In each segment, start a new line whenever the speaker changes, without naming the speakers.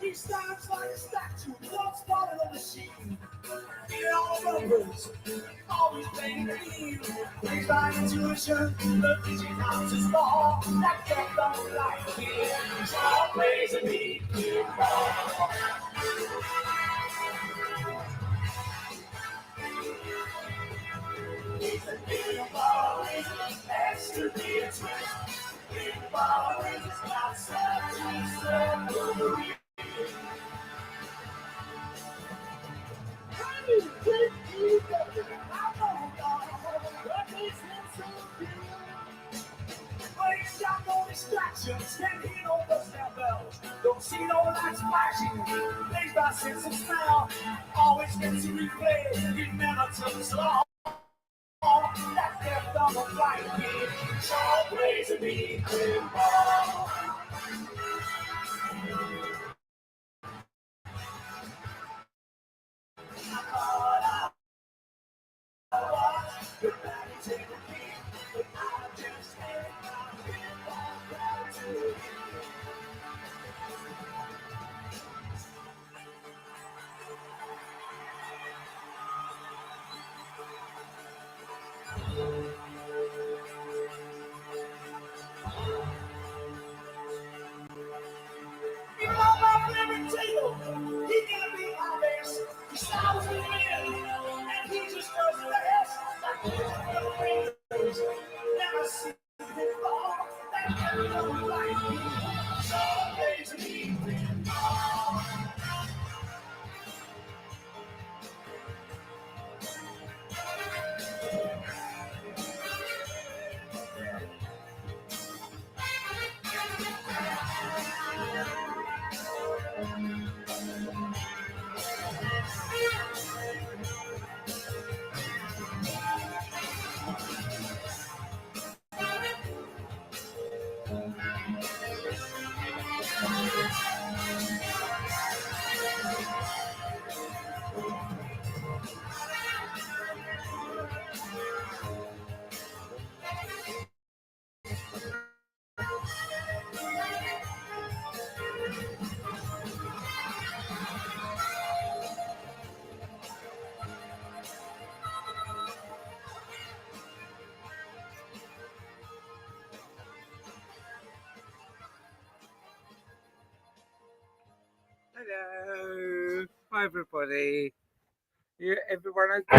He stands like a statue, once part of the machine. In all numbers, always playing the theme. Raised by intuition, the vision comes to small. That kept on like him. All praise and be he's a beautiful, extra beautiful. Beautiful, it's not such a simple. Distractions, can't hear no bell bells. Don't see no lights flashing. Plays by sense of smell. Always gets to replay. He never took long. That kept on the flight. So praise and be grateful.
Hello, hi everybody. Everyone okay?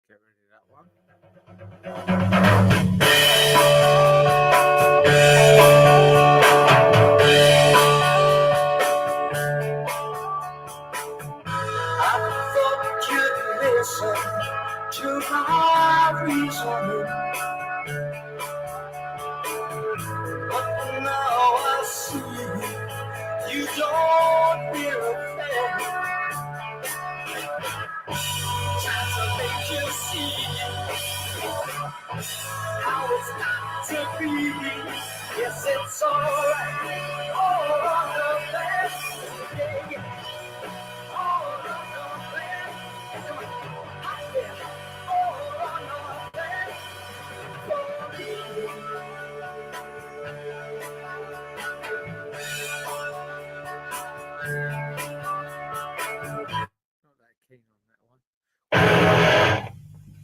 Get rid of that one.
I thought you'd listen to my reasoning, but now I see you don't feel fair. Trying to make you see how it's got to be. Yes, it's alright. All on the best. Yeah, yeah. All on the best. Come on. Hot there. All on the best. For me.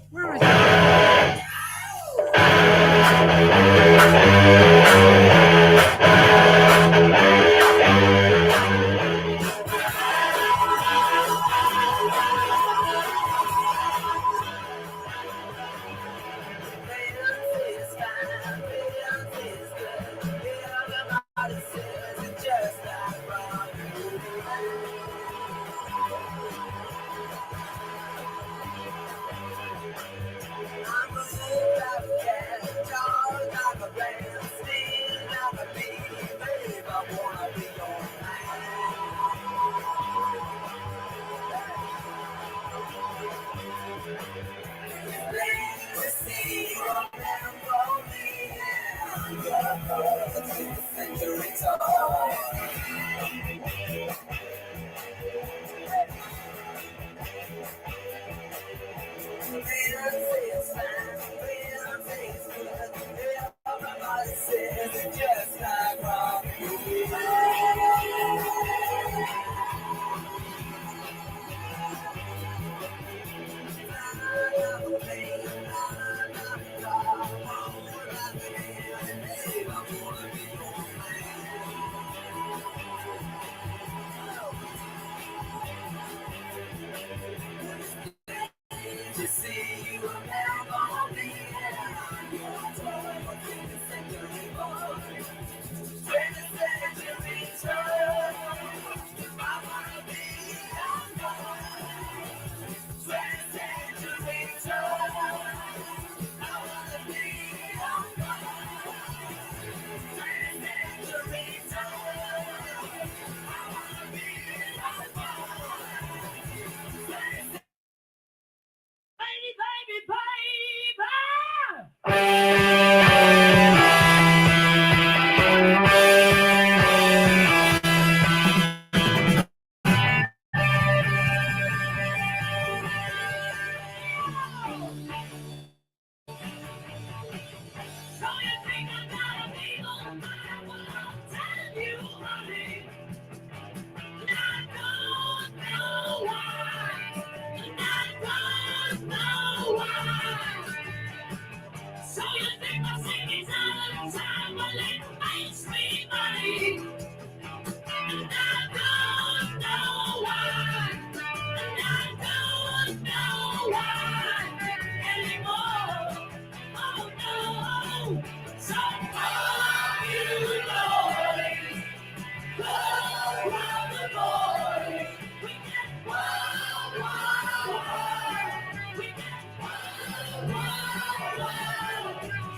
Where is it?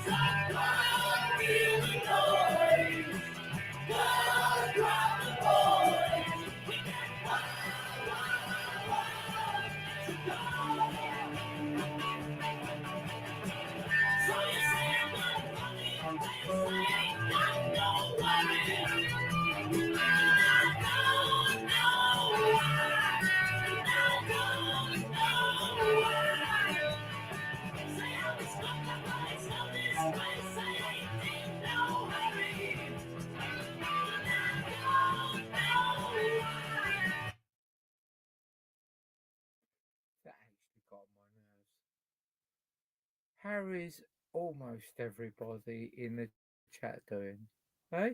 That actually got on my nerves. Harry's almost everybody in the chat doing. Hey?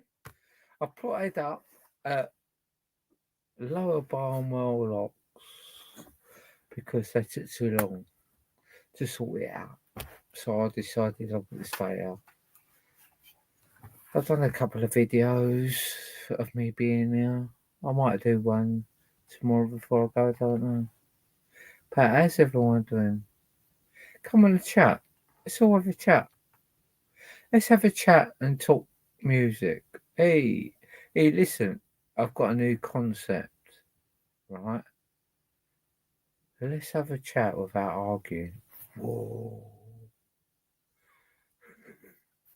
I put it up at Lower Barnwell Locks because they took too long to sort it out. So I decided I would stay out. I've done a couple of videos of me being there. I might do one tomorrow before I go, I don't know. Pat, how's everyone doing? Come on the chat. Let's all have a chat. Let's have a chat and talk music. Hey, listen, I've got a new concept, right? Let's have a chat without arguing. Whoa.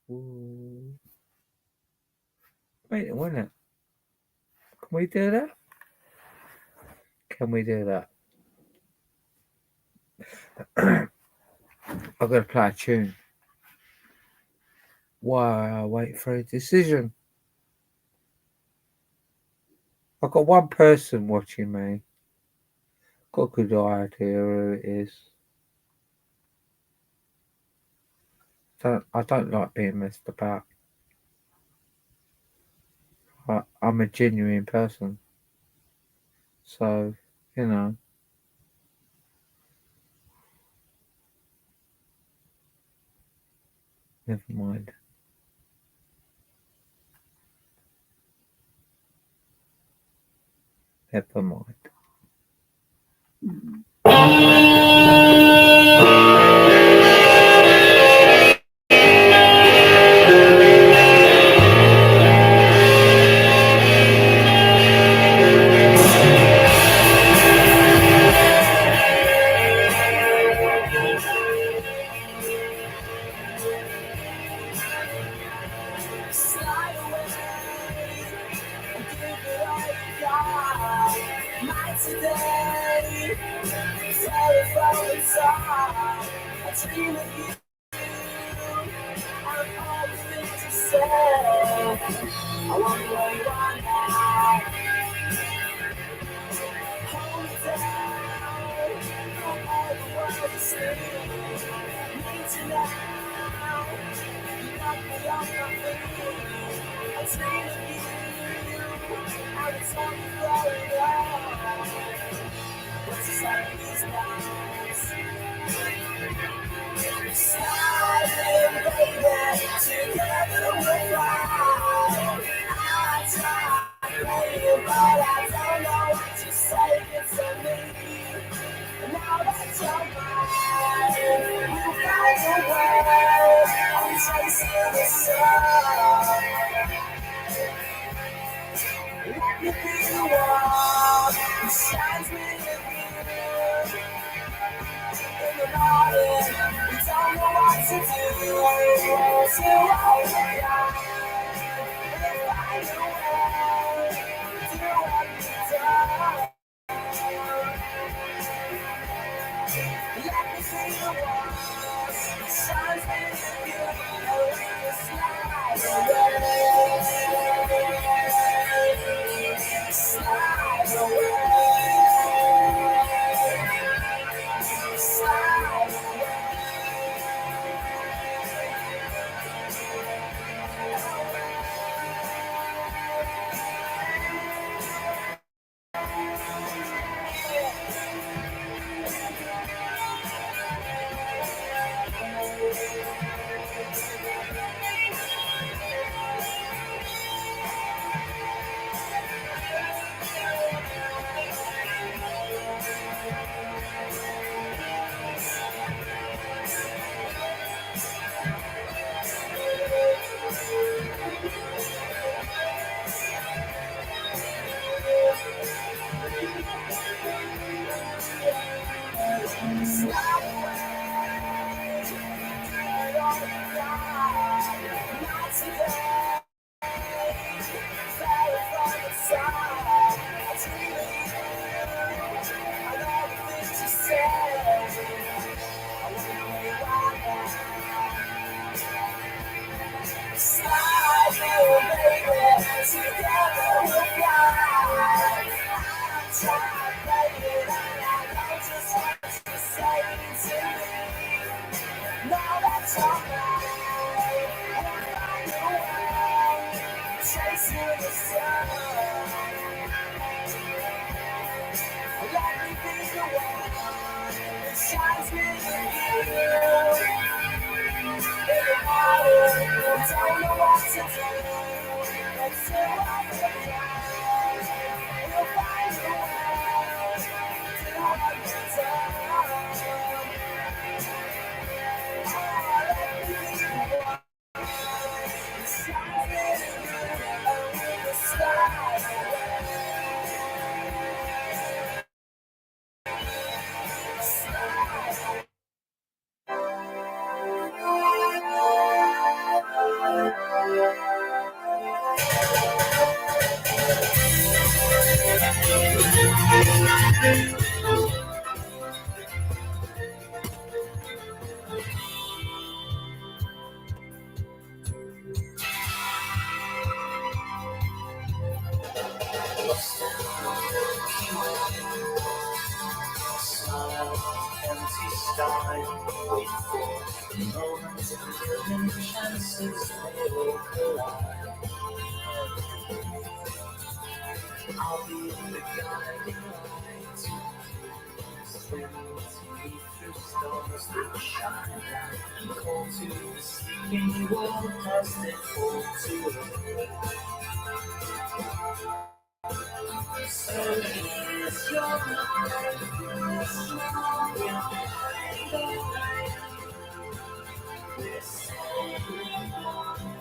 Whoa. Wait a minute. Can we do that? Can we do that? I've got to play a tune. While I wait for a decision. I've got one person watching me. got a good idea who it is. I don't like being messed about. I'm a genuine person. So, you know. Never mind. Never mind.
Slide away and give it all you got. Night today, terrified inside. I dream of you and all the things you said. I wonder where you are now. Hold me down from all the world you see. Need you now. You knock me off my feet. I dream of you, and it's only growing on. What's inside of these nights? Sliding, baby, together we're fine. I try playing, but I don't know what you're saying to me. Now that you're mine, you find a way. I'm chasing the sun. Let me be the one who shines with you. In the morning, we don't know what to do. So I will find a way to do what you've done. Let me be the one who shines with you. Slide away. Slide to start with for moments of million chances will collide. I'll be the guiding light swim to me through stars that shine and call to the sleeping world as they fall to earth. So here's your life, we'll find a way. We're sailing on.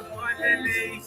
Hi, Lily.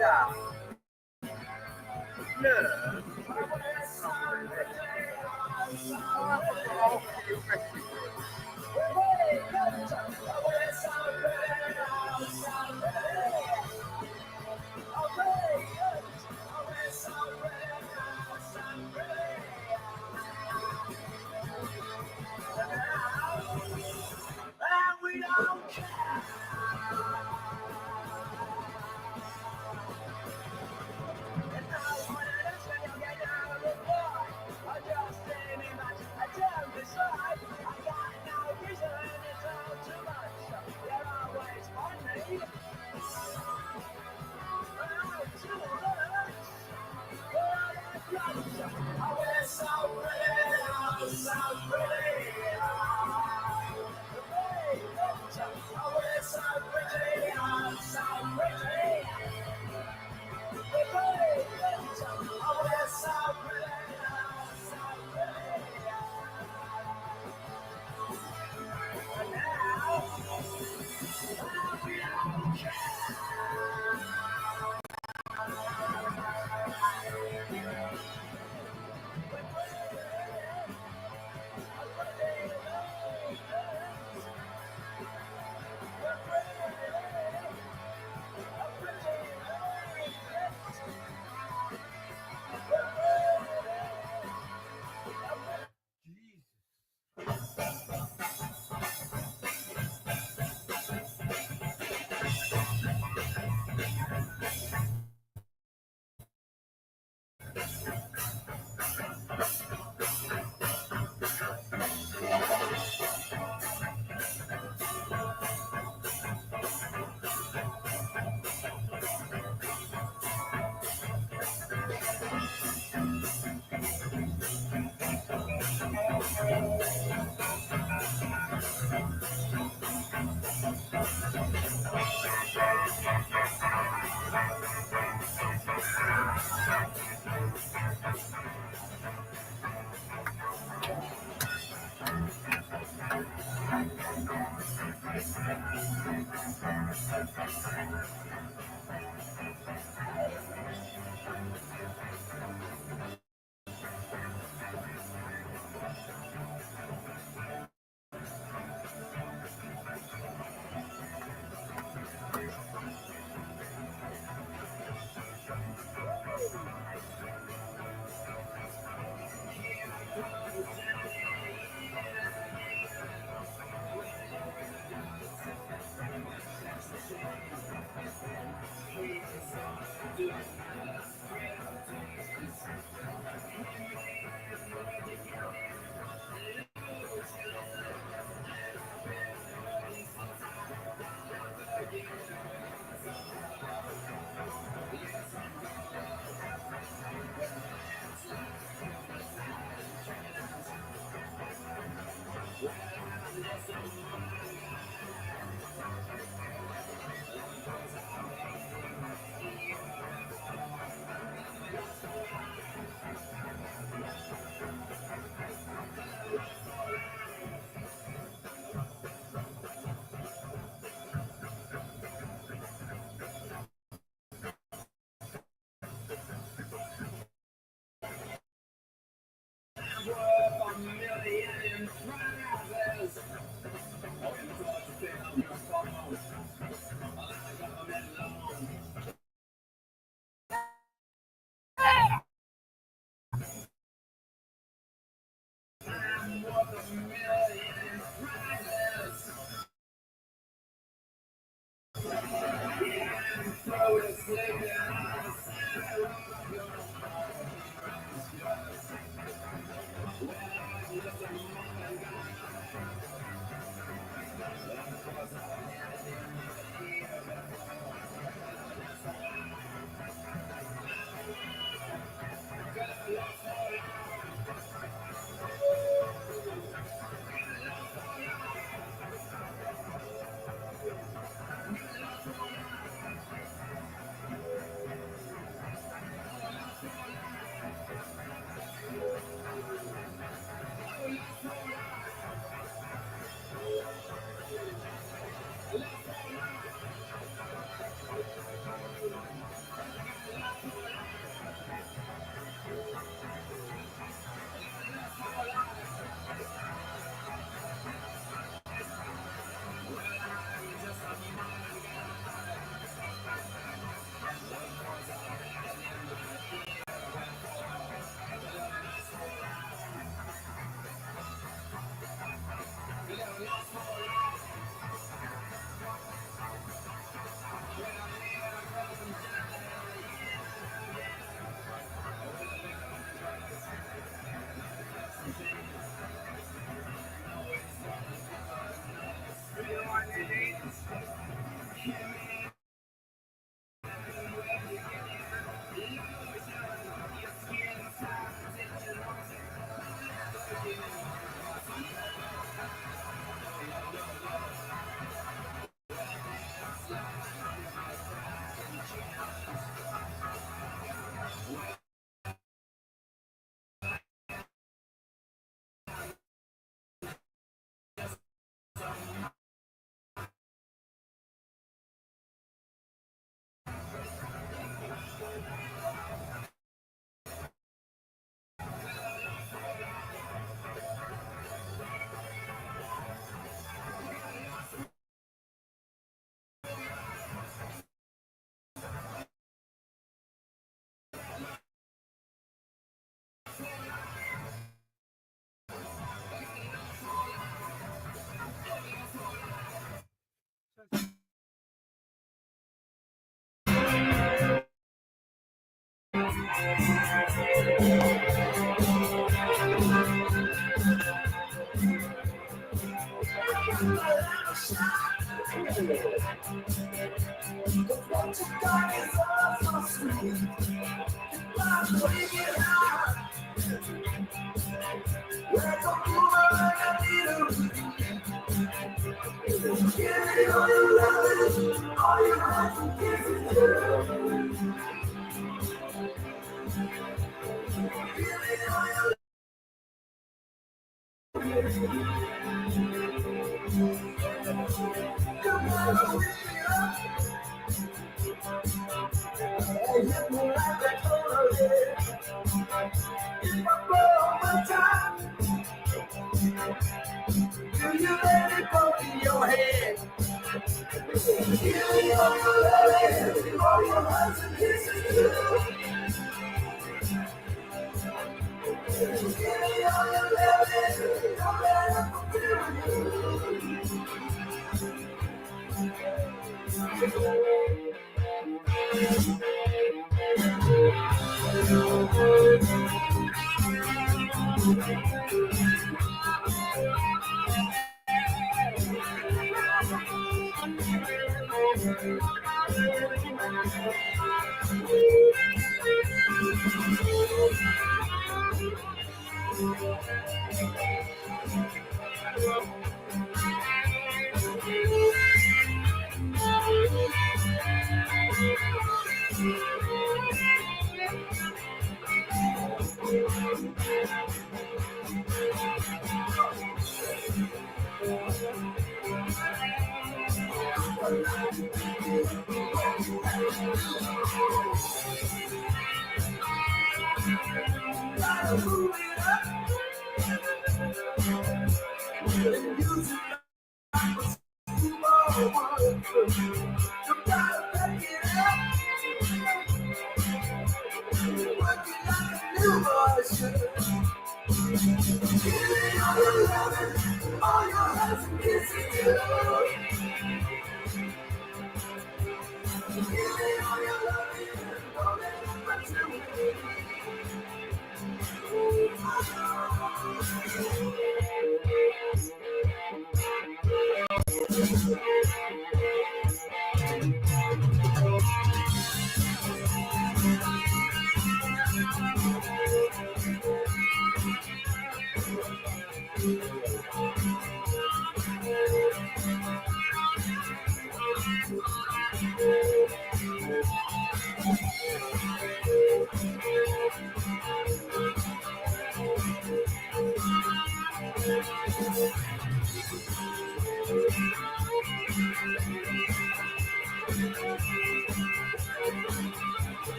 stop. No. And we don't care. And now when I just when you get out of the boy, I just stand in my I tell the side. I got no reason, it's all too much. You're always on me. Oh, too much. I wear so pretty, I'm so pretty. I wear so pretty, I'm so pretty. I wear so pretty, I'm so pretty. And now, we don't care.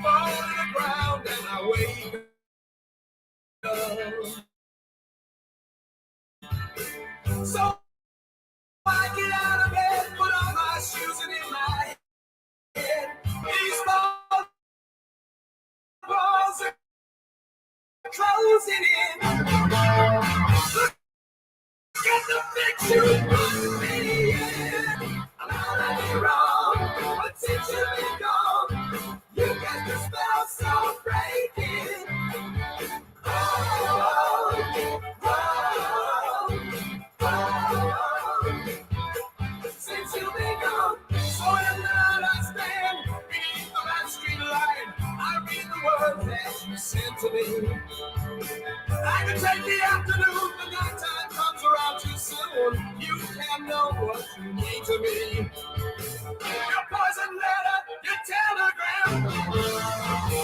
Fall to the ground and I wake up. So I get out of bed, put on my shoes and in my head, these walls are closing in. Look at the picture in front of me. I'm out of here wrong, but since you've been gone, you got the spell so breaking. Oh, oh, oh, since you've been gone, so at night I stand beneath the last street light. I read the words that you sent to me. I can take the afternoon, the nighttime comes around too soon. You can't know what you mean to me. Your poison letter, your telegram,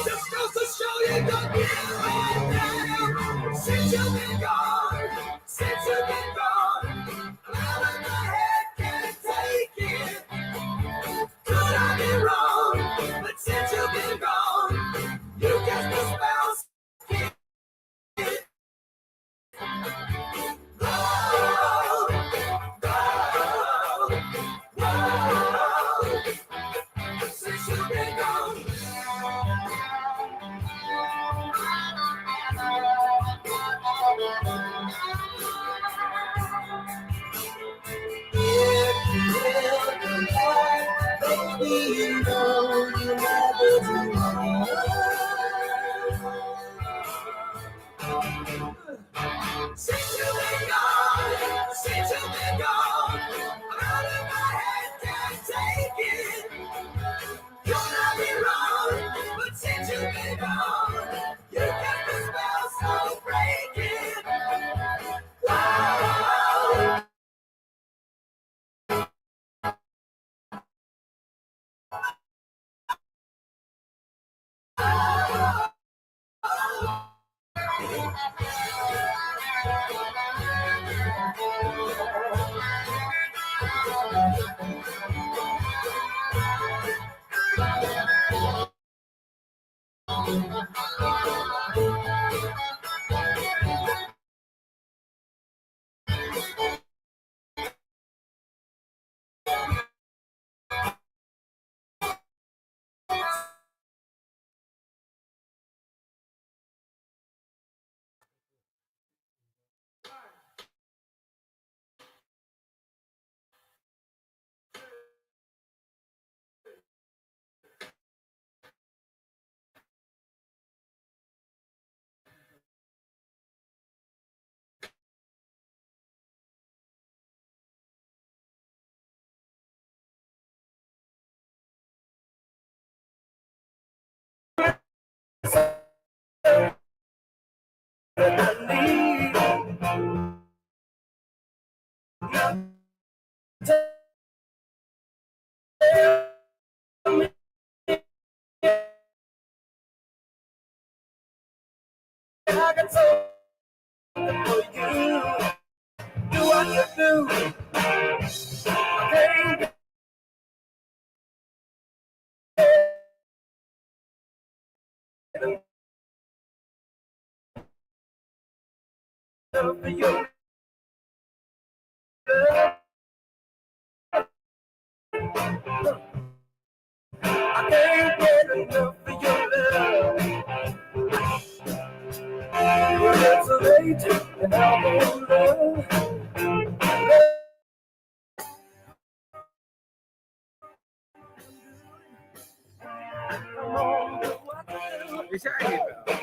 just goes to show you don't give a damn. Since you've been gone, since you've been gone, out of my head can't take it. Could I be wrong? But since you've been gone, you get the spells. Since you've been gone. Baby, you know you never do wrong. Since you've been gone, since you've been gone, I'm out of my head, can't take it. Could I be wrong? But since you've been gone, you got the spell so breaking. Whoa. that I need. Now tell me, I got something for you. Do what you do. I can't get enough of your love. I can't get enough of your love. You're isolated and I'm in love. Come on, do what you do.
Is that any better?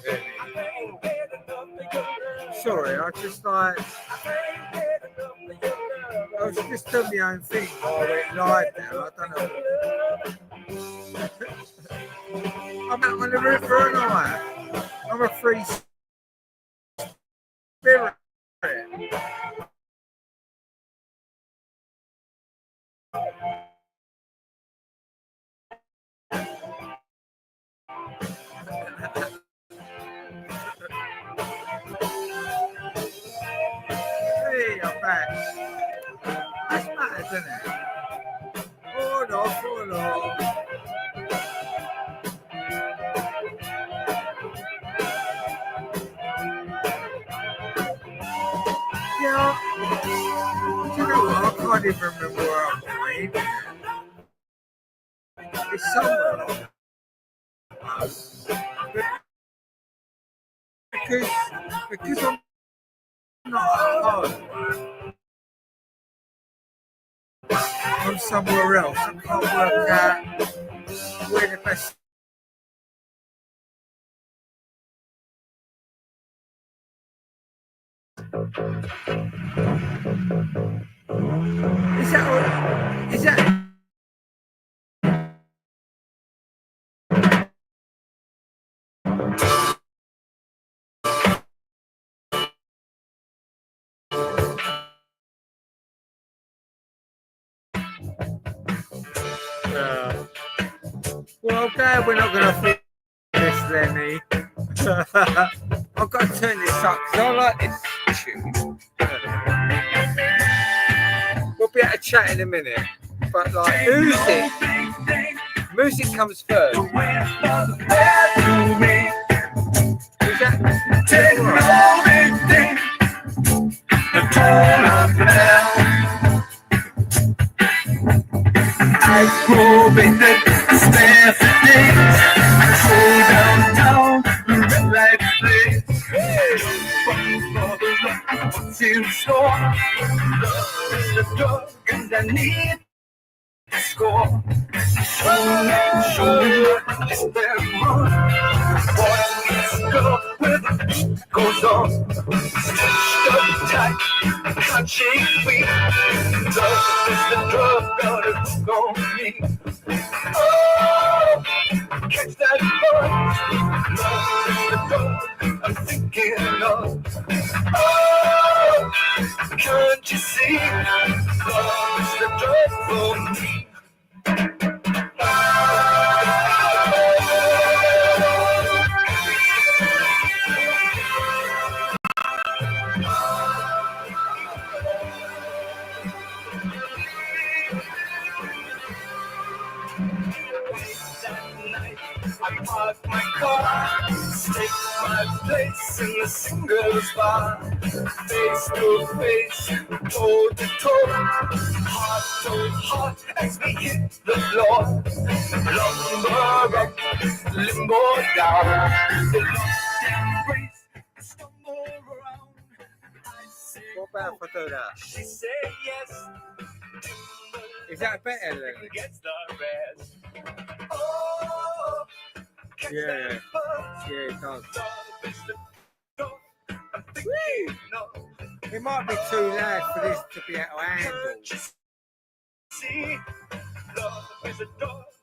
Really?
I can't get enough of your love.
Sorry, I just like,
I can't get enough of your love.
I was just doing my own thing while I went live there. I don't know. I'm out on the river and I'm a free spirit. Hey, I'm back. That's mad, isn't it? Hold on. Yeah. Do you know what? I can't even remember where I'm going. It's somewhere. Because I'm not at home. I'm somewhere else. I can't work out where the best. Is that? Well, I'm glad we're not going to finish this, Lenny. I've got to turn this up because I like this tune. We'll be able to chat in a minute. But, like, music comes first. Is
I drove in the stairs today. I downtown, the red light place. What's in store? Love is the drug, and I need to score. Show me what is there more. Boy, let's go where the beat goes on. Stretched up tight, touching feet. Love is the drug, got a hook on me. Oh, catch that buzz. Love is the drug I'm thinking of. Oh, can't you see? Love is the drug for me. I parked my car, staked my place in the singles bar. Face to face, toe to toe, heart to heart as we hit the floor. Lumber up, limbo down, the lost embrace, stumble around. I say,
what about if I do that?
she said yes.
Is that better, Lenny?
Gets the rest. Oh,
Yeah, it does. It might be too loud for this to be able to handle.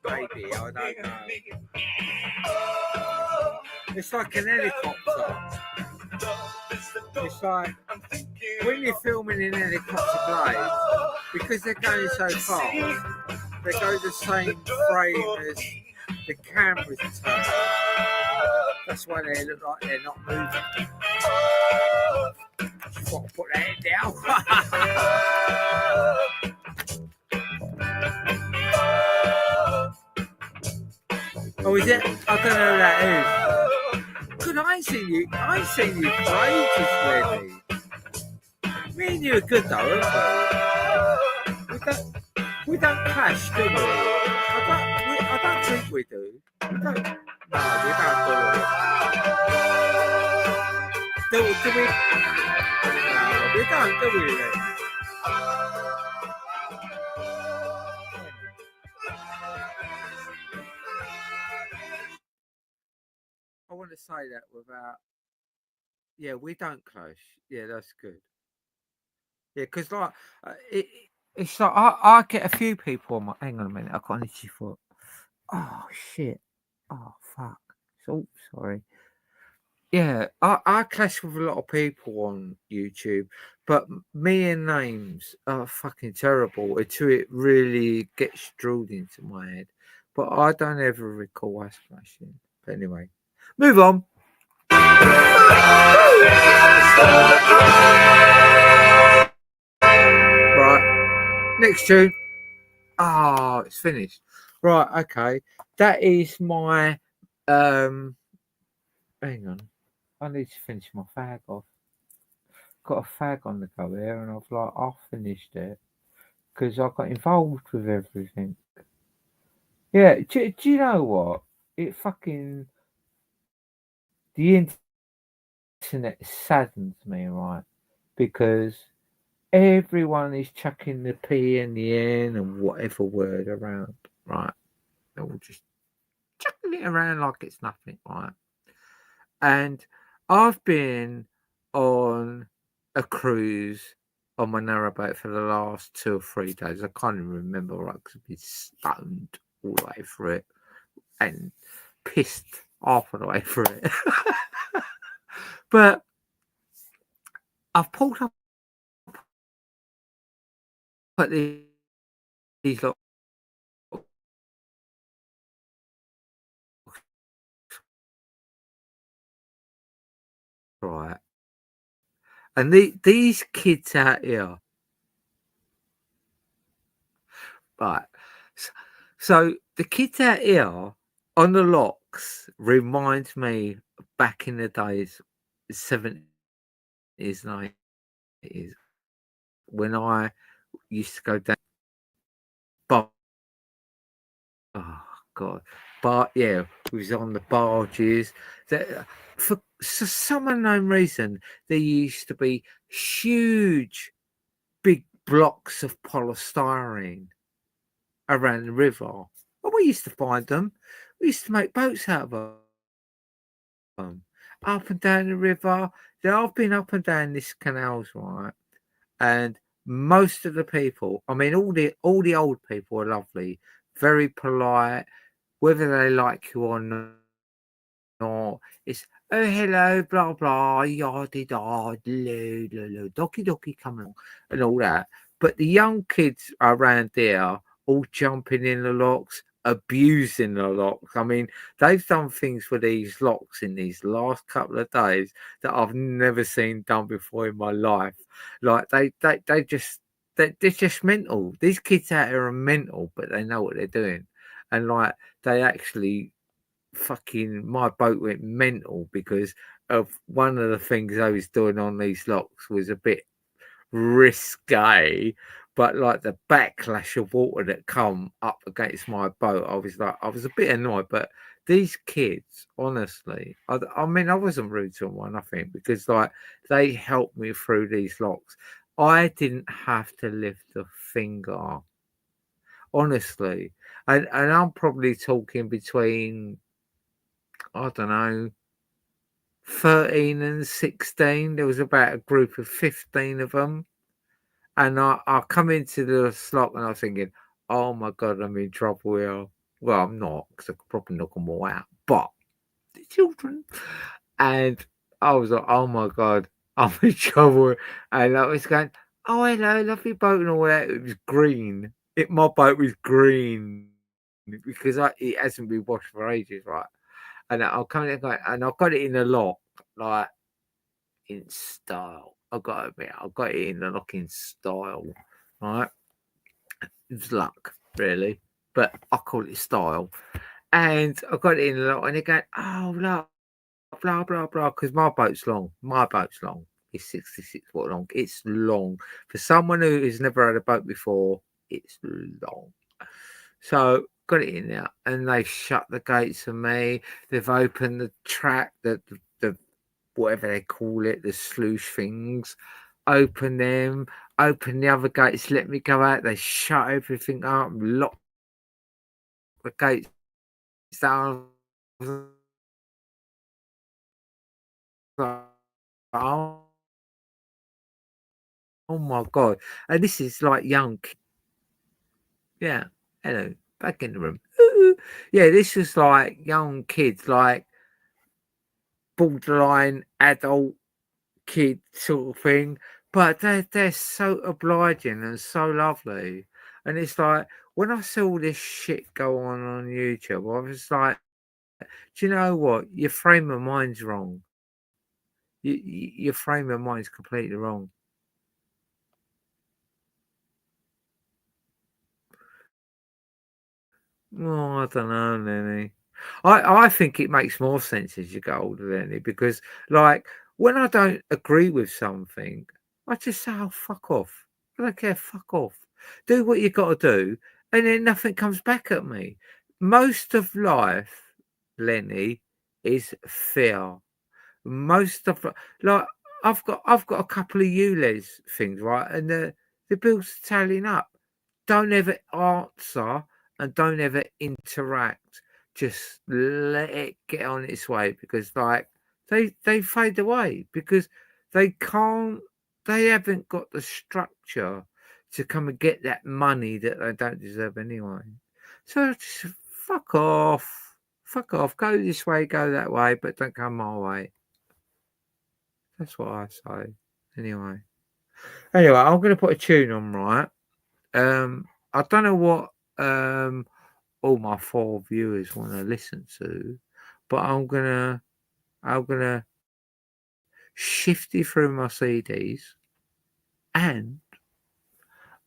maybe, I don't know. It's like an helicopter. It's like when you're filming in helicopter blades, because they're going so fast, they go the same frame as the camera's turn. That's why they look like they're not moving. Just got to put that head down. Oh, is it? I don't know who that is. Good, I ain't seen you for ages, really. Me and you are good though, aren't we? We don't clash, do we? I don't think we do. We don't. No, we don't do it. Do we? No, we don't, do we? Then? I want to say that without. Yeah, we don't clash. Yeah, that's good. Yeah, because like it's like I get a few people on my. Hang on a minute, I got an itchy foot. Oh shit! Oh fuck! So sorry. Yeah, I clash with a lot of people on YouTube, but me and names are fucking terrible until it really gets drilled into my head. But I don't ever recall us clashing. But anyway, move on. Right, next tune. Oh, it's finished. Right, okay. That is my hang on. I need to finish my fag off. Got a fag on the go here and I've like I finished it because I got involved with everything. Yeah, do you know what? It fucking the internet saddens me, right? Because everyone is chucking the P and the N and whatever word around, right? They're all just chucking it around like it's nothing, right? And I've been on a cruise on my narrowboat for the last 2 or 3 days. I can't even remember, right? Because I've been stoned all the way through it and pissed half of the way through it. But I've pulled up at these lot. Right. And these kids out here, right. So the kids out here on the locks reminds me back in the days, 70s, 90s, when I used to go down. But oh god, but yeah, we was on the barges. For some unknown reason, there used to be huge, big blocks of polystyrene around the river. And we used to find them. We used to make boats out of them. Up and down the river. I've been up and down this canals, right? And most of the people, I mean, all the old people are lovely, very polite, whether they like you or not. It's oh hello, blah blah, yada yada, doki doki, come along, and all that. But the young kids around there, all jumping in the locks, abusing the locks. I mean, they've done things with these locks in these last couple of days that I've never seen done before in my life. Like they're just mental. These kids out here are mental, but they know what they're doing, and like they actually fucking my boat went mental because of one of the things I was doing on these locks was a bit risque, but like the backlash of water that come up against my boat, I was a bit annoyed. But these kids, honestly, I mean, I wasn't rude to them or nothing because like they helped me through these locks. I didn't have to lift a finger, honestly, and I'm probably talking between, I don't know, 13 and 16. There was about a group of 15 of them. And I come into the slot and I was thinking, oh my God, I'm in trouble here. Well, I'm not because I could probably knock them all out, but the children. And I was like, oh my God, I'm in trouble. And I was going, oh, hello, lovely boat and all that. It was green. My boat was green because it hasn't been washed for ages, right? And I'll come in and I've got it in the lock, like in style. I've got to admit, I've got it in the lock in style, right? It's luck, really, but I call it style. And I got it in the lock, and they go, oh, look, blah blah blah, because my boat's long. My boat's long. It's 66 foot long. It's long for someone who has never had a boat before. It's long. So got it in there, and they've shut the gates for me. They've opened the track, the whatever they call it, the sluice things. Open them. Open the other gates. Let me go out. They shut everything up. Lock the gates down. Oh Oh my God. And this is like young. Yeah. Hello. Back in the room. Yeah, this was like young kids, like borderline adult kid sort of thing. But they're so obliging and so lovely. And it's like when I saw all this shit go on YouTube, I was like, do you know what? Your frame of mind's wrong. Your frame of mind's completely wrong. Oh, I don't know, Lenny. I think it makes more sense as you get older, Lenny, because like when I don't agree with something, I just say, "Oh, fuck off! I don't care. Fuck off. Do what you got to do," and then nothing comes back at me. Most of life, Lenny, is fear. Most of like I've got a couple of ULEZ things, right? And the bills are tallying up. Don't ever answer and don't ever interact. Just let it get on its way because like they fade away because they can't they haven't got the structure to come and get that money that they don't deserve anyway. So just fuck off. Fuck off. Go this way, go that way, but don't come my way. That's what I say. Anyway. Anyway, I'm gonna put a tune on, right? I don't know what all my 4 viewers want to listen to, but I'm gonna shift it through my CDs and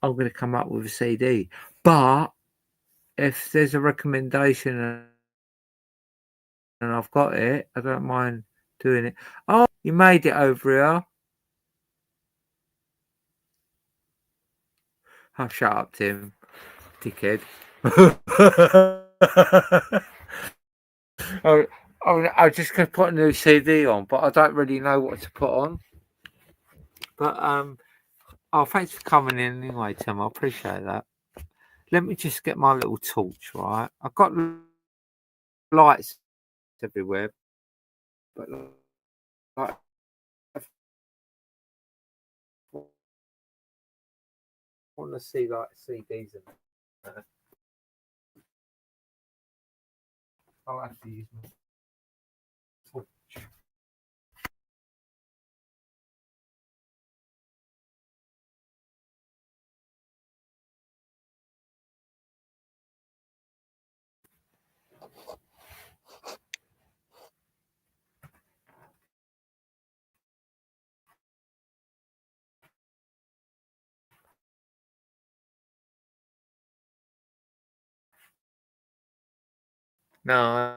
I'm gonna come up with a CD. But if there's a recommendation and I've got it, I don't mind doing it. Oh, you made it over here. Oh, shut up, Tim, dickhead. I, I just gonna put a new CD on, but I don't really know what to put on. But oh, thanks for coming in anyway, Tim. I appreciate that. Let me just get my little torch, right? I've got lights everywhere, but like, I want to see like CDs and that. I'll have to use my torch. No,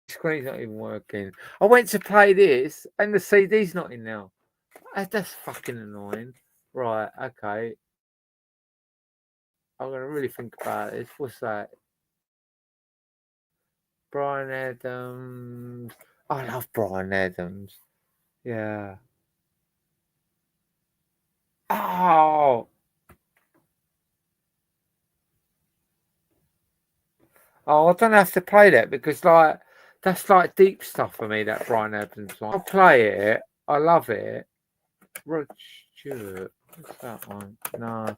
screen's not even working. I went to play this and the CD's not in now. That's fucking annoying. Right, okay. I'm gonna really think about this. What's that? Brian Adams. I love Brian Adams. Yeah. Oh, I don't have to play that because like that's like deep stuff for me. That Brian Adams one. I'll play it. I love it. Rod Stewart. What's that one? No.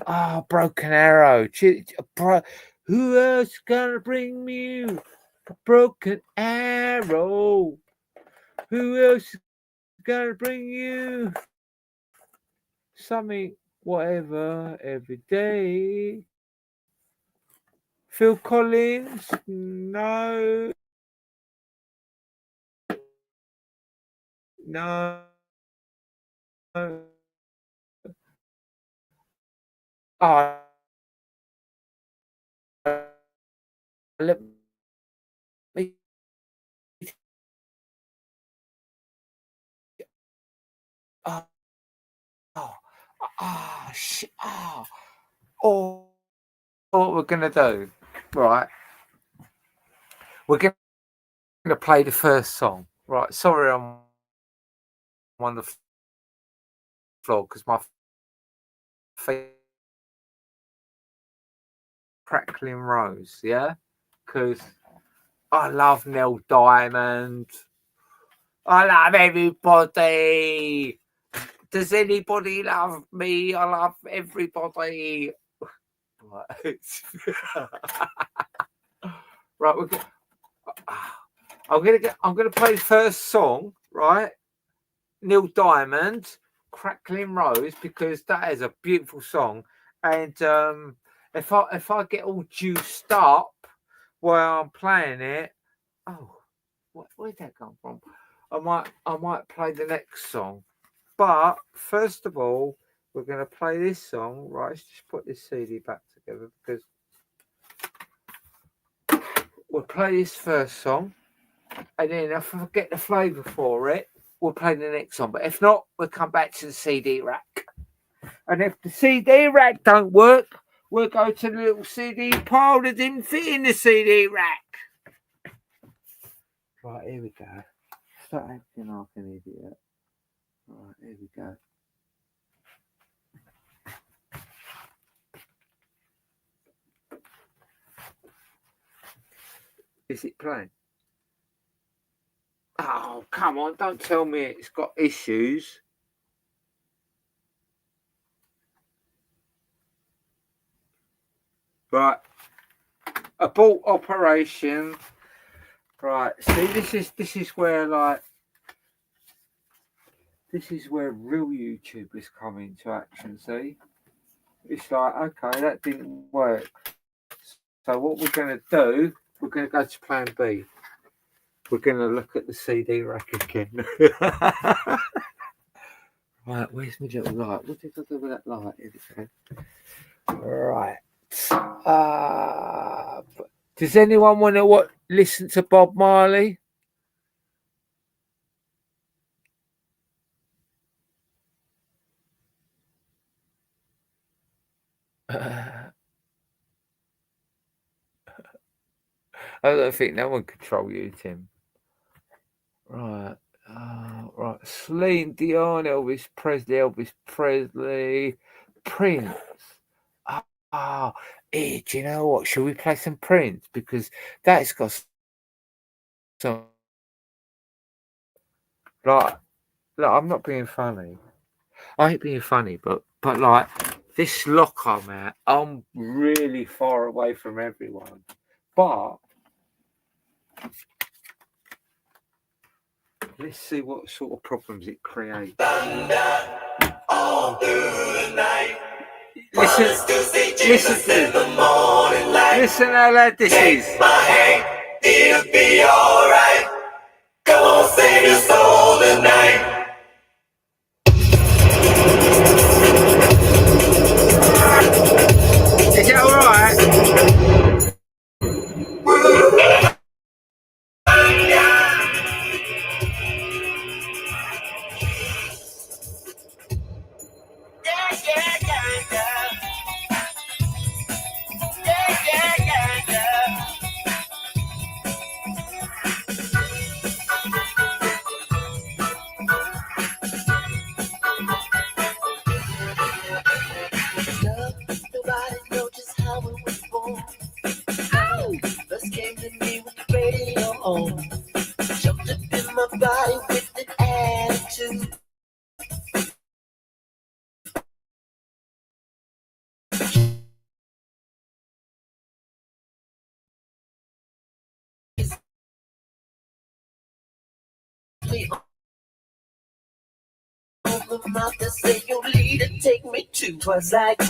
Oh, Broken Arrow. Who else gonna bring me a broken arrow? Who else is gonna bring you something, whatever, every day? Phil Collins? No. No. Oh, let me. Oh, oh, shit. Oh, what we're gonna do, right? We're gonna play the first song, right? Sorry, I'm on the floor because my feet crackling rose, yeah, because I love Neil Diamond. I love everybody. Does anybody love me? I love everybody. Right, right. I'm gonna play the first song, right? Neil Diamond, Crackling Rose, because that is a beautiful song. And if I get all juiced up while I'm playing it, where'd that come from? I might play the next song. But first of all, we're gonna play this song, right? Let's just put this CD back together because we'll play this first song, and then if I get the flavour for it, we'll play the next song. But if not, we'll come back to the CD rack. And if the CD rack don't work, we'll go to the little CD pile that didn't fit in the CD rack. Right, here we go. Start acting like an idiot. Right, here we go. Is it playing? Oh, come on, don't tell me it's got issues. Right. Abort operation. Right. See, this is where real YouTubers come into action, see? It's like, okay, that didn't work. So what we're gonna do, we're gonna go to plan B. We're gonna look at the CD rack again. Right, where's my little light? What did I do with that light? Here we go. Right. Does anyone want to listen to Bob Marley? I don't think no one control you, Tim. Right. Right. Celine Dion, Elvis Presley, Prince. Hey, do you know what? Should we play some Prince? Because that's got some. Like, I'm not being funny. I ain't being funny, but like this lock I'm at, I'm really far away from everyone. But let's see what sort of problems it creates.
Thunder all through the night.
Listen,
in the morning light.
Listen how loud this is.
My hand, it'll be alright. Come on, save your soul tonight.
Is it alright?
the mouth that say you lead and take me to was like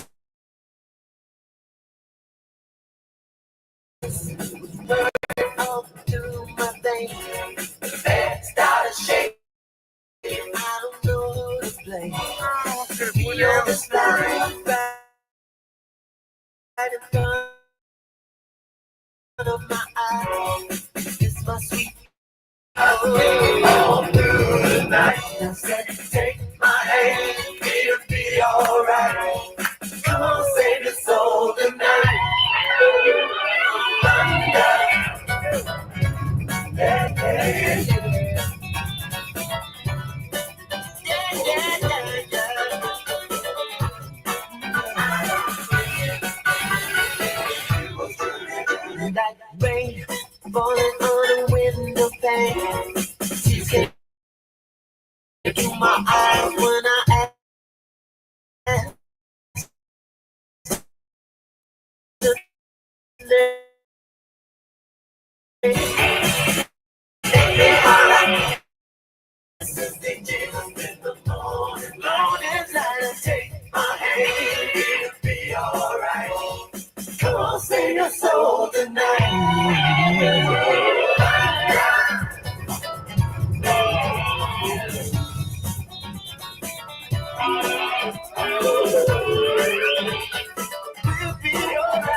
do my thing. Start a shake. I don't know to play. Be on the slide, right in front of my eyes. It's my sweet. All through the night. I said, take my hand, it'll be alright. Come on, save your soul tonight. Like rain falling on a window pane. Tears came into my eyes when I asked. They did in the morning. Long as I take my hand, it'll be alright. Come on, save your soul tonight. We'll be alright.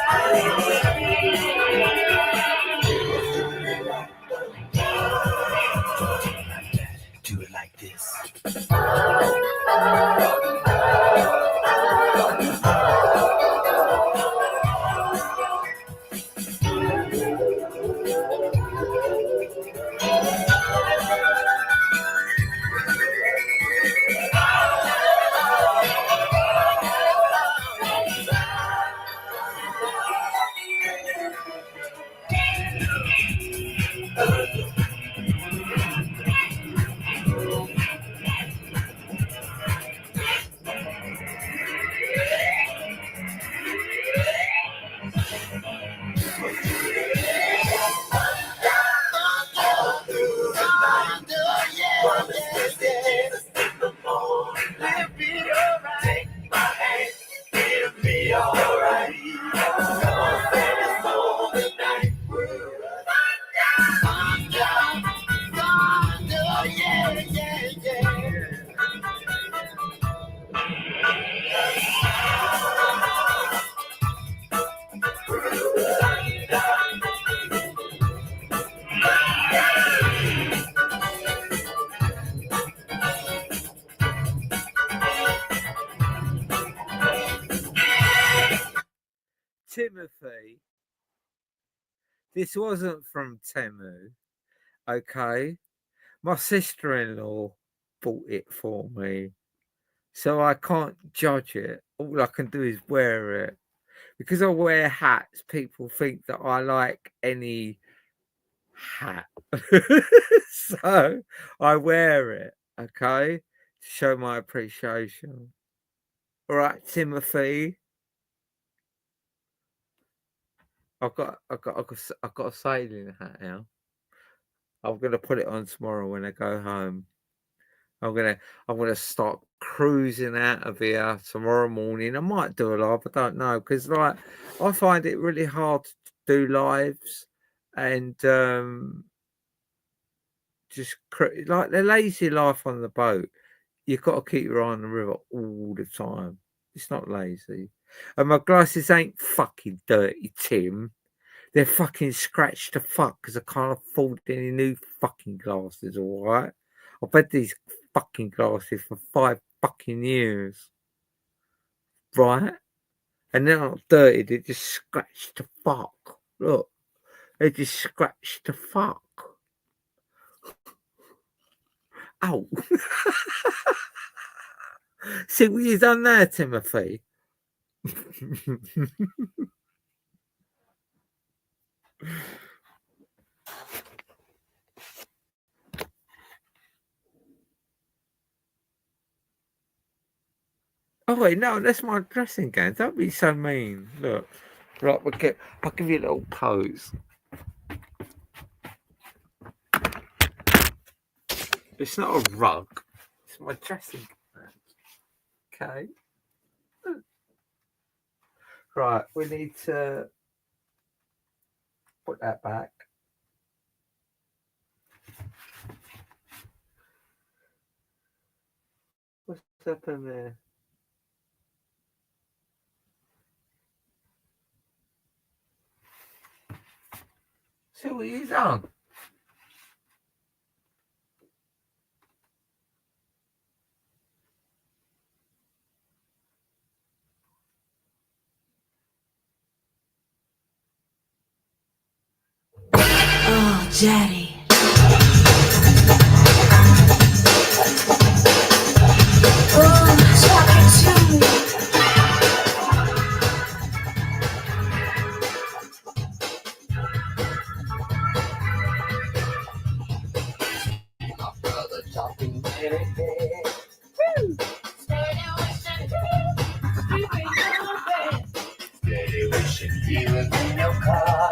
Do it like this.
Timothy, this wasn't from Temu, okay? My sister-in-law bought it for me, so I can't judge it. All I can do is wear it. Because I wear hats, people think that I like any hat. So I wear it, okay? To show my appreciation. All right, Timothy. I've got a sailing hat now. I'm gonna put it on tomorrow when I go home. I'm gonna start cruising out of here tomorrow morning. I might do a live, I don't know, because like I find it really hard to do lives, and just like the lazy life on the boat. You've got to keep your eye on the river all the time. It's not lazy. And my glasses ain't fucking dirty, Tim. They're fucking scratched to fuck because I can't afford any new fucking glasses, all right? I've had these fucking glasses for 5 fucking years, right? And they're not dirty, they're just scratched to fuck. Look, they're just scratched to fuck. Ow. See what you've done there, Timothy? Oh wait, no, that's my dressing gown. Don't be so mean. Look, right, I'll give you a little pose. It's not a rug. It's my dressing gown. Okay. Right, we need to put that back. What's happened there? See what he's done.
Oh, Daddy. Oh, talking to me.
My brother talking every day. Steady wishing he was in your car.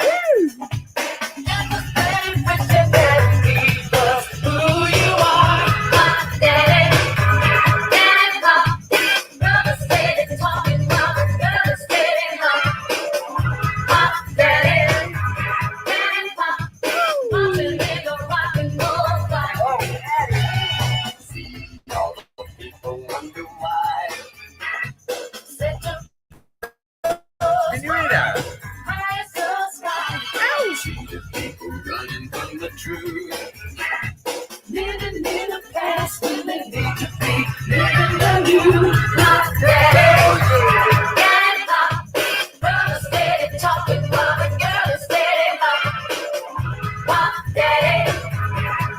See all the people wonder why.
Can you hear that?
See the people running from the truth.
Living in the past when they need to be living the new. Not ready. Get up, brother, steady talking while the girl is steady up. Pop, daddy,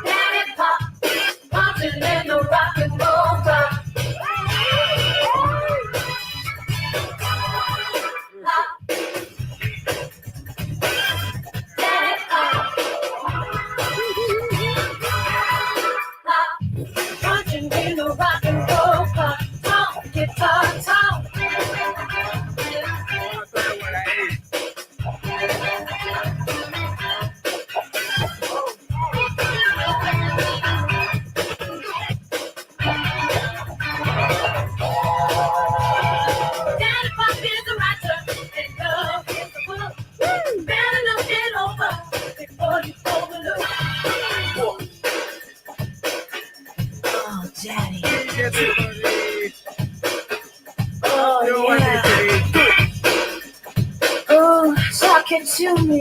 daddy, pop, pumping in the rock and roll club. Pop, daddy, pop. Punching in the rock and roll club. Talk, guitar, talk. Daddy Pop is a writer, and love is a book. Better look it over before you overlook. Oh, Daddy.
Everybody.
Oh, yeah. Oh, talking to me.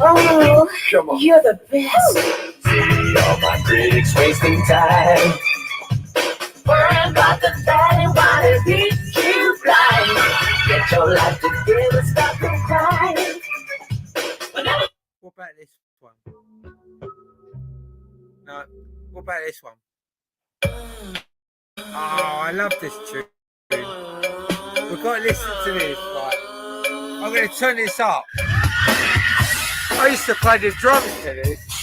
Oh,
Come on.
you're the best.
See all my critics wasting time.
Worrying about the daddy while it beats you blind. Get your life together, stop the crying.
What about this one? No. What about this one? Oh, I love this tune. We've got to listen to this. Right. I'm going to turn this up. I used to play the drums to this.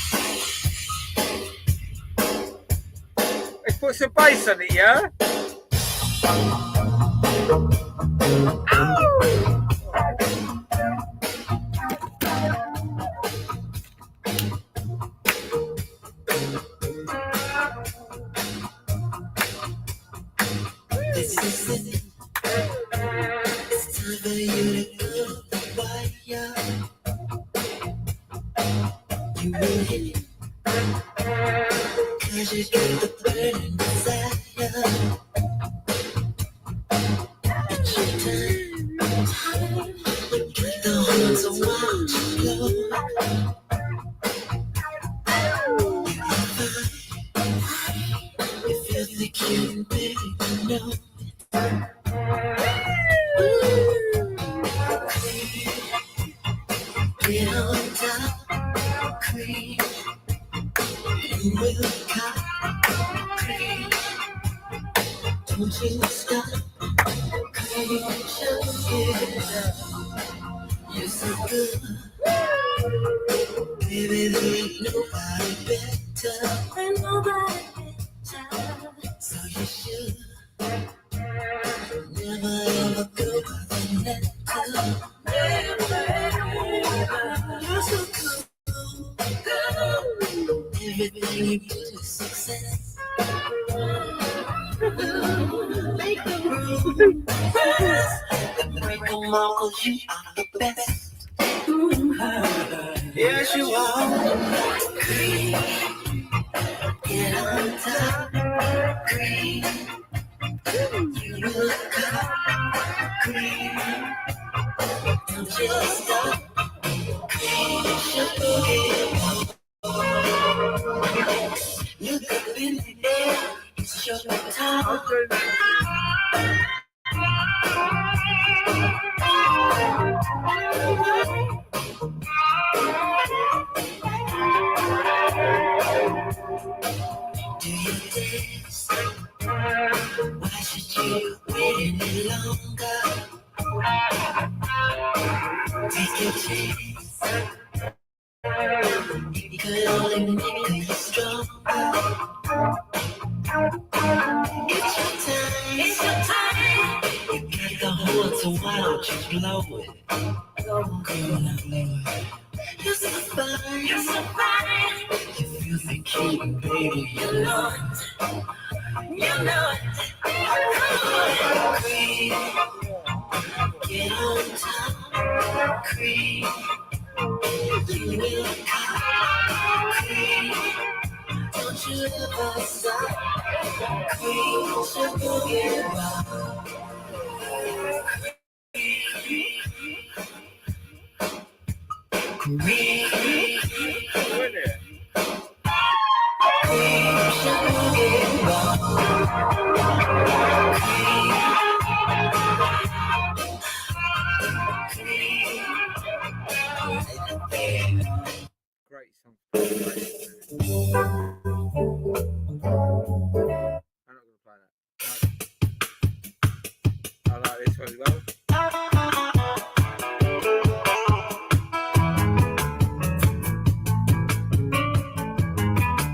Let's put some bass on it, yeah?
This is it. It's time for you to go wire. You will hit it. 'Cause you got the burning desire. It's your time. The horns are wild to blow. You feel the cute baby, you know. Get on top, cream. You will cop, cream. Don't you stop, cream. Yeah. You're so good, baby. There ain't nobody better. Ain't nobody better. So you should never ever go by the letter. You're so cool. Everything you do is success.
Break them all 'cause you are the best. Yes, you are. Cream. Get on top. Cream. You look up. Cream. Don't you stop. Cream. Look up in the air. It's your time. Do you dance? Why should you wait any longer? Take your chance. You could only make you stronger. It's your time. It's your time. You got the horn, so why don't you blow it? Come on, blow it. You're so fine. You're so fine. You feel the key, baby. You know it. You know it. Come on, cream. Get on top, cream. You will come, cream. Don't you ever stop, cream. So go get rock. Cream.
Great song. I'm not going to play that. I like this one as well.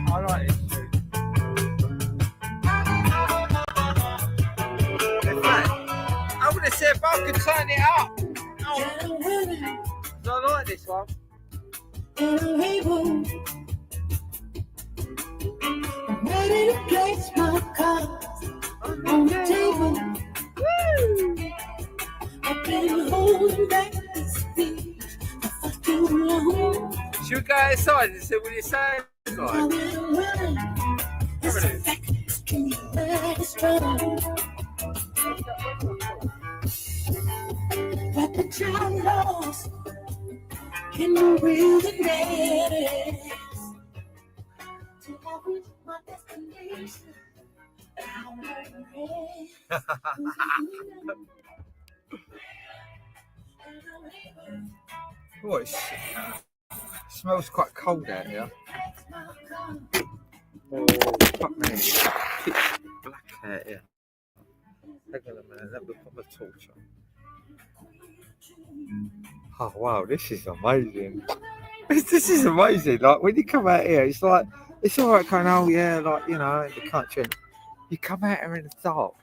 I like this too. In fact, I want to see if I can turn it up. Oh, I like this one.
I'm ready to place my cards on the table. I've been holding back this speech for too long.
Should we go outside and see what you're saying?
I've been willing. This fact is very strong. But the child lost in the wilderness. Till I reach my destination, I'm
Oh, it smells quite cold out here. Oh, fuck me. It's pitch black out here. Hang on a minute, let me put my torch on. Oh, wow, this is amazing. This is amazing. Like, when you come out here, it's like, it's all right going, oh, yeah, like, you know, in the country. You come out here in the dark.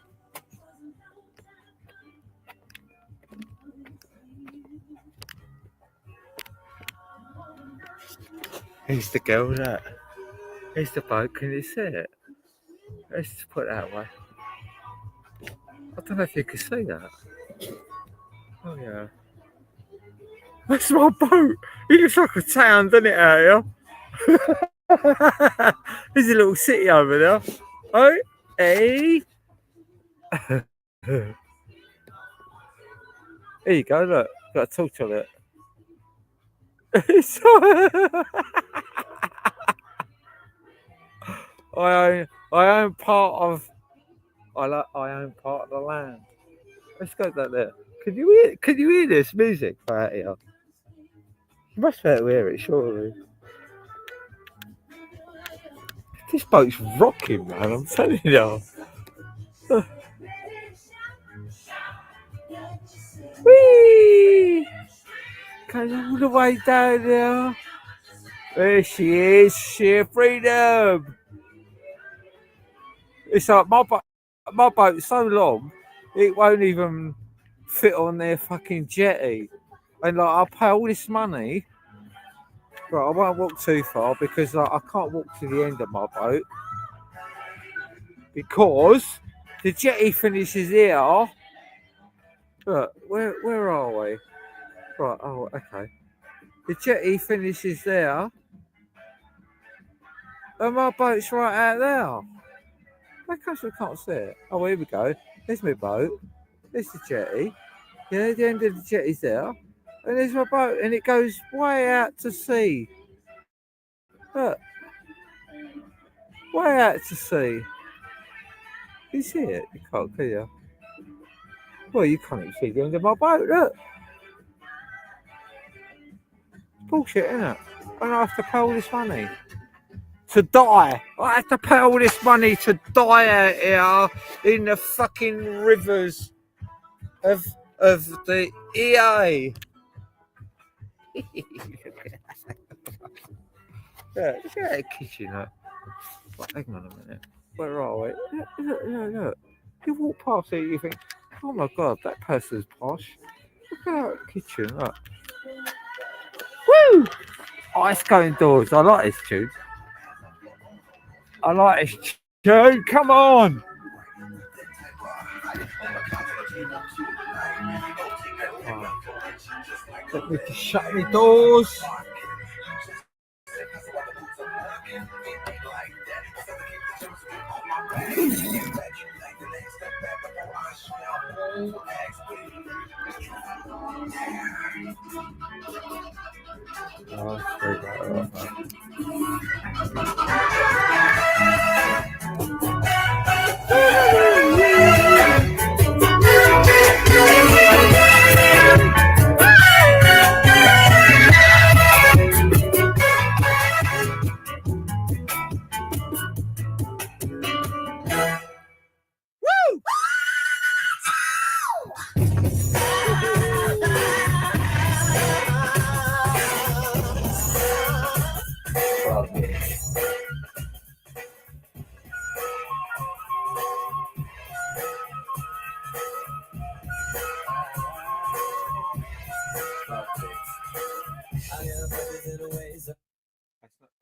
Here's the girl, that. Here's the boat, can you see it? Let's just put it that way. I don't know if you can see that. Oh, yeah. That's my boat. It looks like a town, doesn't it, out here? There's a little city over there. Oh, hey. There you go, look. Got a torch on it. I own part of the land. Let's go down there. Could you hear this music out here? You must be able to hear it, surely. This boat's rocking, man, I'm telling you. Whee! Goes all the way down there. There she is, sheer freedom. It's like my boat's so long, it won't even fit on their fucking jetty. And like, I pay all this money, but I won't walk too far because like, I can't walk to the end of my boat because the jetty finishes here Look, where are we? Right, oh, okay. The jetty finishes there. And my boat's right out there. How come we can't see it? Oh, here we go. There's my boat. There's the jetty. Yeah, the end of the jetty's there. And there's my boat, and it goes way out to sea. Look. Way out to sea. You see it? You can't, can you? Well, you can't even see the end of my boat, look. It's bullshit, isn't it? And I have to pay all this money to die. I have to pay all this money to die out here in the fucking rivers of the EA. Yeah, look at that kitchen. Look. Right, hang on a minute. Where are we? Look. You walk past it, you think, oh my god, that person's posh. Look at that kitchen. Look. Woo! Ice going doors. I like this tune. I like this tune. Come on. Oh. Let me just shut my doors.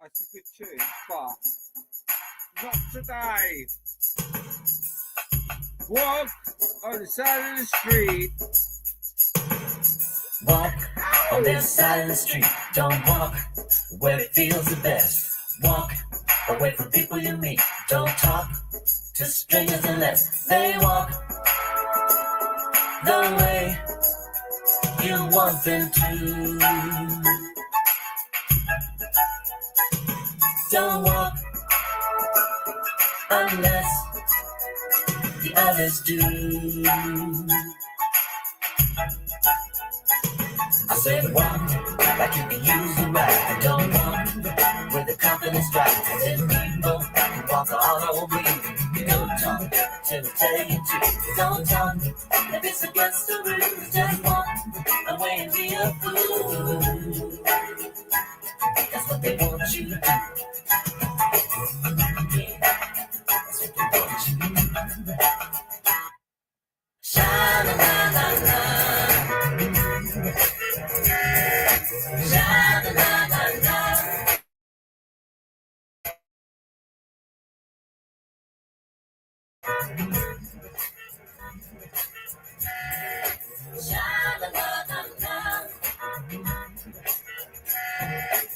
That's a good tune, but not today. Walk on the side of the street.
Walk on the side of the street. Don't walk where it feels the best. Walk away from people you meet. Don't talk to strangers unless they walk the way you want them to. Don't walk unless the others do. I said walk like you can use the right. Don't walk with the confidence right. And then people can walk all over you. Don't talk till they tell you to. Don't talk if it's against the rules. Just walk away and be a fool. That's what they want you to do.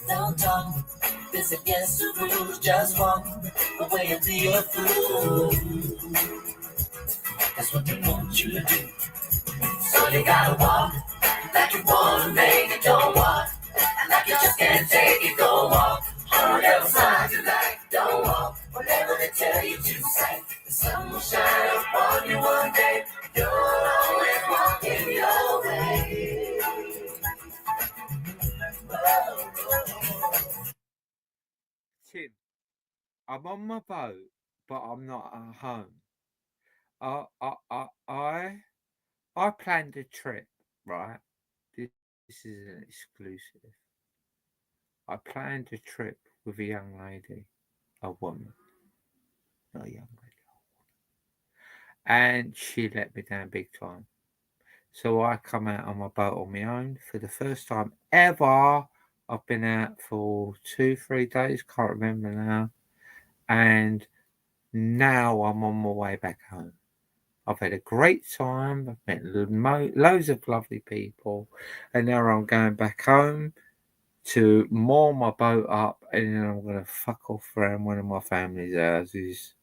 Don't talk, this against the rules. Just walk away and be a fool. That's what they want you to do. So you gotta walk like you wanna make it. Don't walk like you just can't take it. Go walk on whatever side you like. Don't walk whatever they tell you to say. The sun will shine upon you one day. You'll always walk in your way.
Tim, I'm on my boat, but I'm not at home. I planned a trip, right? This is an exclusive. I planned a trip with a young lady, a woman, not a young lady, and she let me down big time. So I come out on my boat on my own for the first time ever. I've been out for 2-3 days, can't remember now, and now I'm on my way back home. I've had a great time. I've met loads of lovely people, and now I'm going back home to moor my boat up, and then I'm going to fuck off around one of my family's houses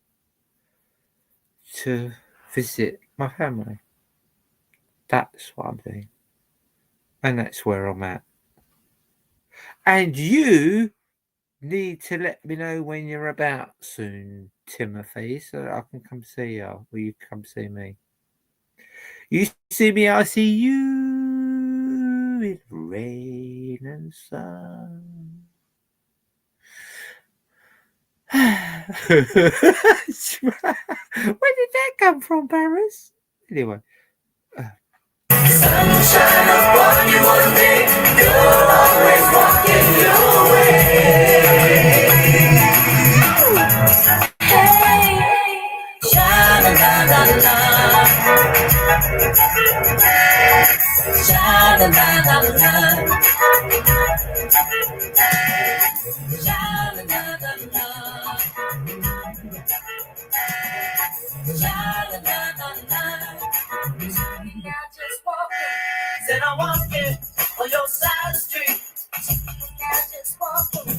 to visit my family. That's what I'm doing. And that's where I'm at. And you need to let me know when you're about soon, Timothy, so that I can come see you. Will you come see me? You see me, I see you in rain and sun. Where did that come from, Paris? Anyway.
Sunshine upon you one day, you're always walking your way. Hey, sha-la-la-la-la, sha-la-la-la-la, sha-la-la-la-la, sha-la-la-la-la. Said I'm walking on your side of the street. Just walking.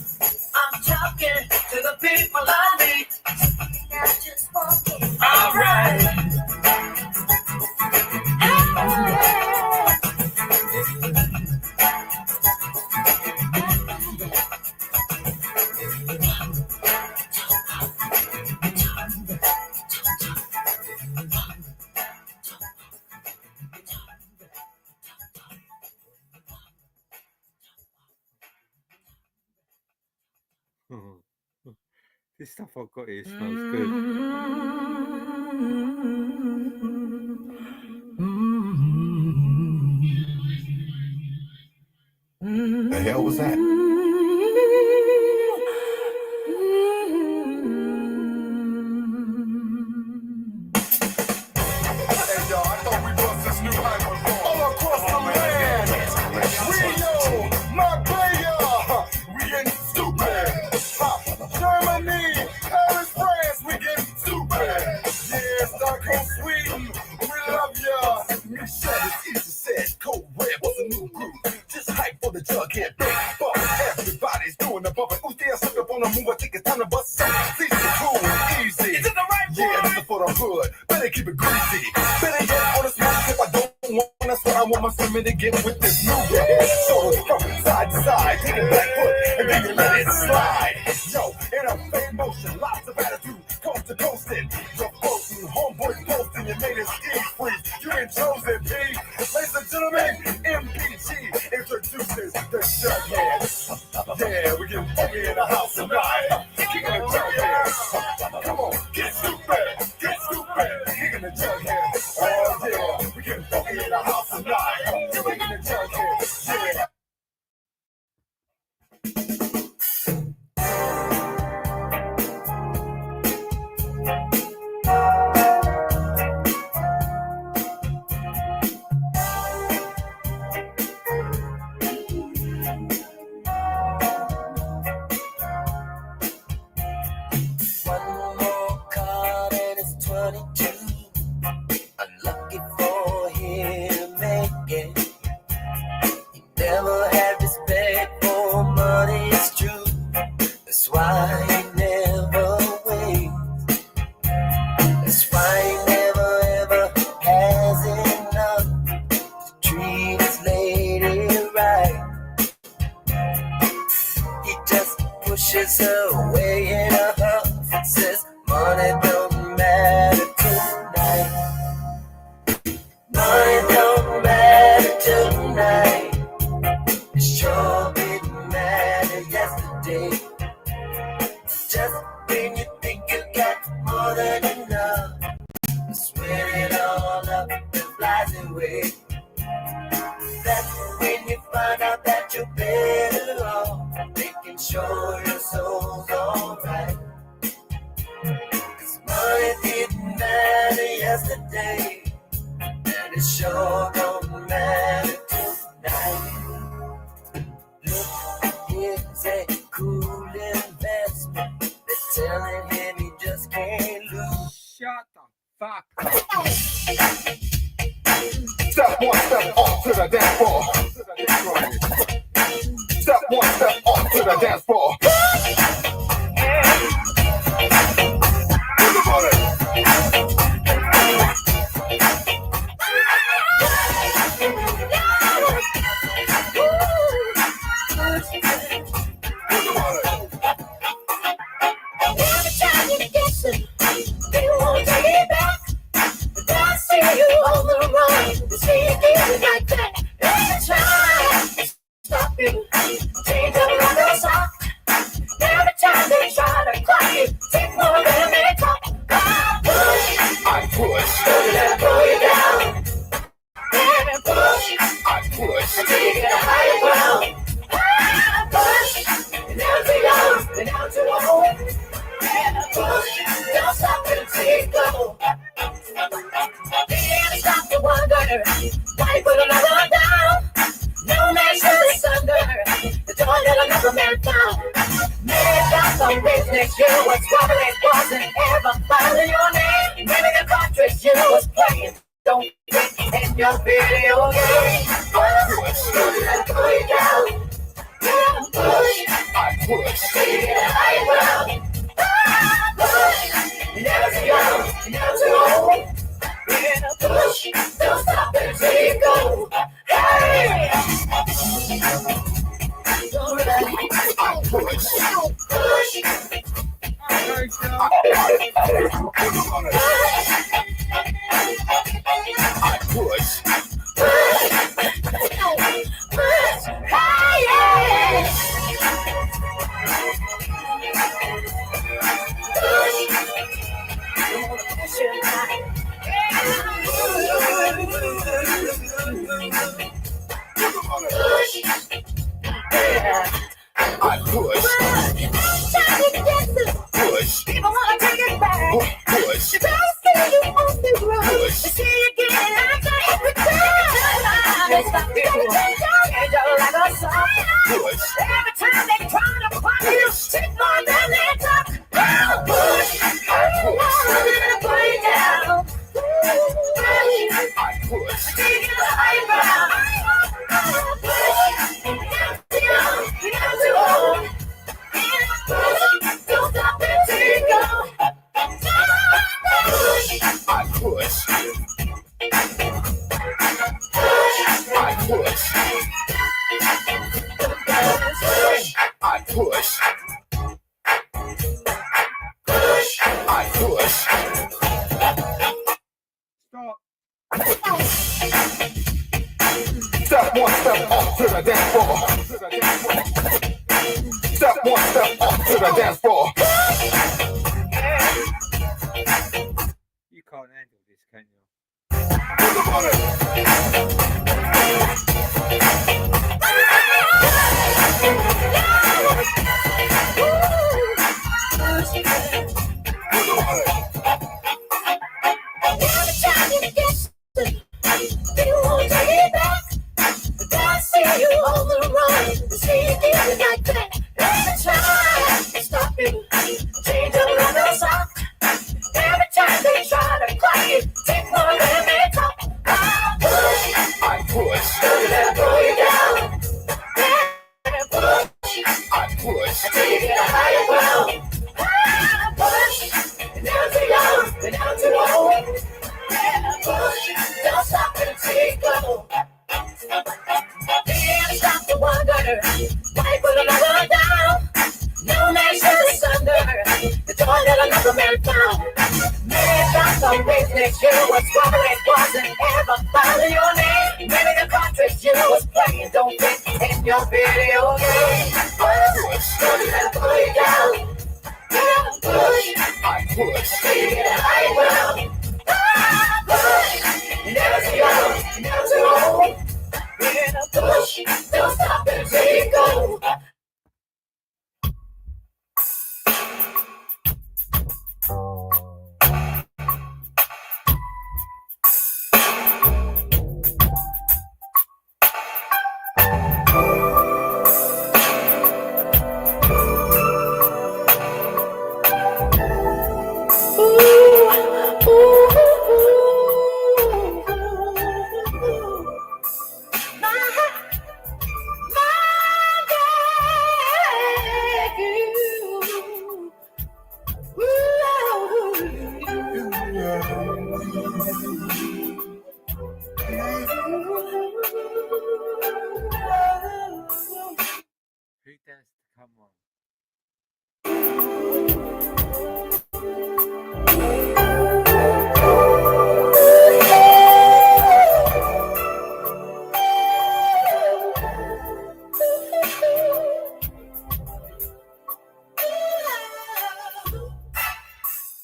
I'm talking to the people I meet. Just walking. All right.
This stuff I've got here smells good.
The hell was that? Hey y'all, I thought we bust this new hyper all across the land. Rio, Marbella, we getting stupid. Germany, Paris, France, we getting stupid. Yeah, Stockholm, Sweden, we love ya. Michelle is easy said, Code Red was a new group. Just hype for the jughead, big bump. Everybody's doing the bump. Who's there, suck up on the move? I think it's time to bust some. Please be cool and easy. Is it the right yeah, this is for the hood. Better keep it greasy. Better get on the smoke if I don't want. That's what I want my swimming to get with this new head. Shoulders from side to side. Take it back foot and then you let it slide. Yo, in a fade motion, lots of attitude. Coast to coasting. You're floating, homeboy posting. You made it ski free. You ain't chosen, P. Ladies and gentlemen, MPG introduces the Jughead. Yeah, we get funky in the house tonight. Kicking the Jughead. Come on, get stupid. Get stupid. Kicking the Jughead. Oh, yeah, we get funky in the house tonight. Kicking the Jughead. Yeah.
One more card and it's 22. Unlucky for him to make it. He never had respect for money, it's true. That's why he never waits. That's why he never ever has enough to treat his lady right. He just pushes her away in a huff and says, money don't matter tonight. Money don't matter tonight. It sure didn't matter yesterday. Just when you think you got more than enough, sweat it all up and flies away. That's when you find out that you're better off making sure your soul's alright. 'Cause money didn't matter yesterday, and it sure don't matter tonight. Look, here's a cool investment. They're telling him he just can't lose.
Shut the fuck up.
Step one, step off to the dance floor. Step one, step off to the dance floor.
Every time you kiss it, they won't take it back. I see you on the run, see you getting like that. Every time they stop you, change up like a sock. Every time they try to clock you, take more than they talk.
I push,
Pull you down, and push,
I push,
until you get a higher ground. Push, and now too young, and now too old. And push, don't stop until you go. Can't stop the wonder, why put another one down? No man should asunder, the door that'll never man down. Man got some business, you was wobbling, wasn't ever filing your name. Maybe the cartridge you was playing, don't fit in your video game. Push, pull you down, push,
I push,
till you get a higher ground. Push, never too young, never too old. In a push, don't stop until you go. Hey! Don't run.
I push,
Push,
I push,
push, higher. Push, don't wanna push your mind. Push, yeah.
I push,
Time you get this,
push,
people wanna take it back.
push,
The best see you on the road.
Push.
They see you getting like that every time. They stop you, change up like a song.
push,
Every time they try to find you, take more than they talk. Push, pull you down.
I push,
Till you get the high ground. Push, you're not too old. Push, don't stop until you go. Push,
I push, I push, I push, I push.
Stop.
Step one, step off to the dance floor. Step one, step off to the dance floor.
You can't handle this, can you?
Every time you kiss it, they won't take it back. I see you on the run, see you getting like that. Every time they stop you, change up like a sock. Every time they try to clock you, take more than they talk. Push,
I push,
pull you down. And push,
I push,
until you get a higher ground. Push, and now too young, and now too old. And push, don't stop until you go. Can't stop the wonder, why put another one down? No man should asunder, the door that'll never man down. Man got some business, you was wobbling, wasn't ever filing your name. Maybe the cartridge you was playing don't fit in your video game. Push, pull you down. Push,
I push,
till you get a higher ground. Push, never too young, never too old. In a push, don't stop until you go. Ooh, ooh.
Who dares to come on?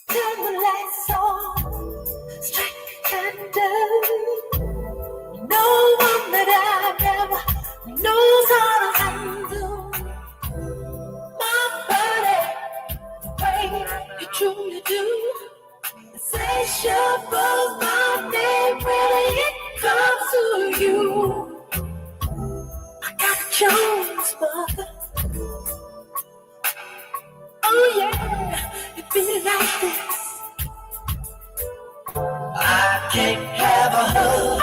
Turn the lights on, strike candle. No one that I've ever knows how to handle my body the way you truly do. Insatiable's my name when it comes to you. I got Jones, mother. Oh yeah, it be like this.
I can't have a hug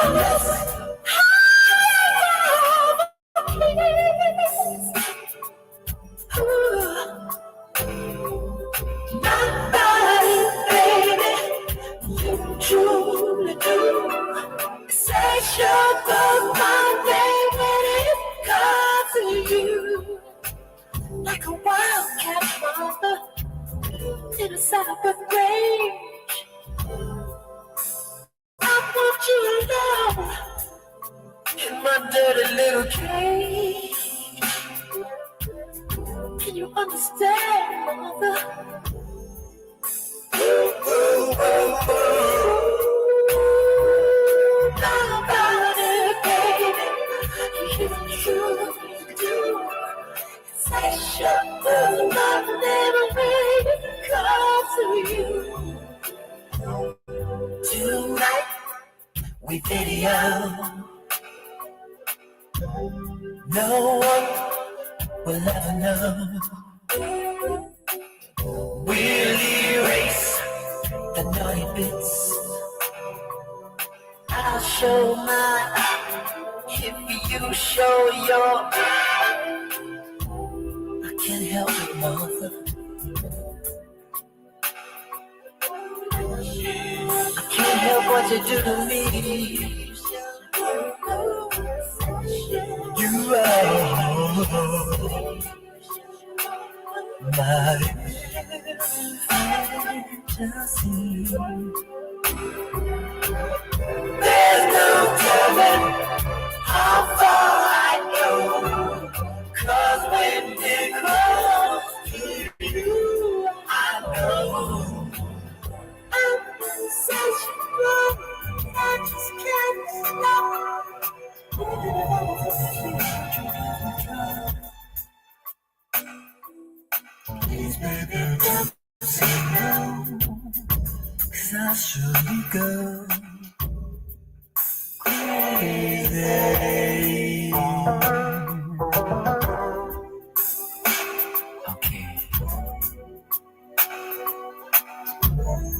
unless
My body, baby, you truly do. Insatiable, my name when it comes to you. Like a wildcat mother in a cyber range. I want you alone
in my dirty little cage.
Can you understand, mother? Nobody, baby, you truly do. Insatiable, my name when it comes to you.
Tonight we video. No one will ever know. We'll erase the naughty bits. I'll show mine if you show your. I can't help it, mother. I can't help what you do to me. You are my fantasy. There's no telling how far I go, 'cause when it comes to you, I know
I'm insatiable, I just can't stop.
Please, baby, don't say no, 'cause I'll surely go crazy. Okay.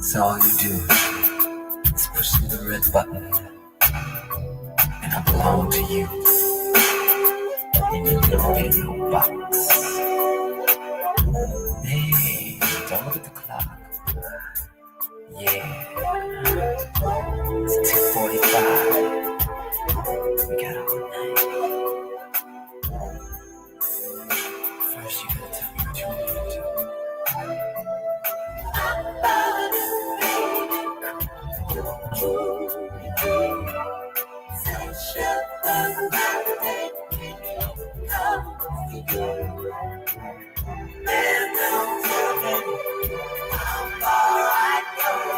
So all you do is push the red button, and I belong to you. In your little box. Hey, don't look at the clock. Yeah, it's 2:45. We got all night. First, you gotta tell me what you want to do.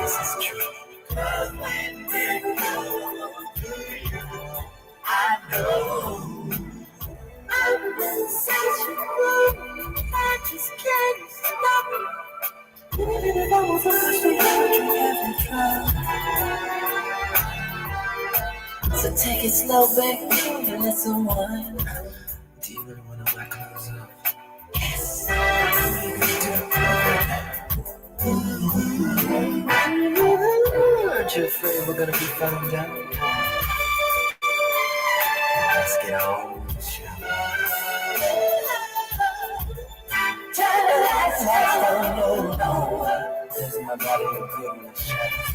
This is true. 'Cause when it comes to you, I know
I'm insatiable, I just can't stop. Even if I was supposed to have you every try.
So take it slow, baby, and let's unwind. Do you really want to wear clothes up?
Yes.
What are you gonna do? Aren't you afraid we're gonna be found out? Let's get on with the show. Turn the lights on, no. There's my I'm not real good on the shadows.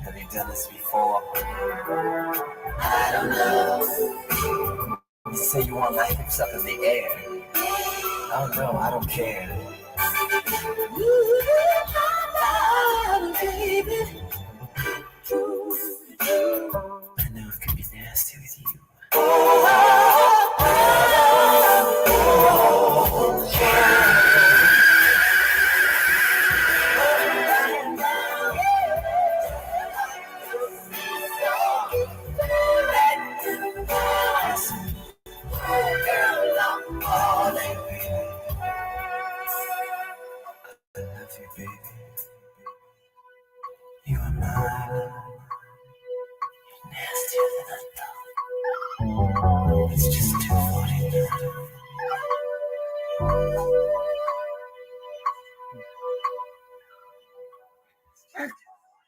Have you done this before? I don't know. You say you want my hips up in the air. Oh no, I don't care. Baby. I know it can be nasty with you. I love you, baby. You are mine. Nastier than I thought. It's just 2:49.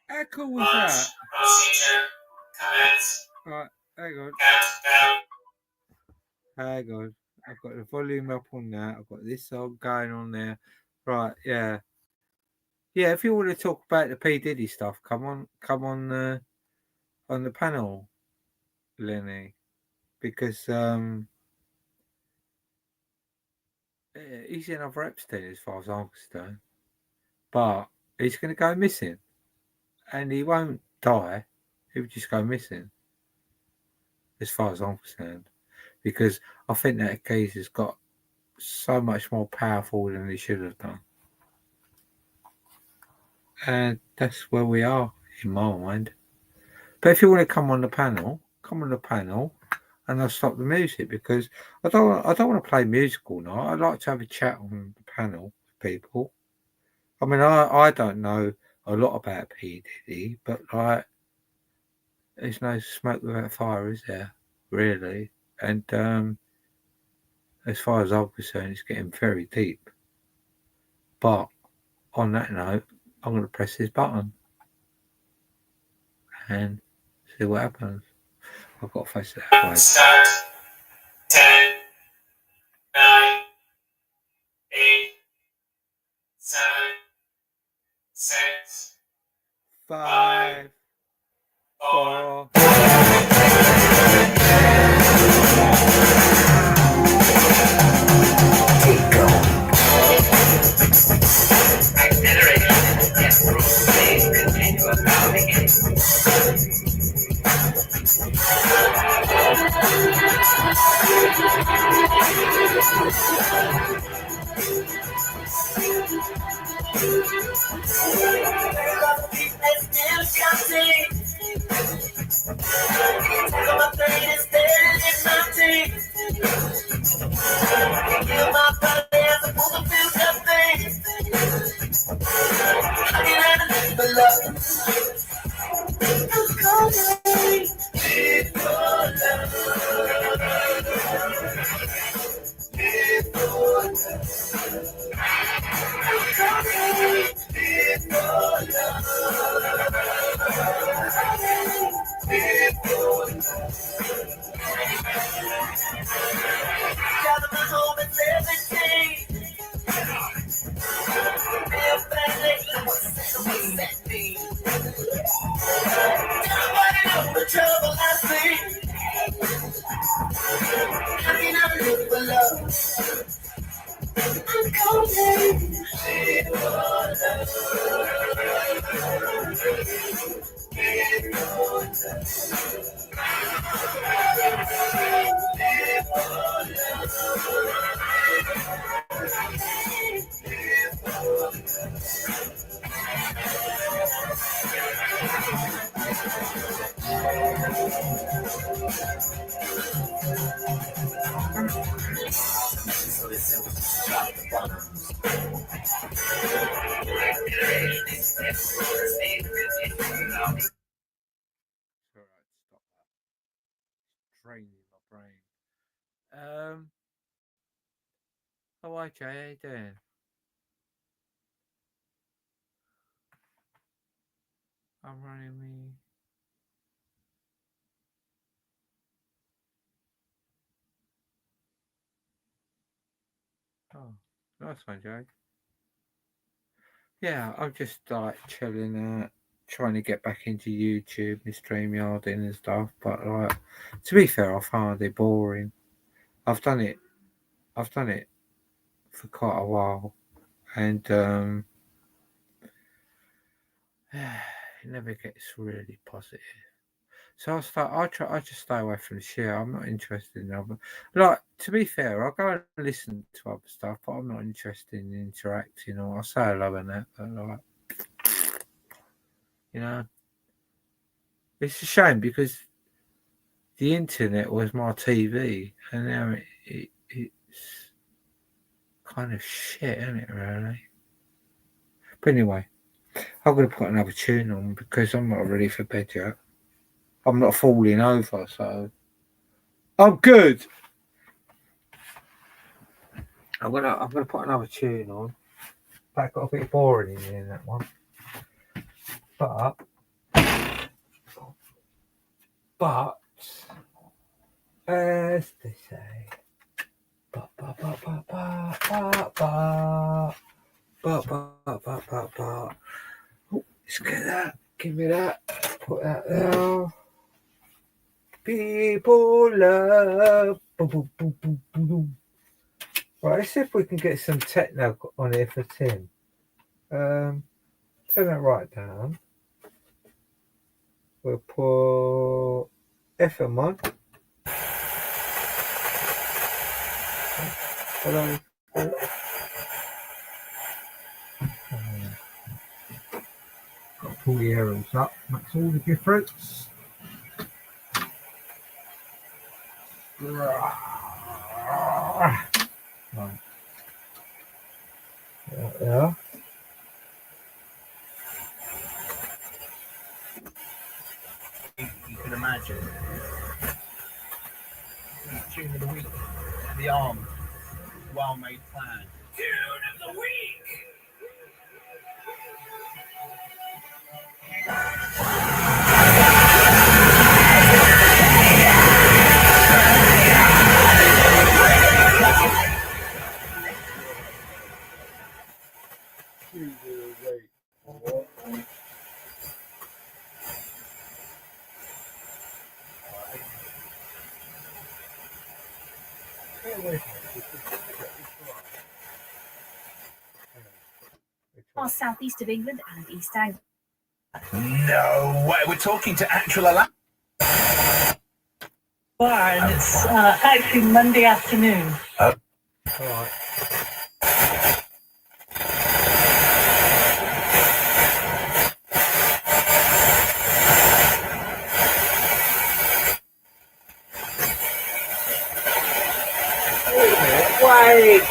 How cool was that?
Procedure commence.
Right, hang on.
Countdown.
Hang on. I've got the volume up on that. I've got this song going on there. Right, yeah. Yeah, if you want to talk about the P. Diddy stuff, come on the panel, Lenny. Because he's another Epstein as far as I'm concerned. But he's gonna go missing. And he won't die. He'll just go missing. As far as I'm concerned. Because I think that case has got so much more powerful than he should have done. And that's where we are in my mind. But if you want to come on the panel, and I'll stop the music because I don't want to play music all night. I'd like to have a chat on the panel with people. I mean, I don't know a lot about P. Diddy, but like, there's no smoke without fire, is there? Really? And as far as I'm concerned, it's getting very deep. But on that note, I'm going to press this button and see what happens. I've got to face it that way.
Start. 10, 9, 8, 7, 6,
5, 4. Draining my brain. Oh, hi Jay, how you doing? I'm running me. Oh, nice one, Jay. Yeah, I'm just like chilling out, trying to get back into YouTube and StreamYarding and stuff. But like, to be fair, I find it boring. I've done it for quite a while, and it never gets really positive. So I just stay away from the shit. I'm not interested in other. Like, to be fair, I'll go and listen to other stuff, but I'm not interested in interacting or I say hello and that. But like, you know, it's a shame because the internet was my TV, and now it's kind of shit, isn't it? Really. But anyway, I'm gonna put another tune on because I'm not ready for bed yet. I'm not falling over, so I'm good. I'm gonna put another tune on. That got a bit boring in that one, but as they say, oh, let's get that. Give me that. Put that there. People love. Boom, boom, boom, boom, boom, boom. Right, let's see if we can get some techno on here for Tim. Turn that right down. We'll put FM on. Hello. Got pull the arrows up. Makes all the difference. Right. Yeah.
You can imagine. Tune of the week. The Arm. Well made plan. Tune of the week.
Southeast of England and East Anglia.
No way. We're talking to actual Alaska.
And it's actually Monday afternoon.
All right. Wait.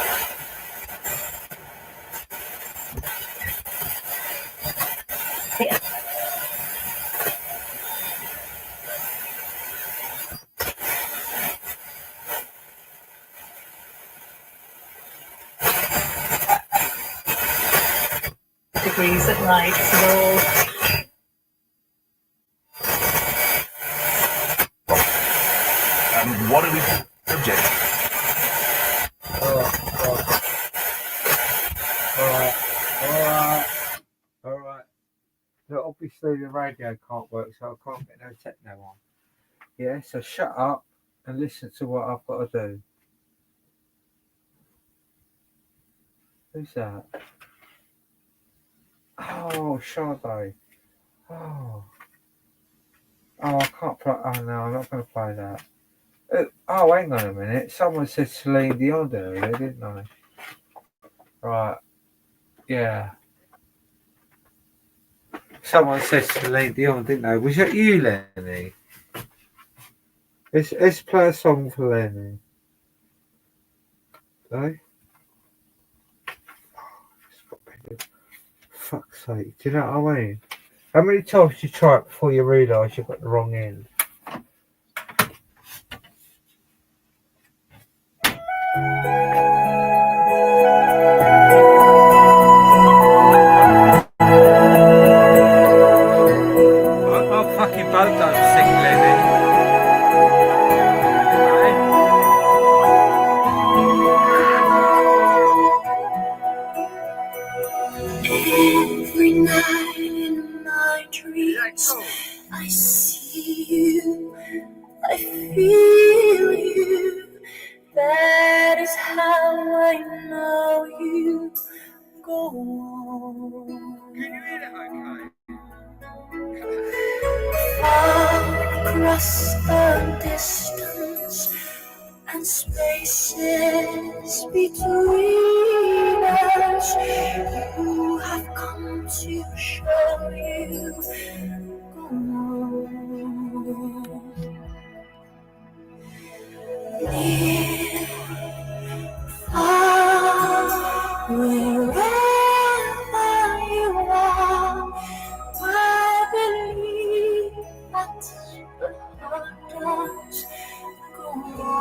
Degrees at night, so
What are we subject?
All right. So obviously the radio can't work, so I can't get no techno on. Yeah, so shut up and listen to what I've got to do. Who's that? Oh, Sade. Oh, I can't play. Oh no, I'm not going to play that. Oh, hang on a minute. Someone said Celine Dion earlier, didn't they? Right. Yeah. Someone said Celine Dion, didn't they? Was that you, Lenny? Let's play a song for Lenny. Okay? Fuck's sake. Do you know what I mean? How many times you try it before you realise you've got the wrong end? My fucking boat don't sing, Lenny.
Every night in my dreams, I see you, I feel you. That is how I know you. Go on.
Can you hear it okay?
Far across the distance and spaces between us, you have come to show you. Go on. Near, far, wherever you are, I believe that the heart does go on.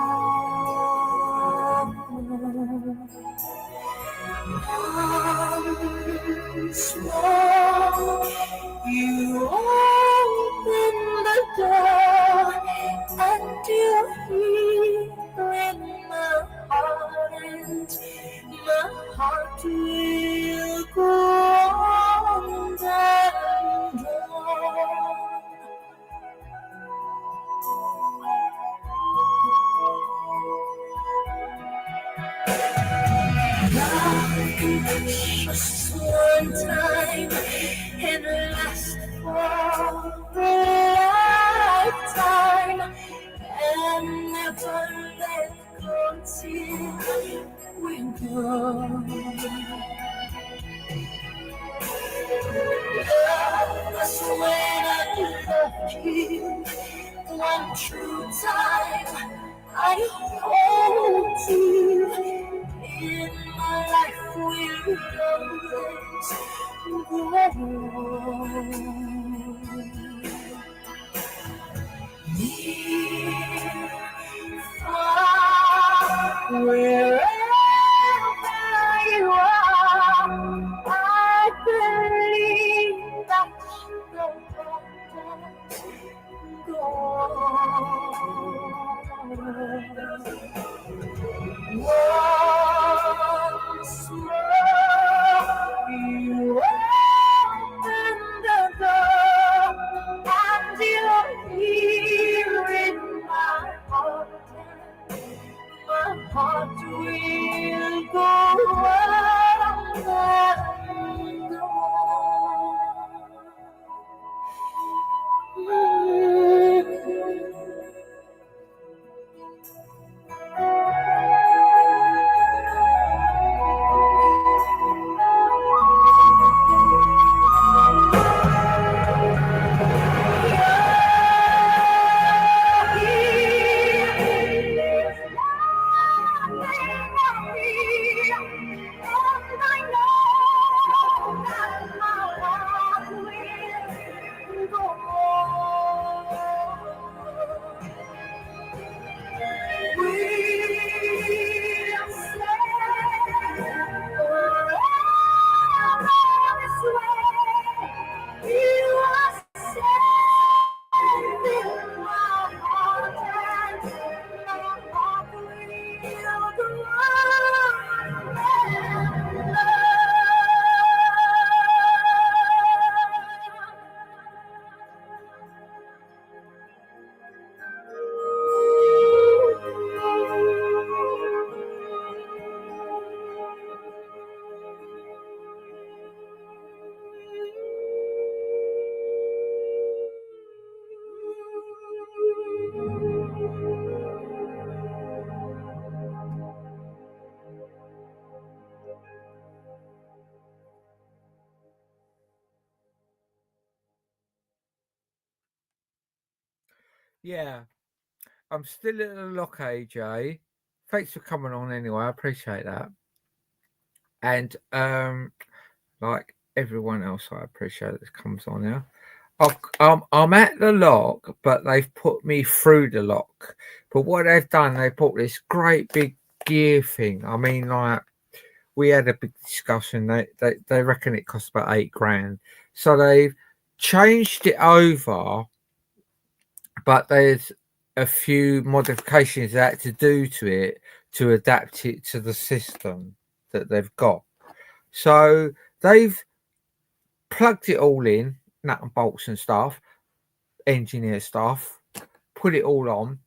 Once more, you open the door, and you hear in my heart, and my heart will go on and on. Just one time and last for a lifetime, and never let go till we're gone. That's when I loved you one true time. I hold you in my life will always go on. Near, far, wherever you are, I believe that the heart go on. Once more, you open the door, and you hear in my heart, my heart will go on and on.
Yeah, I'm still at the lock, AJ. Thanks for coming on anyway. I appreciate that. And like everyone else, I appreciate that comes on now. I'm at the lock, but they've put me through the lock. But what they've done, they put this great big gear thing. I mean, like we had a big discussion. They reckon it costs about $8,000. So they've changed it over, but there's a few modifications they had to do to it to adapt it to the system that they've got. So they've plugged it all in, nut and bolts and stuff, engineer stuff, put it all on.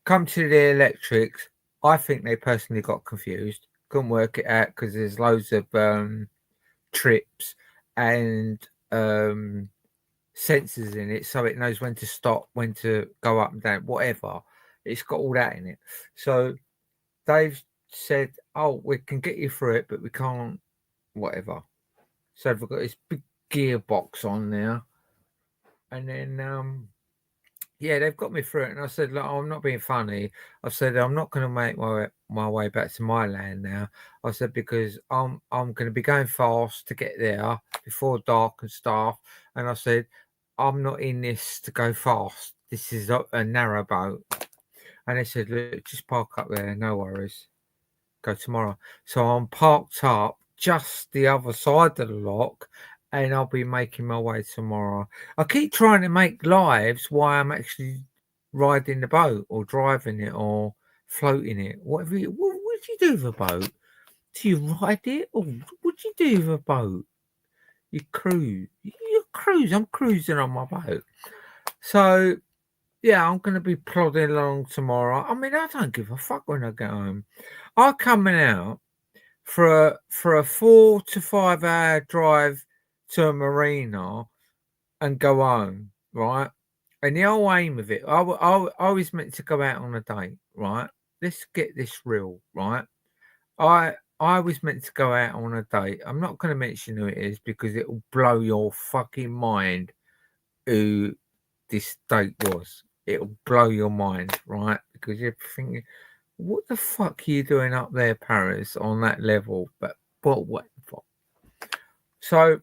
Come to the electrics. I think they personally got confused, couldn't work it out because there's loads of trips and sensors in it, so it knows when to stop, when to go up and down, whatever. It's got all that in it. So they've said, oh, we can get you through it, but we can't, whatever. So we've got this big gearbox on there. And then, yeah, they've got me through it. And I said, look, I'm not being funny. I said, I'm not going to make my way back to my land now. I said, because I'm going to be going fast to get there before dark and stuff. And I said, I'm not in this to go fast. This is a narrow boat. And they said, look, just park up there. No worries. Go tomorrow. So I'm parked up just the other side of the lock, and I'll be making my way tomorrow. I keep trying to make lives while I'm actually riding the boat or driving it or floating it. Whatever. What do you do with a boat? Do you ride it, or what do you do with a boat? You cruise. You cruise. I'm cruising on my boat. So yeah, I'm going to be plodding along tomorrow. I mean, I don't give a fuck when I get home. I'm coming out for a 4 to 5 hour drive to a marina and go home, right? And the whole aim of it, I was meant to go out on a date, right? Let's get this real, right? I was meant to go out on a date. I'm not going to mention who it is because it will blow your fucking mind who this date was. It'll blow your mind, right? Because you're thinking, what the fuck are you doing up there, Paris, on that level? But whatever. So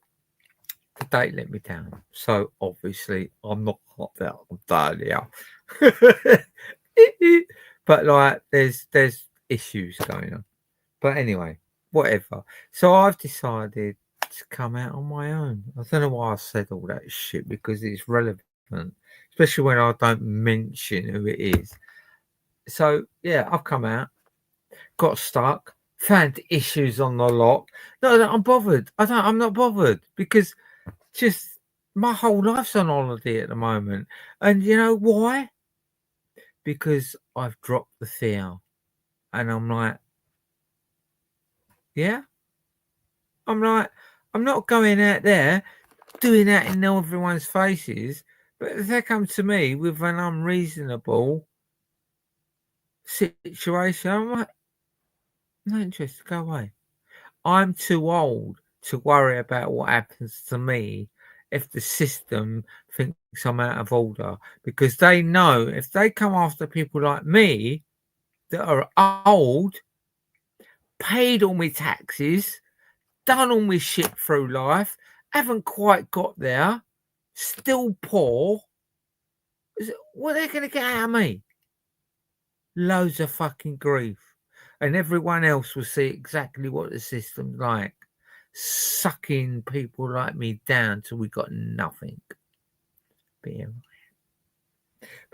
the date let me down. So obviously I'm not hot there. I'm done now. But like there's issues going on. But anyway, whatever. So I've decided to come out on my own. I don't know why I said all that shit because it's relevant, especially when I don't mention who it is. So yeah, I've come out, got stuck, found issues on the lock. No, I'm bothered. I'm not bothered because just my whole life's on holiday at the moment. And you know why? Because I've dropped the fear. And I'm like, yeah? I'm like, I'm not going out there doing that in everyone's faces. But if they come to me with an unreasonable situation, I'm like, no interest, go away. I'm too old to worry about what happens to me if the system thinks I'm out of order, because they know if they come after people like me that are old, paid all my taxes, done all my shit through life, haven't quite got there, still poor, what are they going to get out of me? Loads of fucking grief. And everyone else will see exactly what the system's like, sucking people like me down till we got nothing. But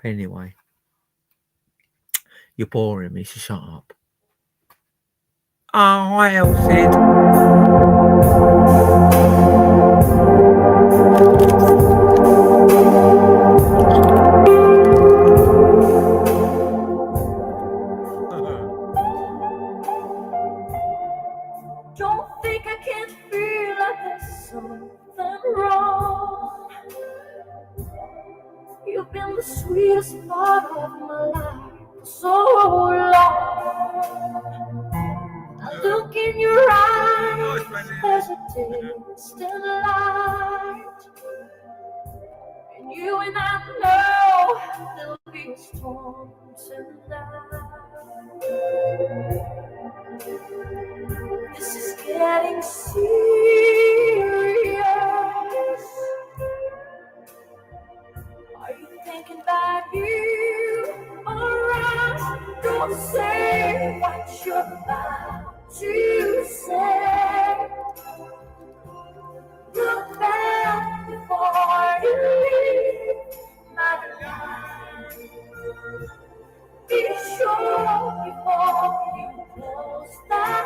anyway, you're boring me, so shut up. Oh, hi, Elsid.
Don't think I can't feel like there's something wrong. You've been the sweetest part of my life for so long. I look in your eyes, there's a distant light. And you and I know there'll be a storm tonight. This is getting serious. Are you thinking about you or us? Don't say what you're about to say. Look back before you leave my life. Be sure before you close that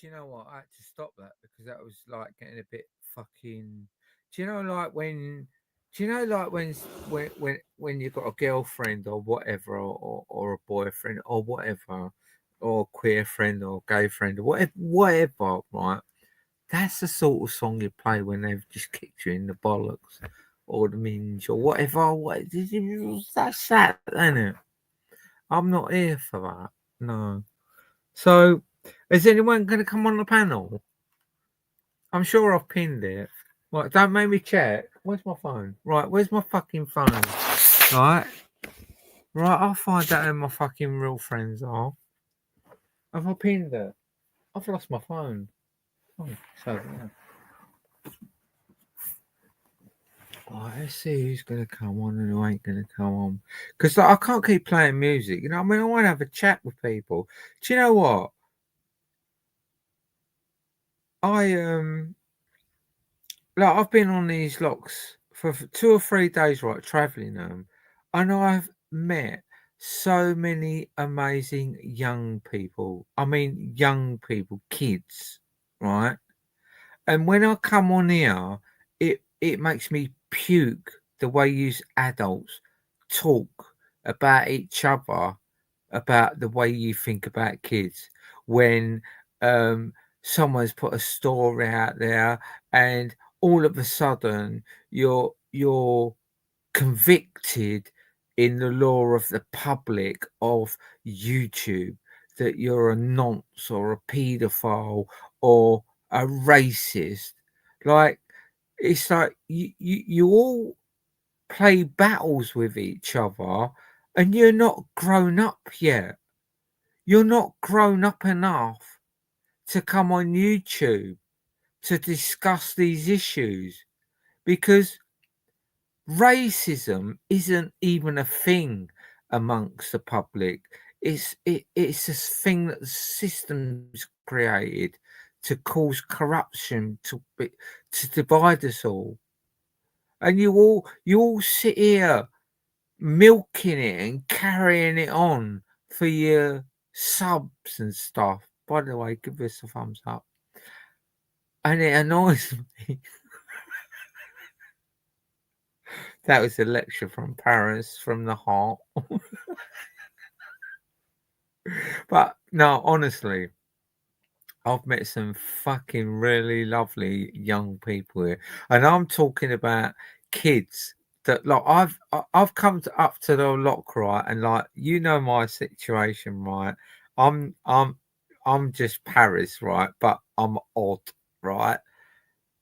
do you know what? I had to stop that because that was like getting a bit fucking. Do you know like when? Do you know like when you've got a girlfriend or whatever, or a boyfriend or whatever, or queer friend or gay friend or whatever, right? That's the sort of song you play when they've just kicked you in the bollocks or the minge or whatever. That's that, isn't it? I'm not here for that. No. So, is anyone going to come on the panel? I'm sure I've pinned it. Right, don't make me check. Where's my phone? Right, where's my fucking phone? Right. Right, I'll find out who my fucking real friends are. Have I pinned it? I've lost my phone. Oh, so yeah. Right, let's see who's going to come on and who ain't going to come on. Because like, I can't keep playing music. You know, I mean, I want to have a chat with people. Do you know what? I've been on these locks for 2 or 3 days, right, traveling them, and I've met so many amazing young people. I mean, young people, kids, right? And when I come on here, it makes me puke the way you adults talk about each other, about the way you think about kids. When someone's put a story out there, and all of a sudden you're convicted in the law of the public of YouTube that you're a nonce or a paedophile or a racist. Like it's like you all play battles with each other and you're not grown up yet. You're not grown up enough to come on YouTube to discuss these issues because racism isn't even a thing amongst the public. It's a thing that the system's created to cause corruption, to divide us all. And you all sit here milking it and carrying it on for your subs and stuff. By the way, give us a thumbs up. And it annoys me. That was a lecture from Paris, from the heart. But no, honestly, I've met some fucking really lovely young people here, and I'm talking about kids that like I've come up to the lock, right, and like you know my situation, right. I'm just Paris, right, but I'm odd, right.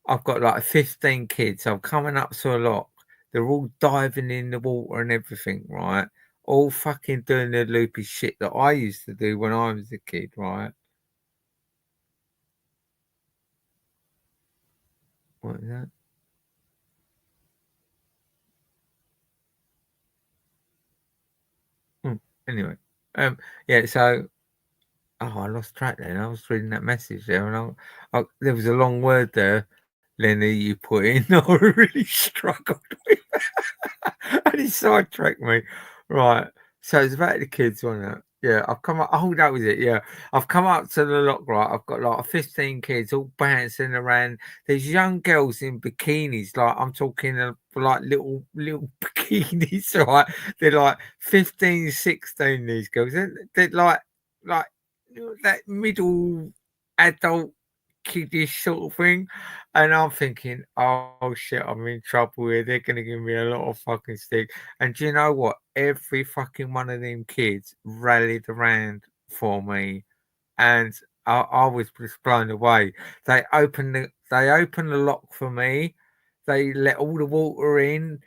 I've got like 15 kids. I'm coming up to a lock. They're all diving in the water and everything, right? All fucking doing the loopy shit that I used to do when I was a kid, right? What is that? Anyway, yeah. So, I lost track then. I was reading that message there, and there was a long word there, Lenny. You put in. I really struggled with, and he sidetracked me. Right. So it's about the kids, wasn't it? Yeah, I've come up. Oh, that was it. Yeah, I've come up to the lock. Right, I've got like 15 kids all bouncing around. There's young girls in bikinis. Like I'm talking like little bikinis. Right, they're like 15, 16. These girls. They're like that middle adult kiddish sort of thing. And I'm thinking, oh shit, I'm in trouble here. They're going to give me a lot of fucking stick. And do you know what? Every fucking one of them kids rallied around for me. And I was just blown away. They opened the lock for me. They let all the water in,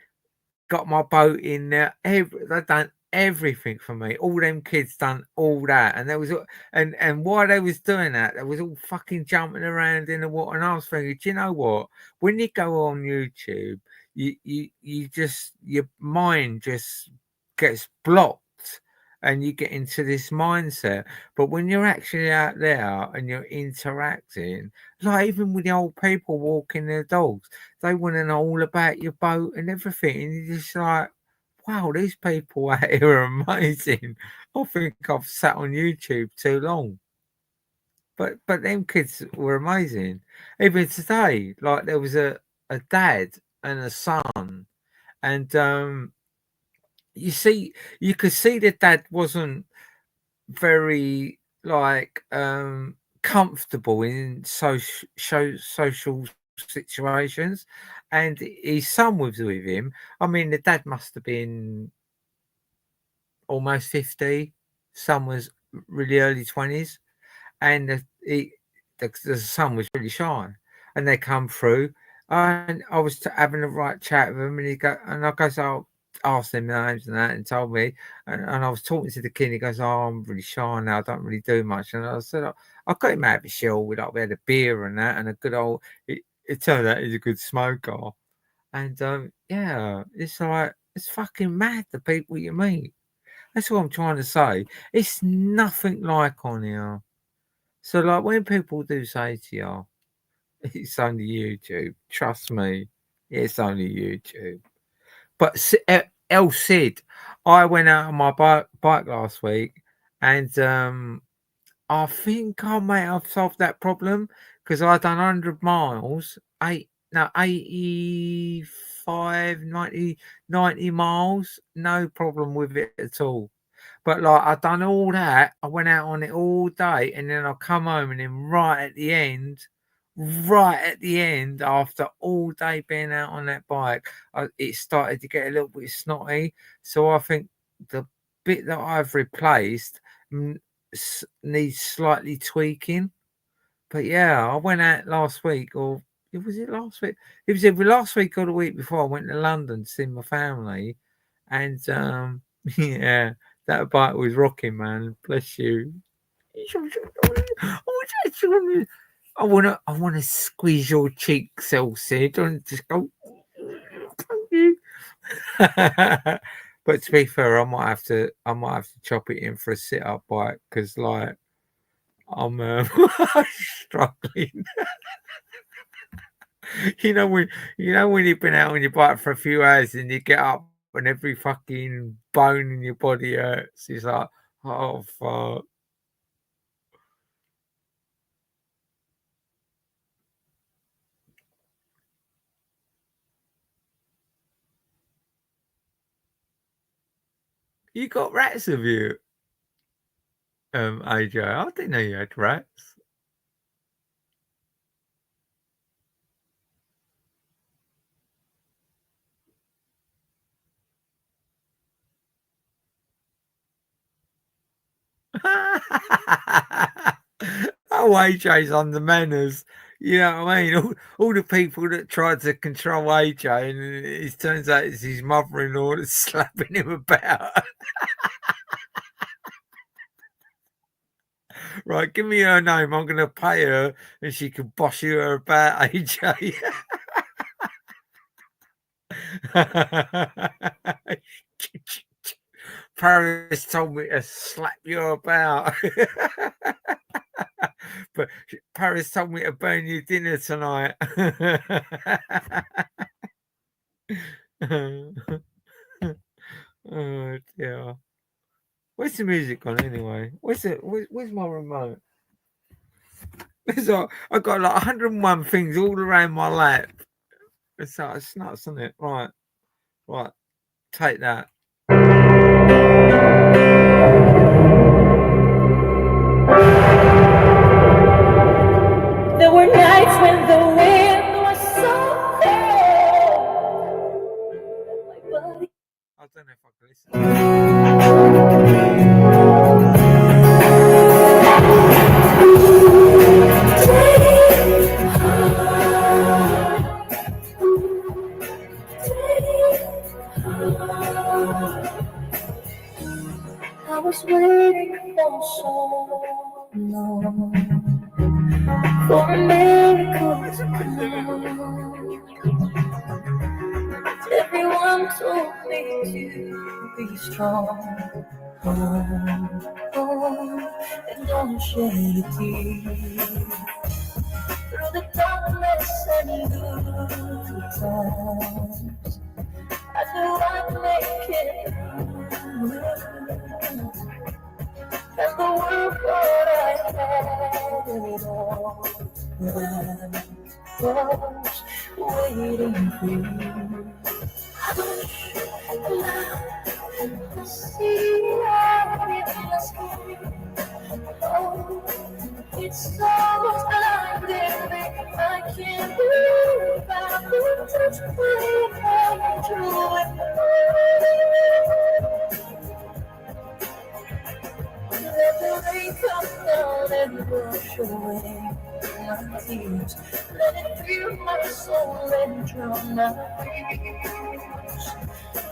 got my boat in there. They've done everything for me. All them kids done all that, and there was and while they was doing that, they was all fucking jumping around in the water. And I was thinking, do you know what? When you go on YouTube, you just your mind just gets blocked. And you get into this mindset. But when you're actually out there and you're interacting, like even with the old people walking their dogs, they want to know all about your boat and everything. And you're just like, wow, these people out here are amazing. I think I've sat on YouTube too long. but them kids were amazing. Even today, like there was a dad and a son, and you could see the dad wasn't very like comfortable in social situations, and his son was with him. I mean, the dad must have been almost 50, son was really early 20s, and the son was really shy, and they come through, and I was having a right chat with him, and I goes, "Oh," asked him names and that, and told me, and I was talking to the kid. He goes, "Oh, I'm really shy now. I don't really do much." And I said, "I got him out of his shell. We had a beer and that, and a good old." It turned out he's a good smoker, and yeah, it's like it's fucking mad the people you meet. That's what I'm trying to say. It's nothing like on here. So, like, when people do say to you, it's only YouTube, trust me, it's only YouTube. But El Cid, I went out on my bike last week, and I think I may have solved that problem because I done 100 miles, 85, 90 miles, no problem with it at all. But like I done all that, I went out on it all day, and then I come home, and then right at the end, after all day being out on that bike, it started to get a little bit snotty. So I think the bit that I've replaced needs slightly tweaking. But yeah, I went out last week, or was it last week? It was either last week or the week before. I went to London to see my family, and yeah. That bike was rocking, man. Bless you. I wanna squeeze your cheeks, Elsie. Don't just go. Thank you. But to be fair, I might have to chop it in for a sit-up bike because, like, I'm struggling. you know when you've been out on your bike for a few hours and you get up and every fucking bone in your body hurts. It's like, oh fuck. You got rats, have you? AJ, I didn't know you had rats. Oh, AJ's on the manners. You know what I mean? All the people that tried to control AJ, and it turns out it's his mother-in-law that's slapping him about. Right, give me her name. I'm going to pay her, and she can boss you about, AJ. Paris told me to slap you about. But Paris told me to burn your dinner tonight. Oh dear. Where's the music gone anyway? Where's my remote? I got like 101 things all around my lap. It's nuts, isn't it? Right. Take that.
There were nights when the wind was so cold.
I don't know if I can listen.
I was waiting for so long for a miracle to come. Everyone told me to be strong, and don't shed a tear. Through the darkness and good times, I knew I'd make it through. And the world thought I had
it all. I was waiting for you. I see out in the sky. Oh, it's almost blinding me. I can't believe I've been touched by an Let the rain come down and wash away my tears. Let it fill my soul and drown my fears.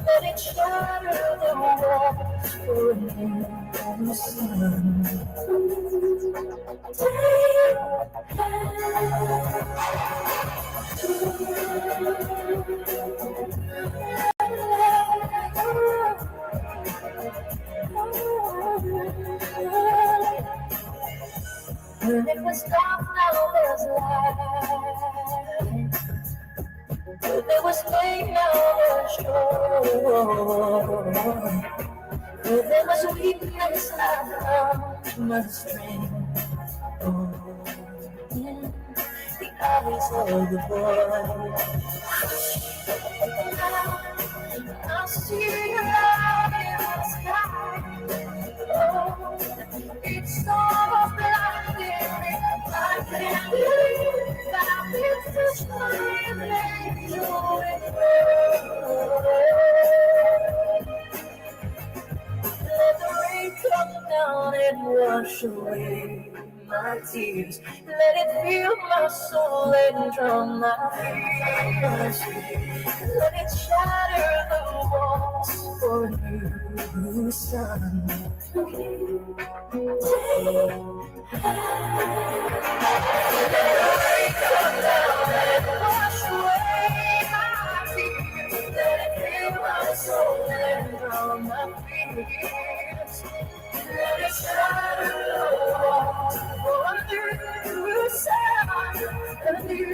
Let it shatter the walls for a new sun. When it was dark, now there's light. When there was pain, now there's joy. When there was weakness, I found my strength. Oh, in the eyes of the boy. I see a light in the sky. Oh, it's almost blinding me. I can't believe I've been touched by an angel in love. Let the rain come down and wash away my tears. Let it fill my soul and drown my fears. Let it shatter the walls for a new sun. Let the rain come down and wash away my tears. Let it fill my soul and drown my fears. Let it shatter the walls for a new sun. A new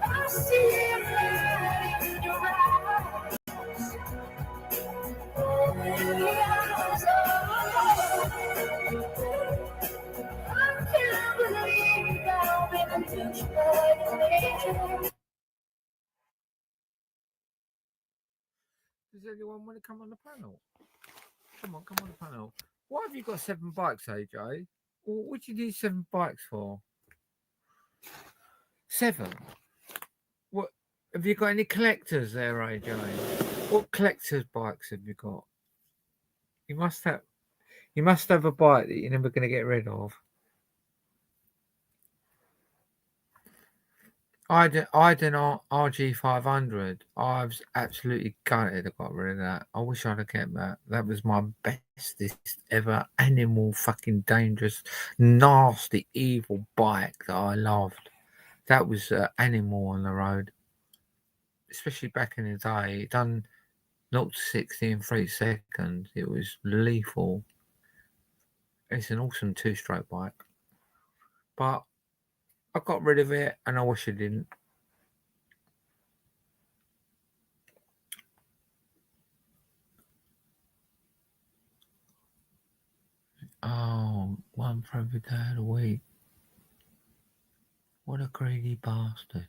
I see it in your eyes. Oh, in the eyes I can't believe I've been touched by an angel.
Does anyone want to come on the panel? Come on the panel. Why have you got 7 bikes, AJ? What do you need 7 bikes for? 7? What have you got any collectors there, AJ? What collectors' bikes have you got? You must have a bike that you're never going to get rid of. I had an RG500. I was absolutely gutted I got rid of that. I wish I'd have kept that. That was my bestest ever animal, fucking dangerous, nasty, evil bike that I loved. That was animal on the road. Especially back in the day. It done 0 to 60 in 3 seconds. It was lethal. It's an awesome 2-stroke bike. But I got rid of it and I wish I didn't. Oh, 1 for every day of the week. What a greedy bastard.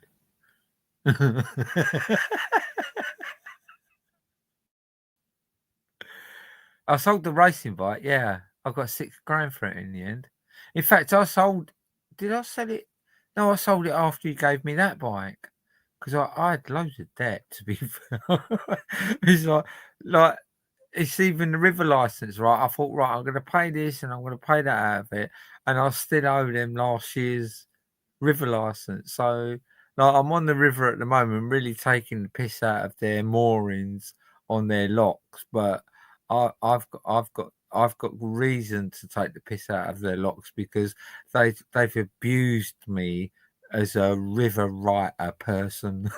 I sold the racing bike, yeah. I got $6,000 for it in the end. In fact, did I sell it? No, I sold it after you gave me that bike. Because I had loads of debt, to be fair. It's like it's even the river license, right? I thought, right, I'm going to pay this and I'm going to pay that out of it. And I still owe them last year's river license. So like, I'm on the river at the moment, really taking the piss out of their moorings on their locks. But I've got reason to take the piss out of their locks because they've abused me as a river writer person.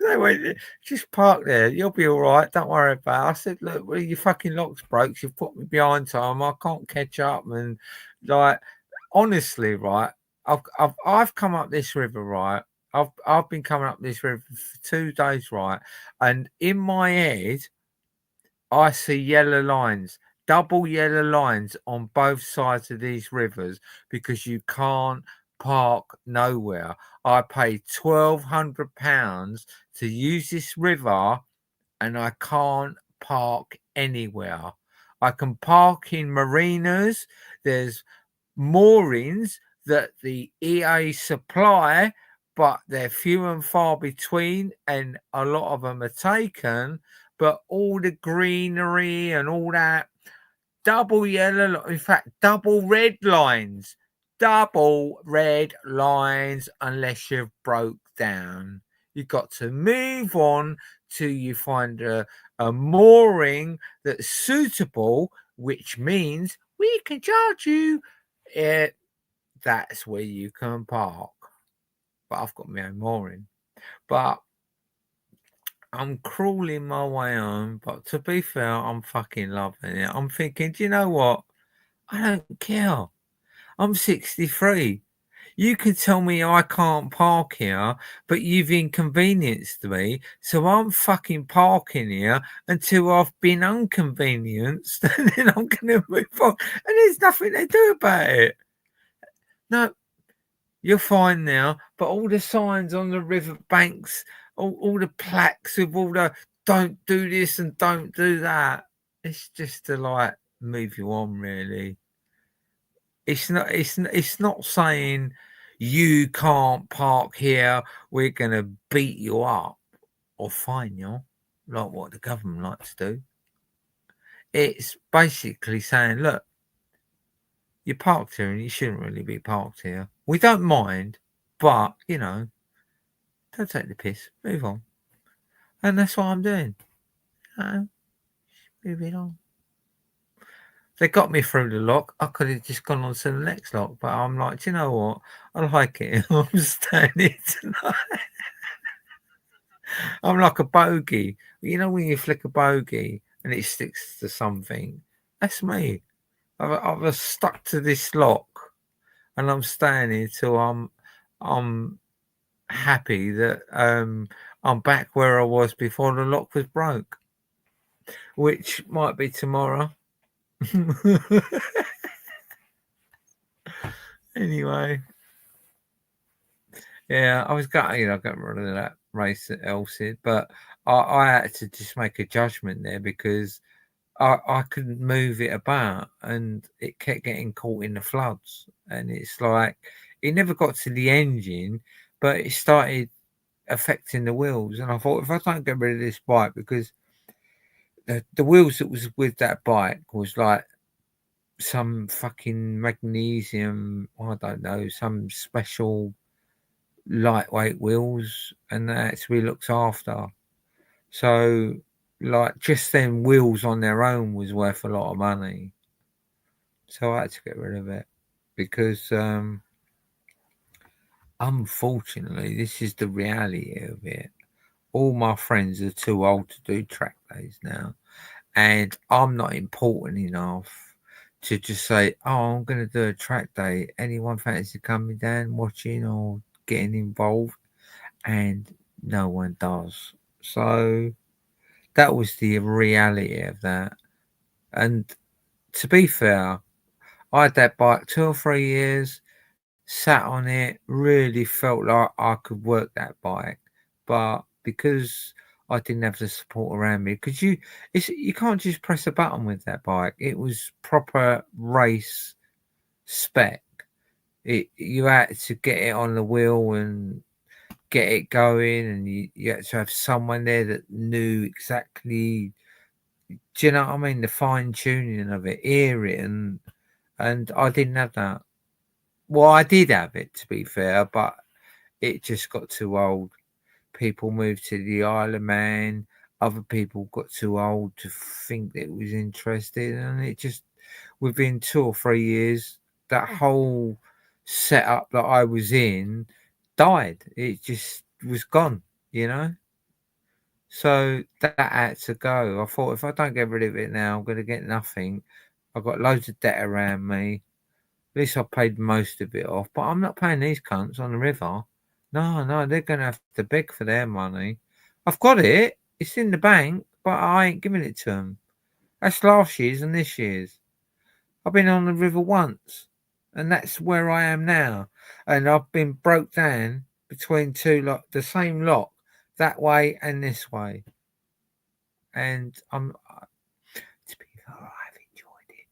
They went, just park there. You'll be all right. Don't worry about it. I said, look, well, your fucking lock's broke. You've put me behind time. I can't catch up. And like, honestly, right, I've come up this river, right. I've been coming up this river for 2 days, right, and in my head, I see yellow lines, double yellow lines on both sides of these rivers because you can't park nowhere. I paid £1,200 to use this river and I can't park anywhere. I can park in marinas. There's moorings that the EA supply, but they're few and far between, and a lot of them are taken. But all the greenery and all that, double yellow, in fact, double red lines, unless you've broke down. You've got to move on till you find a mooring that's suitable, which means we can charge you. That's where you can park. But I've got my own mooring. But I'm crawling my way home. But to be fair, I'm fucking loving it. I'm thinking, do you know what? I don't care. I'm 63. You can tell me I can't park here, but you've inconvenienced me. So I'm fucking parking here until I've been inconvenienced, and then I'm going to move on. And there's nothing to do about it. No, you're fine now. But all the signs on the river banks, all the plaques with all the don't do this and don't do that. It's just to like move you on, really. It's not saying you can't park here, we're gonna beat you up or fine you, like what the government likes to do. It's basically saying, look, you parked here and you shouldn't really be parked here. We don't mind, but you know, don't take the piss, move on. And that's what I'm doing. Moving on. They got me through the lock. I could have just gone on to the next lock, but I'm like, do you know what? I like it. I'm staying here tonight. I'm like a bogey. You know when you flick a bogey and it sticks to something? That's me. I've stuck to this lock, and I'm staying here till I'm happy that I'm back where I was before the lock was broke, which might be tomorrow. Anyway, yeah, I was gutted I got rid of that race at Elsid, but I had to just make a judgment there because I couldn't move it about and it kept getting caught in the floods. And it's like it never got to the engine, but it started affecting the wheels. And I thought, if I don't get rid of this bike, because the wheels that was with that bike was like some fucking magnesium, I don't know, some special lightweight wheels, and that actually looks after. So like just them wheels on their own was worth a lot of money. So I had to get rid of it because unfortunately this is the reality of it. All my friends are too old to do track days now, and I'm not important enough to just say, oh, I'm going to do a track day. Anyone fancy coming down, watching or getting involved? And no one does. So that was the reality of that. And to be fair, I had that bike 2 or 3 years, sat on it, really felt like I could work that bike. But because I didn't have the support around me, because you can't just press a button with that bike. It was proper race spec. You had to get it on the wheel and get it going, and you had to have someone there that knew exactly, do you know what I mean, the fine tuning of it, hear it, and I didn't have that. Well, I did have it, to be fair, but it just got too old. People moved to the Isle of Man. Other people got too old to think that it was interesting, and it just, within 2 or 3 years, that whole setup that I was in died. It just was gone. you know. So that had to go. I thought if I don't get rid of it now, I'm going to get nothing. I've got loads of debt around me. At least I paid most of it off, but I'm not paying these cunts on the river. No, they're going to have to beg for their money. I've got it. It's in the bank, but I ain't giving it to them. That's last year's and this year's. I've been on the river once, and that's where I am now. And I've been broke down between two lot, the same lot, that way and this way. And to be fair, I've enjoyed it,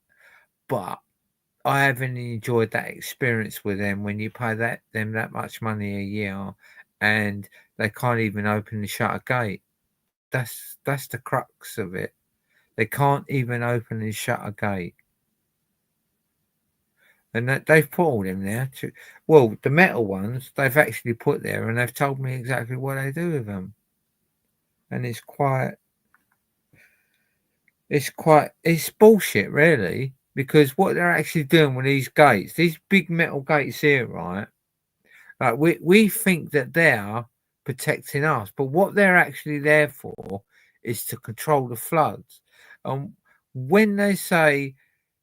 but I haven't enjoyed that experience with them when you pay them that much money a year, and they can't even open and shut a gate. That's the crux of it. They can't even open and shut a gate. And that they've put all them there. Well, the metal ones they've actually put there, and they've told me exactly what they do with them. And it's bullshit, really, because what they're actually doing with these gates, these big metal gates here, right? Like we think that they're protecting us, but what they're actually there for is to control the floods. And when they say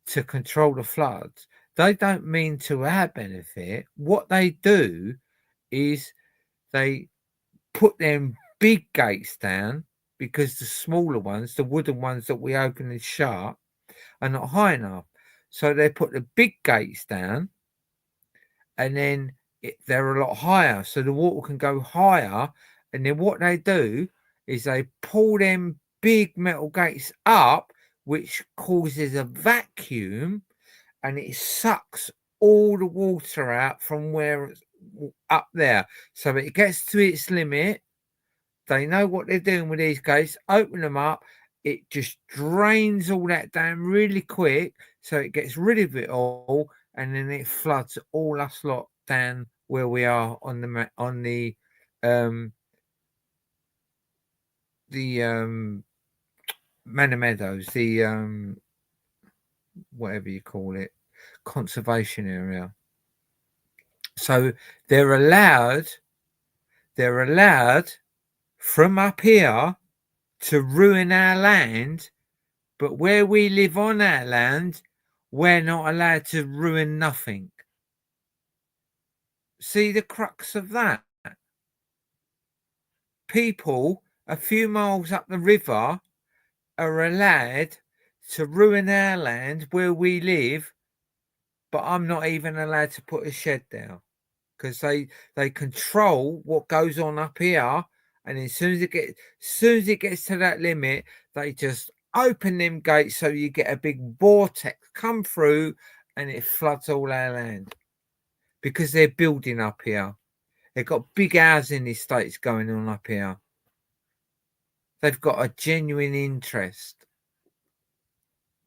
to control the floods, they don't mean to our benefit. What they do is they put them big gates down because the smaller ones, the wooden ones that we open and shut, are not high enough. So they put the big gates down, and then they're a lot higher, so the water can go higher. And then what they do is they pull them big metal gates up, which causes a vacuum, and it sucks all the water out from where it's up there. So it gets to its limit. They know what they're doing with these gates. Open them up. It just drains all that down really quick, so it gets rid of it all, and then it floods all us lot down where we are on the Manor Meadows, the whatever you call it, conservation area. So they're allowed from up here to ruin our land, but where we live on our land, we're not allowed to ruin nothing. See the crux of that? People a few miles up the river are allowed to ruin our land where we live, but I'm not even allowed to put a shed down because they control what goes on up here. And as soon as it gets to that limit, they just open them gates so you get a big vortex come through and it floods all our land because they're building up here. They've got big housing estates going on up here. They've got a genuine interest,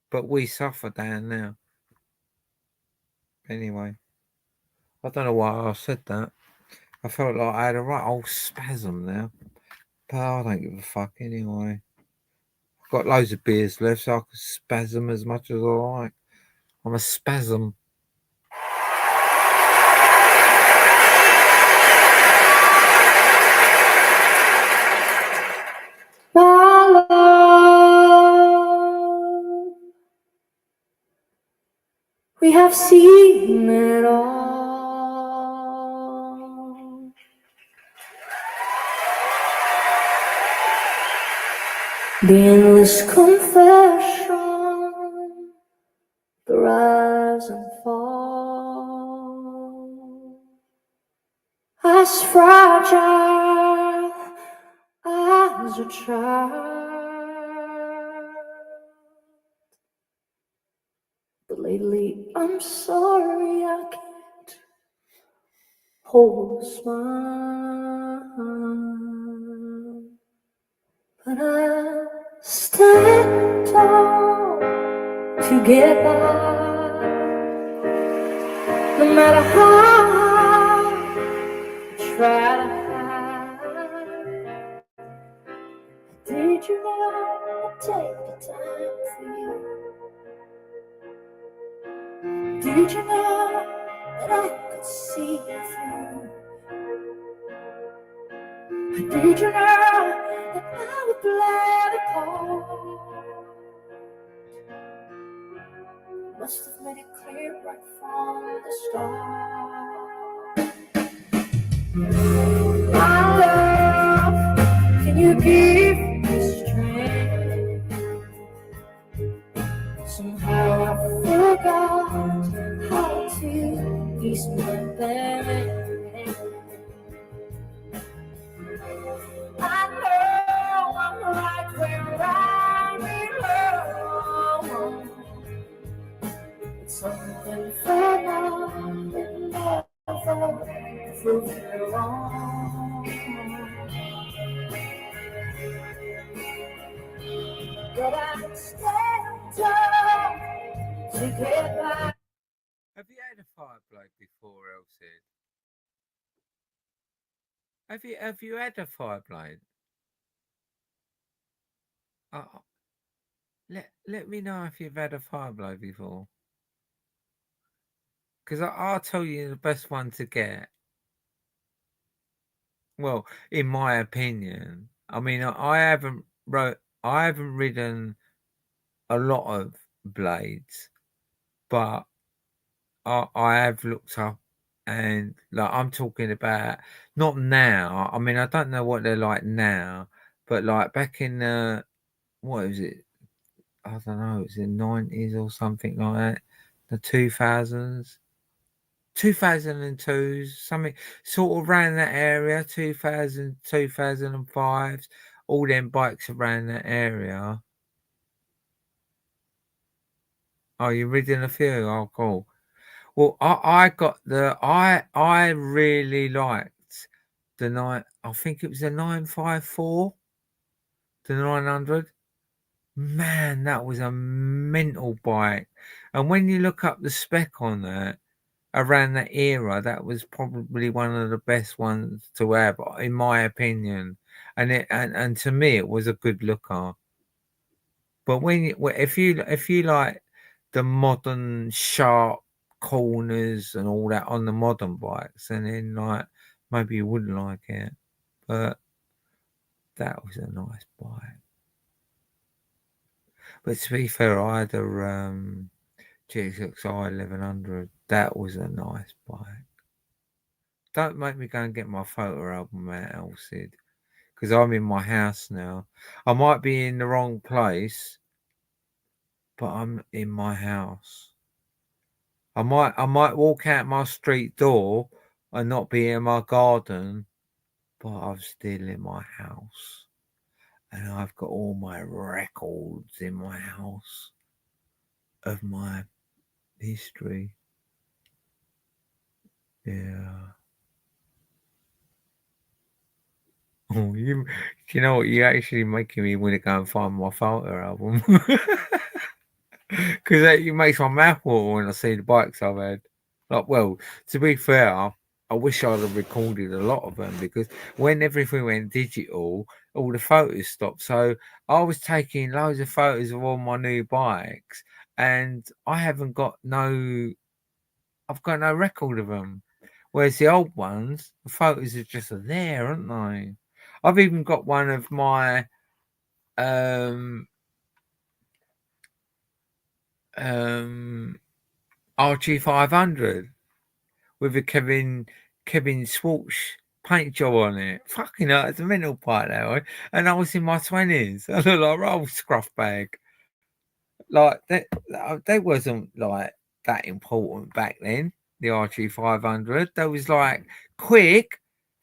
but we suffer down now. Anyway, I don't know why I said that. I felt like I had a right old spasm now. But I don't give a fuck anyway. I've got loads of beers left, so I can spasm as much as I like. I'm a spasm.
My love, we have seen it all. The endless confession, the rise and fall, as fragile as a child. But lately, I'm sorry I can't hold a smile. But I stand tall to get by, no matter how I try to hide. Did you know I'd take the time for you? Did you know that I could see you through? Did you know that I would play the part? Must have made it clear right from the start. My love, can you give me strength? Somehow I forgot how to ease my pain. I know I'm right where I belong. It's something for now and never prove me wrong. But I'm stand tall to get by.
Have you had a fire blade before, Elsie? Have you had a fire blade? Let me know if you've had a fire blade before. Because I'll tell you the best one to get. Well, in my opinion, I mean, I haven't ridden a lot of blades, but I have looked up, and like I'm talking about not now. I mean, I don't know what they're like now, but like back in the what is it? I don't know. It's in the 90s or something like that. The 2000s. 2002s, something sort of around that area, 2000, 2005s, all them bikes around that area. Oh, you're ridden a few? Oh, cool. Well, I got I really liked the I think it was the 954, the 900. Man, that was a mental bike. And when you look up the spec on that, around that era, that was probably one of the best ones to have, in my opinion. And to me, it was a good looker. But if you like the modern sharp corners and all that on the modern bikes, and then like maybe you wouldn't like it, but that was a nice bike. But to be fair, I had a GXXI 1100. That was a nice bike. Don't make me go and get my photo album out, Elsid, because I'm in my house now. I might be in the wrong place, but I'm in my house. I might walk out my street door and not be in my garden, but I'm still in my house. And I've got all my records in my house of my history. Yeah. Oh, you know what? You're actually making me want to go and find my photo album. Because it makes my mouth water when I see the bikes I've had. Like, well, to be fair, I wish I'd have recorded a lot of them, because when everything went digital, all the photos stopped. So I was taking loads of photos of all my new bikes, and I've got no record of them. Whereas the old ones, the photos are just there, aren't they? I've even got one of my RG500 with a Kevin Swatch paint job on it. Fucking hell, it's a mental part that way. And I was in my 20s. I look like a old scruff bag. Like they wasn't like that important back then. The RG500, they was like quick.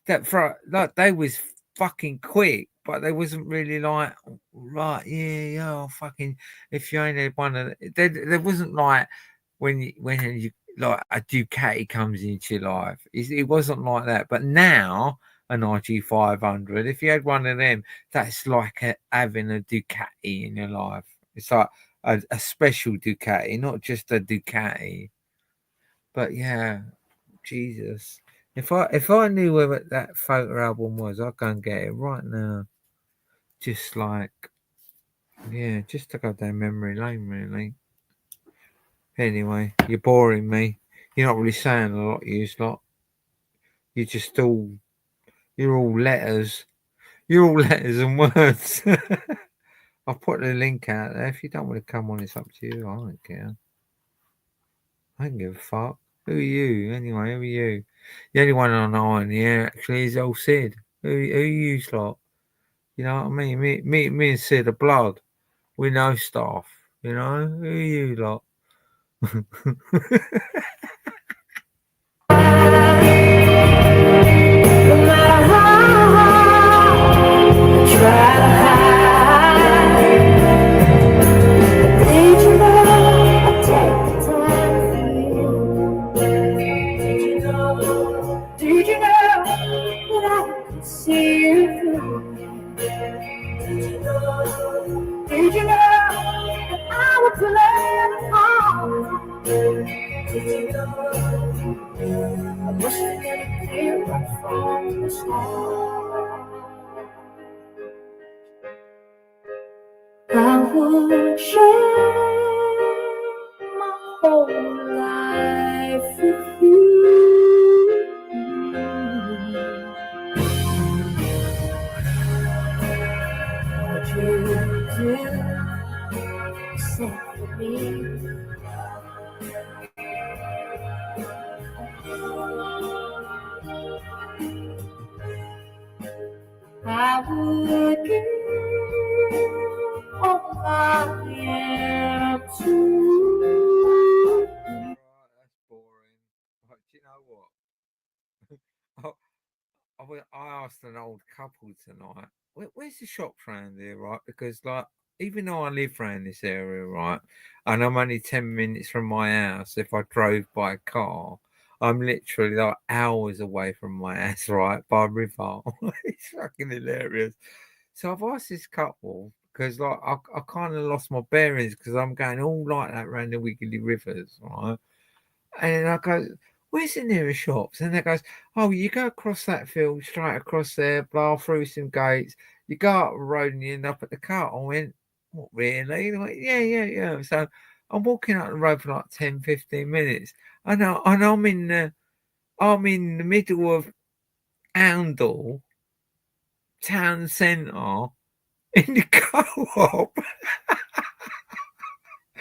That for like they was fucking quick, but they wasn't really like right. Yeah, oh, fucking. If you ain't had one of there wasn't like when you like a Ducati comes into your life. It wasn't like that. But now an RG500, if you had one of them, that's like having a Ducati in your life. It's like a special Ducati, not just a Ducati. But yeah, Jesus. If I knew where that photo album was, I'd go and get it right now. Just like, yeah, just to go down memory lane, really. Anyway, you're boring me. You're not really saying a lot, you lot. You're all letters You're all letters and words. I'll put the link out there. If you don't want to come on, it's up to you. I don't care. I don't give a fuck. Who are you? Anyway, who are you? The only one I know in the air actually is old Sid. Who you lot? You know what I mean? Me and Sid are blood. We know stuff. You know? Who are you lot?
Did you know that I could see you through? Did you know that I would play along? Did you know I wish I could hear right from the start? I would share my whole life with you. What you do, say for me. I would give all I am to you.
That's boring. But do you know what? I asked an old couple tonight, where's the shops around here, right? Because, like, even though I live around this area, right, and I'm only 10 minutes from my house, if I drove by car, I'm literally like hours away from my house, right, by a river. It's fucking hilarious. So I've asked this couple, because, like, I kind of lost my bearings because I'm going all like that around the Wiggly Rivers, right? And I go, where's the nearest shops? And they goes, oh, you go across that field, straight across there, blow through some gates, you go up the road and you end up at the car. I went, what, really? They went, yeah. So I'm walking up the road for like 10, 15 minutes. And I'm in the middle of Oundle town centre in the co-op.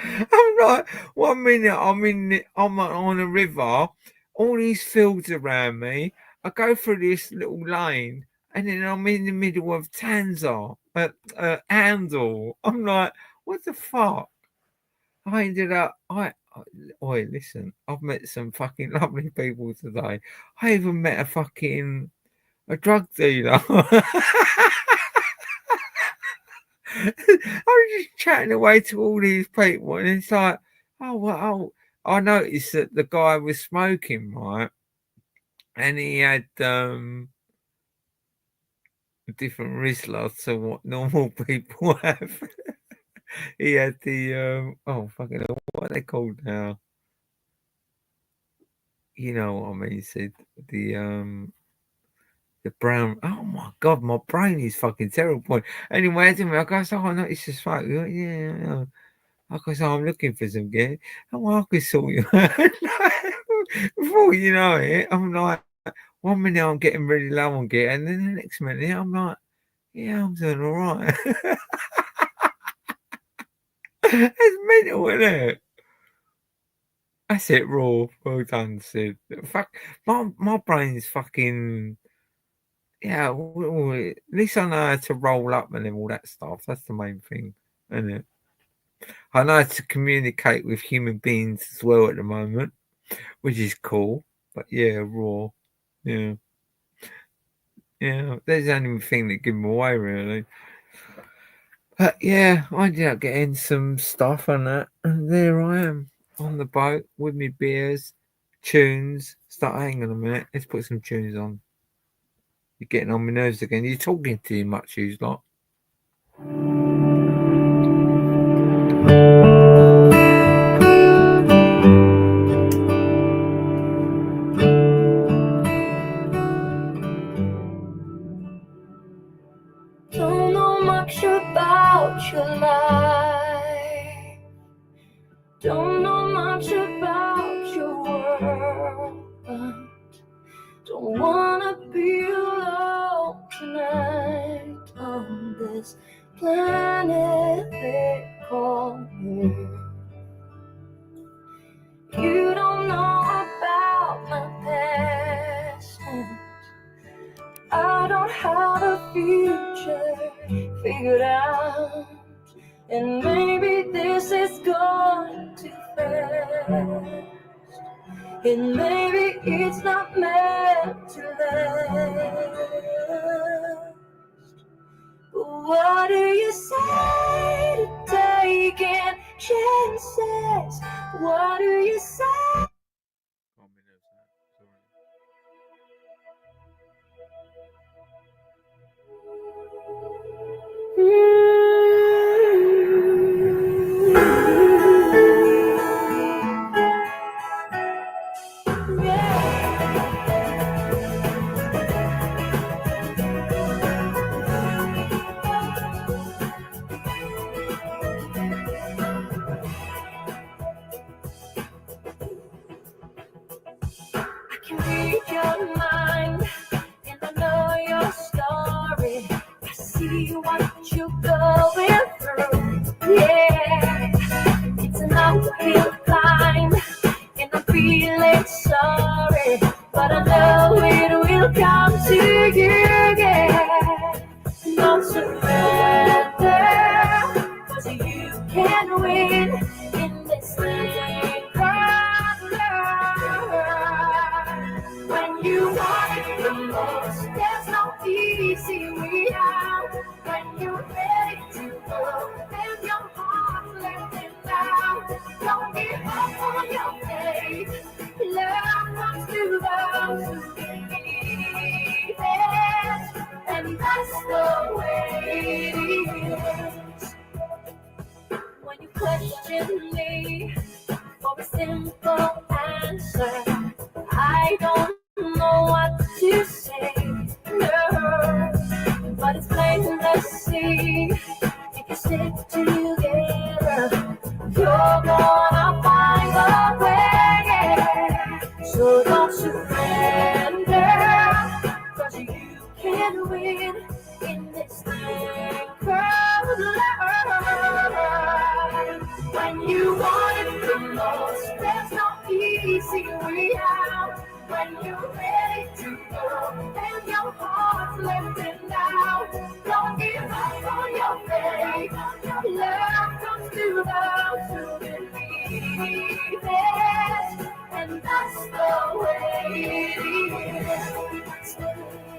I'm like, 1 minute I'm on a river, all these fields around me. I go through this little lane, and then I'm in the middle of Tanzar, Handle. I'm like, what the fuck? I ended up, oi, listen, I've met some fucking lovely people today. I even met a drug dealer. I was just chatting away to all these people, and it's like, oh, well, I noticed that the guy was smoking, right? And he had a different Rizla to what normal people have. He had the fucking hell, what are they called now? You know what I mean, Sid? The brown. Oh my god, my brain is fucking terrible. Anyway, I go, oh, I noticed the smoke. Yeah. I goes, oh, I'm looking for some gear. Oh, I could sort you out. Before you know it, I'm like, 1 minute I'm getting really low on gear, and then the next minute I'm like, yeah, I'm doing all right. It's mental, isn't it? That's it, Raw. Well done, Sid. Fuck, my brain's fucking. Yeah, at least I know how to roll up and all that stuff. That's the main thing, isn't it? I know how to communicate with human beings as well at the moment, which is cool. But yeah, Raw. Yeah. There's the only thing that give them away, really. But yeah, I ended up getting some stuff on that, and there I am on the boat with me beers, tunes. Hang on a minute, let's put some tunes on. You're getting on my nerves again. You're talking too much, you lot.
Don't know much about your life. Don't know much about your world. But don't wanna be alone tonight. planet they call Earth. You don't know about my past, and I don't have a future figured out. And maybe this is gone too fast, and maybe it's not meant to last. But what do you say to taking chances? What do you say?
Can't be nervous now. Sorry.
I can read your mind, and I know your story. I see what you're going through. Yeah, it's an uphill climb, and I'm feeling sorry, but I know it will come to you. Yeah, don't surrender, 'cause you can win in this thing called love. When you want it the most, there's no easy way out. When you're ready to go, and your heart's letting down, don't give up on your faith. Love comes to those who believe it, and that's the way it is. When you question me for a simple answer, I don't know what to say, no, but it's plain to see. If you stick together, you're gonna find a way. So don't surrender, 'cause you can win in this thing called love. When you want it the most, there's no easy way out. When you're ready to go, and your heart's lifting now, don't give up on your faith. Love comes to those who believe it, and that's the way it is. That's the way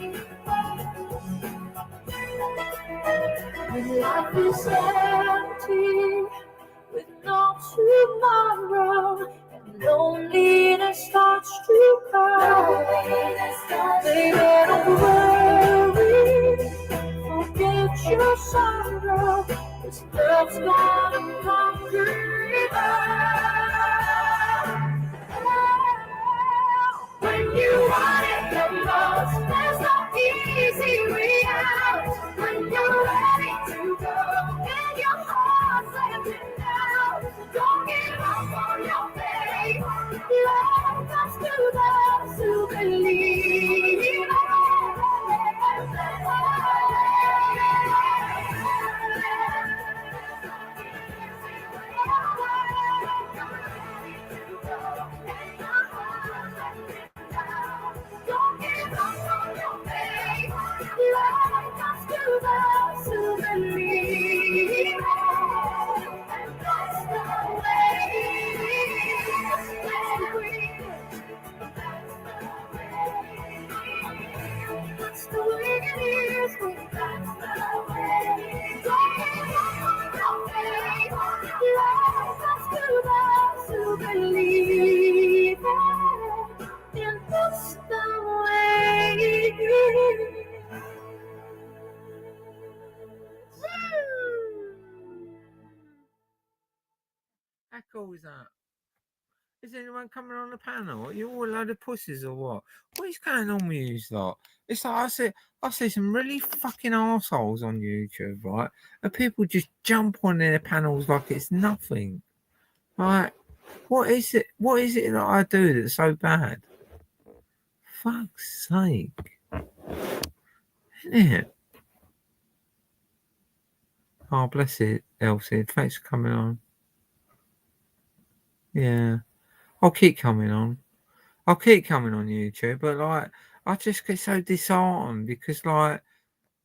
it is. When life is empty with no tomorrow, and loneliness starts to come, baby, don't worry, forget your sorrow, 'cause love's gonna conquer it all. When you want it the most, there's no easy way out. When you're ready to go, and your heart's letting down, don't give up on your faith. Love comes to those who believe. Don't give up on your faith. Love comes to those who believe. And that's the way it is. That's the way it is. That's the way it is. That's the way. Don't give up on your faith. Love comes to those who believe. And that's the way it is.
How cool is that? Is anyone coming on the panel? Are you all a load of pussies or what? What is going on with you lot? It's like I see some really fucking arseholes on YouTube, right? And people just jump on their panels like it's nothing. Right? What is it? What is it that I do that's so bad? Fuck's sake. Isn't it? Oh, bless it, Elsie. Thanks for coming on. Yeah. I'll keep coming on. I'll keep coming on YouTube, but like I just get so disheartened because like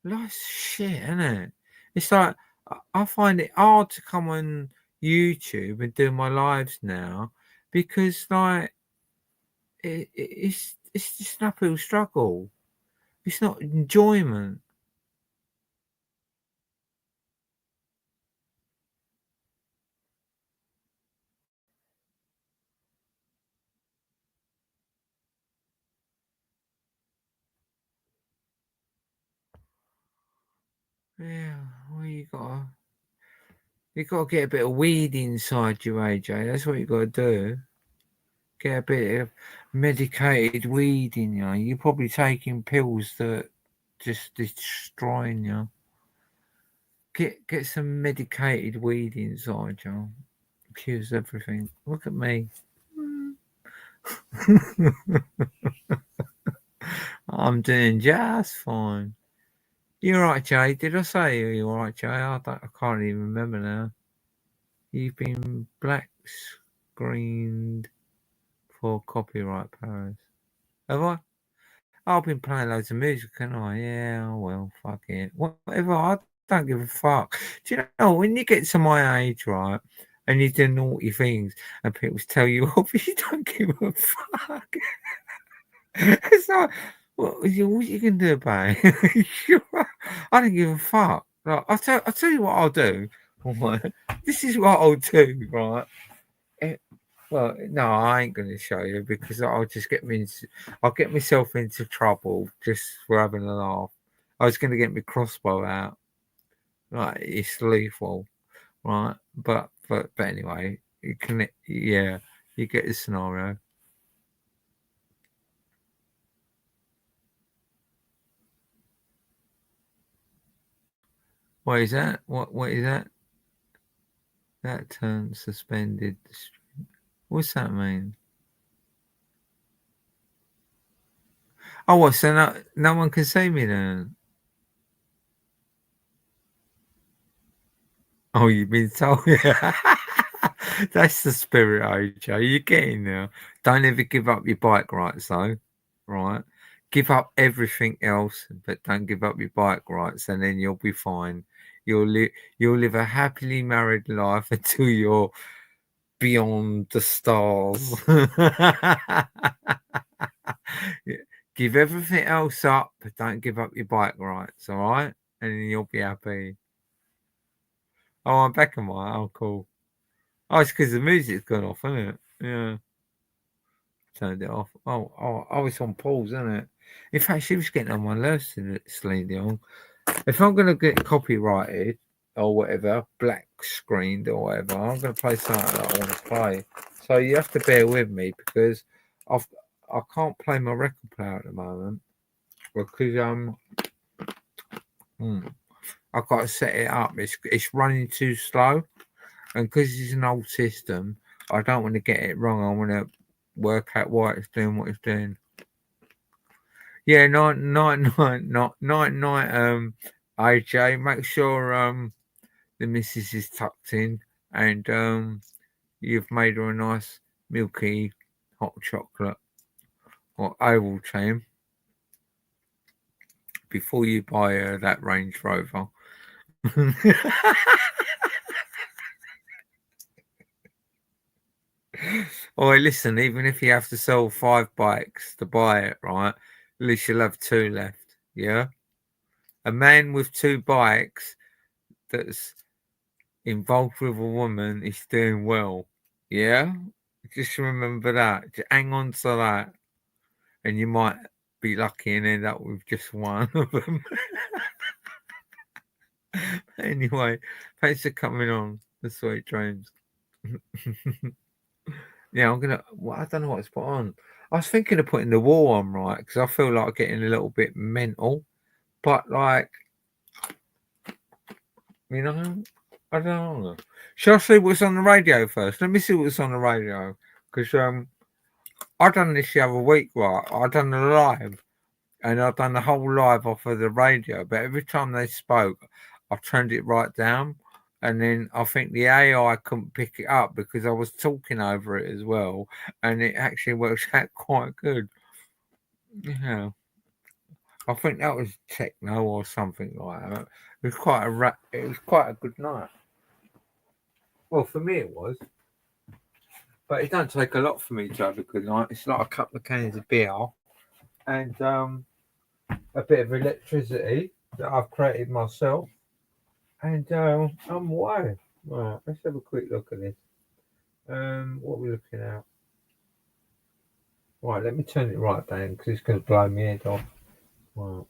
life's shit, isn't it? It's like I find it hard to come on YouTube and do my lives now because like it's just an uphill struggle. It's not enjoyment. Yeah, well you gotta get a bit of weed inside you, AJ. That's what you gotta do. Get a bit of medicated weed in you. You're probably taking pills that just destroying you. Get some medicated weed inside you. Cures everything. Look at me. I'm doing just fine. You're right, Jay. Did I say you're all right, Jay? I can't even remember now. You've been black screened for copyright powers. Have I? I've been playing loads of music, haven't I? Yeah, well, fuck it. Whatever, I don't give a fuck. Do you know, when you get to my age, right, and you do naughty things, and people tell you off, you don't give a fuck. It's like, what you can do about it? I don't give a fuck. Like, I'll tell you what I'll do. Right? This is what I'll do, right? Well, no, I ain't going to show you because I'll just I'll get myself into trouble just for having a laugh. I was going to get my crossbow out. Right, it's lethal, right? But anyway, you can, yeah, you get the scenario. What is that? What is that? That term suspended. What's that mean? Oh, what? So no one can see me then? Oh, you've been told. That's the spirit, OJ. You're getting there. Don't ever give up your bike rights, though. Right? Give up everything else, but don't give up your bike rights, and then you'll be fine. You'll live a happily married life until you're beyond the stars. Give everything else up, but don't give up your bike rights, all right? And then you'll be happy. Oh, I'm back on my. Oh, cool. Oh, it's because the music's gone off, isn't it? Yeah. Turned it off. Oh, it's on pause, isn't it? In fact, she was getting on my nerves, Celine Dion. If I'm going to get copyrighted or whatever, black screened or whatever, I'm going to play something that I want to play. So you have to bear with me because I can't play my record player at the moment because I've got to set it up. It's running too slow, and because it's an old system, I don't want to get it wrong. I want to work out why it's doing what it's doing. Yeah, night, AJ. Make sure the missus is tucked in and you've made her a nice milky hot chocolate or Ovaltine before you buy her that Range Rover. Or listen, even if you have to sell 5 bikes to buy it, right? At least you'll have 2 left. Yeah. A man with 2 bikes that's involved with a woman is doing well. Yeah. Just remember that. Just hang on to that, and you might be lucky and end up with just one of them. Anyway, thanks for coming on. The Sweet Dreams. Yeah, I'm gonna. Well, I don't know what to put on. I was thinking of putting The Wall on, right? Because I feel like getting a little bit mental, but like, you know, I don't know. Shall I see what's on the radio first? Let me see what's on the radio because I done this the other week, right? I done a live, and I've done the whole live off of the radio. But every time they spoke, I turned it right down, and then I think the AI couldn't pick it up because I was talking over it as well, and it actually works out quite good. Yeah, I think that was techno or something like that. It was quite a good night. Well, for me it was. But it don't take a lot for me to have a good night. It's like a couple of cans of beer and a bit of electricity that I've created myself. And I'm away. Right, let's have a quick look at this. What are we looking at? Right, let me turn it right down because it's going to blow my head off. Right.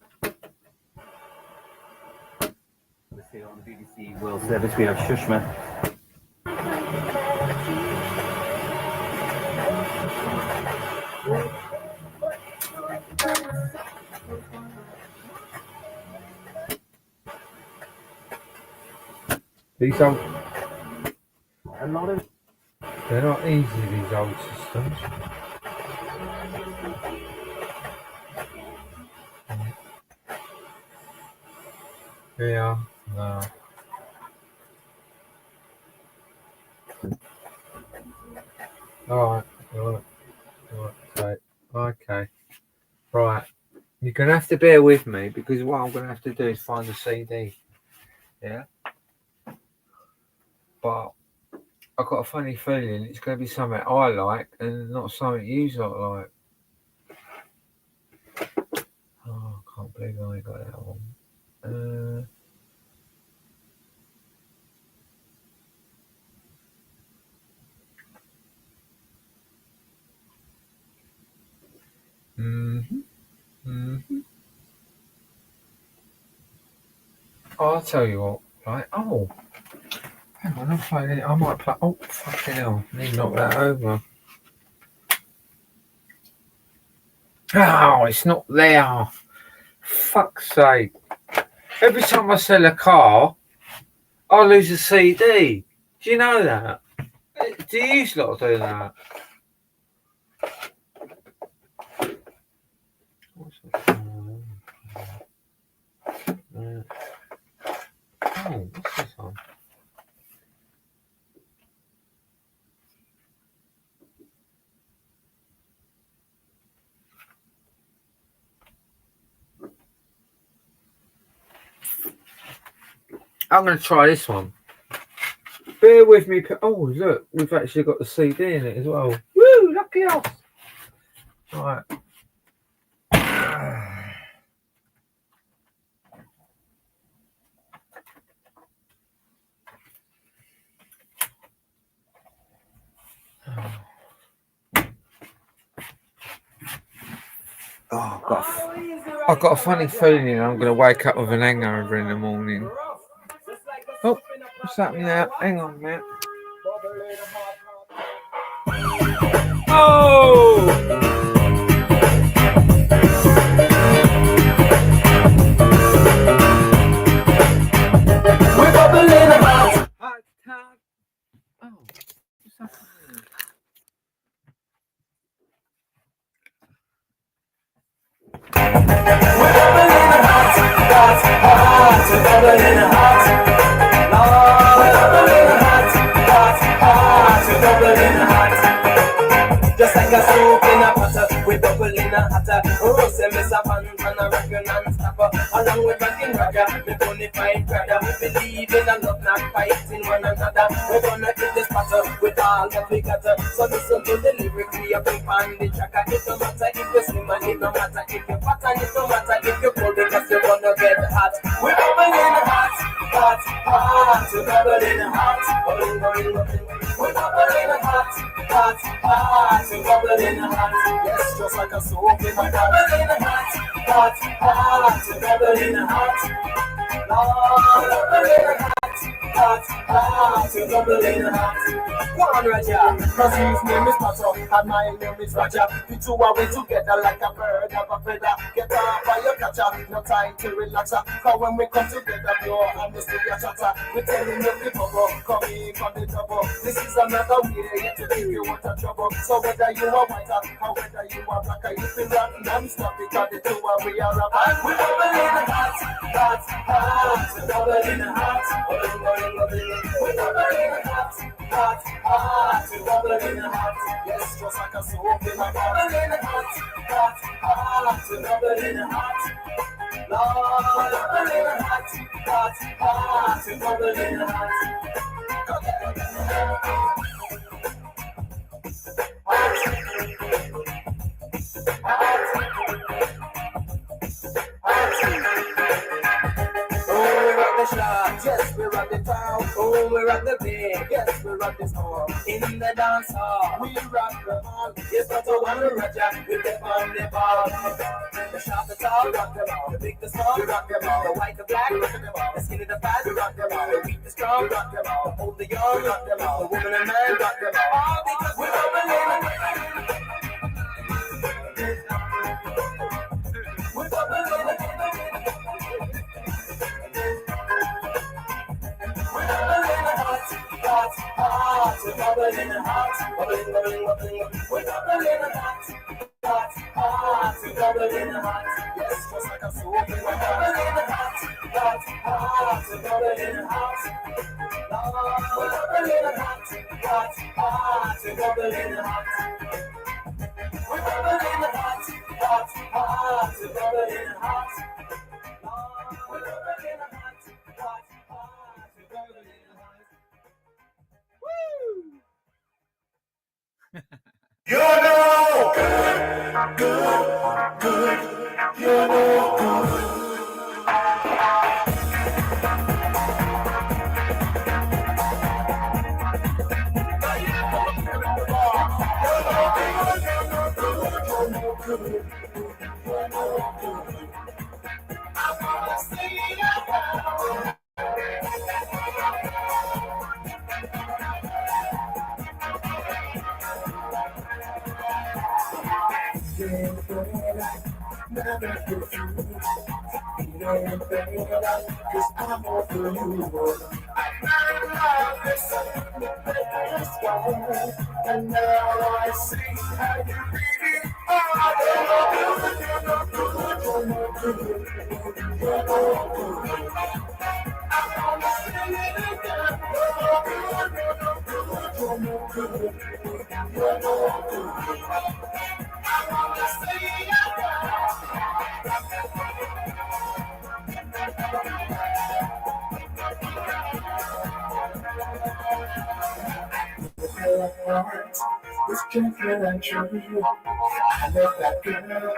Here on the BBC World Service, we have Shushma.
These old,
A lot of
they're not easy, these old systems. Yeah, no. Alright, okay. Right. You're going to have to bear with me because what I'm going to have to do is find a CD. Yeah? But I've got a funny feeling it's going to be something I like and not something you like. Oh, I can't believe I ain't got that one. I'll tell you what, right? Oh, hang on, I'm playing it. I might play. Oh, fucking hell. I need to knock that over. Oh, it's not there. Fuck's sake. Every time I sell a car, I lose a CD. Do you know that? Do you lot do that? Oh, what's this one? I'm going to try this one. Bear with me. Oh, look, we've actually got the CD in it as well. Woo, lucky us. Right. Oh, I've got a funny feeling I'm going to wake up with an hangover in the morning. Oh, what's happening now? Hang on, man. Oh!
We're bubbling about.
Oh, what's happening?
We're bubbling hot, we're bubbling hot. Lord, we're bubbling hot, we're bubbling hot. Just like a soup in a pot, we're bubbling hotter. Roast and miss a pan and a rock non-stop. Along with rockin' ragga, me bonafide brother. We believe in a love, not fighting one another. We're gonna kill this battle with all that we got. So listen to the lyric, we up on the track. It don't matter if you're slim and it don't matter if you're fat and it don't matter if you're cold because you're gonna get hot. We're bubbling hot, hot, hot. We're bubbling hot, bubbling, bubbling, bubbling. We're bubbling hot, hot, hot. We're bubbling hot. Yes, just like a soap in my bubbling hot, hot, hot. We're bubbling hot. Lord, we're bubbling hot, hot, to bubbling hot. One Raja, cause his name is Pato, and my name is Raja. The two are we together like a bird of a feather. Get up by your catcher, no time to relax. Cause when we come together, pure and this is your chatter. We telling you the bubble, come in from the double. This is another way to give you what a trouble. So whether you are whiter, or whether you are blacker, you feel rock non-stop because the two are we are about. We bubbling hot, hot, hot, bubbling hot, bubbling, bubbling, bubbling. We bubbling hot, hot, hot, bubbling hot. Yes, just like a soap in a bubbling hot, hot, hot, bubbling hot. Lord, bubbling hot, hot, hot, bubbling hot. Yes, we rock the town. Oh, we rock the big. Yes, we rock this hall. In the dance hall, we rock the hall. Yes, but the one Raja, we get on the ball. The short, the tall, we rock them all. The big, the small, we rock them all. The white, the black, we rock them all. The skinny, the fat, we rock them all. The weak, the strong, we rock them all. The old, the young, we rock them all. The woman and man, we rock them all. All because we rock them all. We rock them all. Hot, hot, we're bubbling hot, bubbling, bubbling, bubbling. We're bubbling hot, hot, hot, we're bubbling hot. Yes, just like a soap. We're bubbling hot, hot, hot, we're bubbling hot. Lord, we're bubbling hot, hot, hot, we're bubbling hot. We're bubbling hot, hot, hot, we're bubbling hot. Lord, we're bubbling hot, hot, hot, we're bubbling hot.
You know good, good, good. You know good. I wanna see you now. Never get you. Feeling better, 'cause I'm over you. I'm not in love, listen, the best one. And now I see how you really are. You're no good, you're no good, you're no good, you're no good. I wanna see it again. You're no good, you're no good, you're no good, you're no good. I wanna see it again. This can feel like true. I love that girl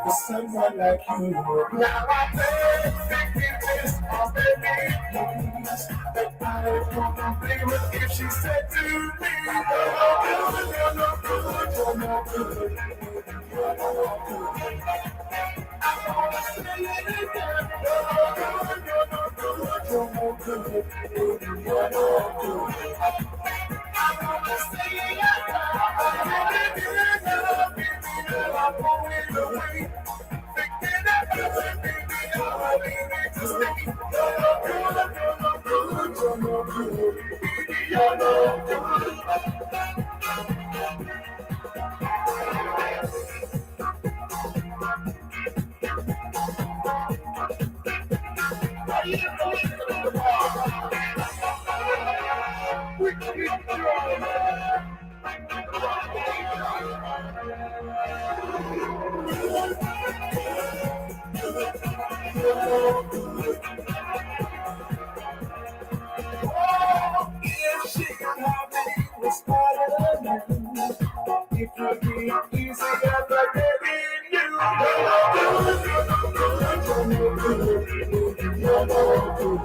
for someone like you. Now I think this all baby please. But I won't blame her if she said to me, you're no good, you're no good, you're no good, you're no good. I wanna say it again. You're no good, you're no good, you're no good, you're no good. I wanna say it again. I'm going away. Thinking that baby, I'll leave it to stay. You're no good, you're no good, you're no good, baby, you're no good. We can be if she could have me with Spider-Man, it would be easier, but baby, you know good, you're no good, you're no good, you're no good.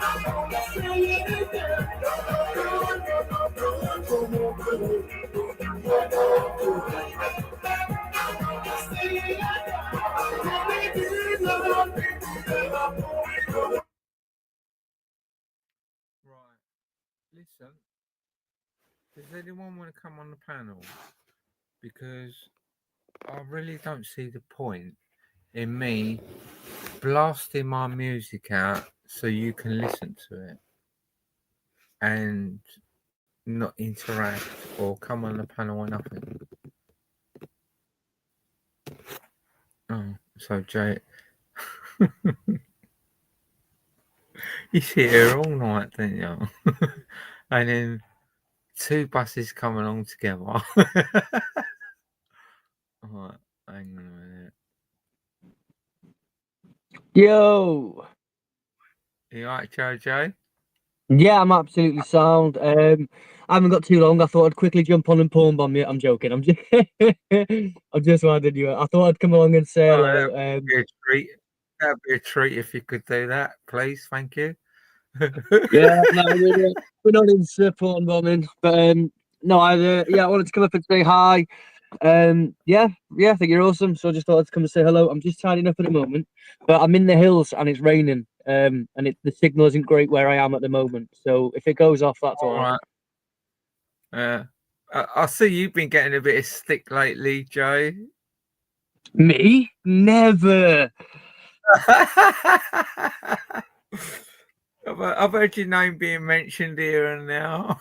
I wanna say it again. You're no good, you're no good, you're no good, you're no good. I wanna say it again. Baby, you love me, and I'm going away.
listen, does anyone want to come on the panel? Because I really don't see the point in me blasting my music out so you can listen to it and not interact or come on the panel or nothing. Oh, so Jay, you sit here all night, don't you? And then 2 buses come along together. All right, hang on a minute.
Yo.
You right, Jojo?
Yeah, I'm absolutely sound. I haven't got too long. I thought I'd quickly jump on and porn bomb you. I'm joking. I'm just, I'm just winding you. I thought I'd come along and say hello.
That'd be a treat. That'd be a treat if you could do that, please. Thank you.
Yeah, no, we're not into porn bombing, but no, I wanted to come up and say hi. Yeah, I think you're awesome. So I just thought I'd come and say hello. I'm just tidying up at the moment, but I'm in the hills and it's raining. And the signal isn't great where I am at the moment. So if it goes off, that's all right.
I see you've been getting a bit of stick lately, Joe.
Me? Never.
I've heard your name being mentioned here and now.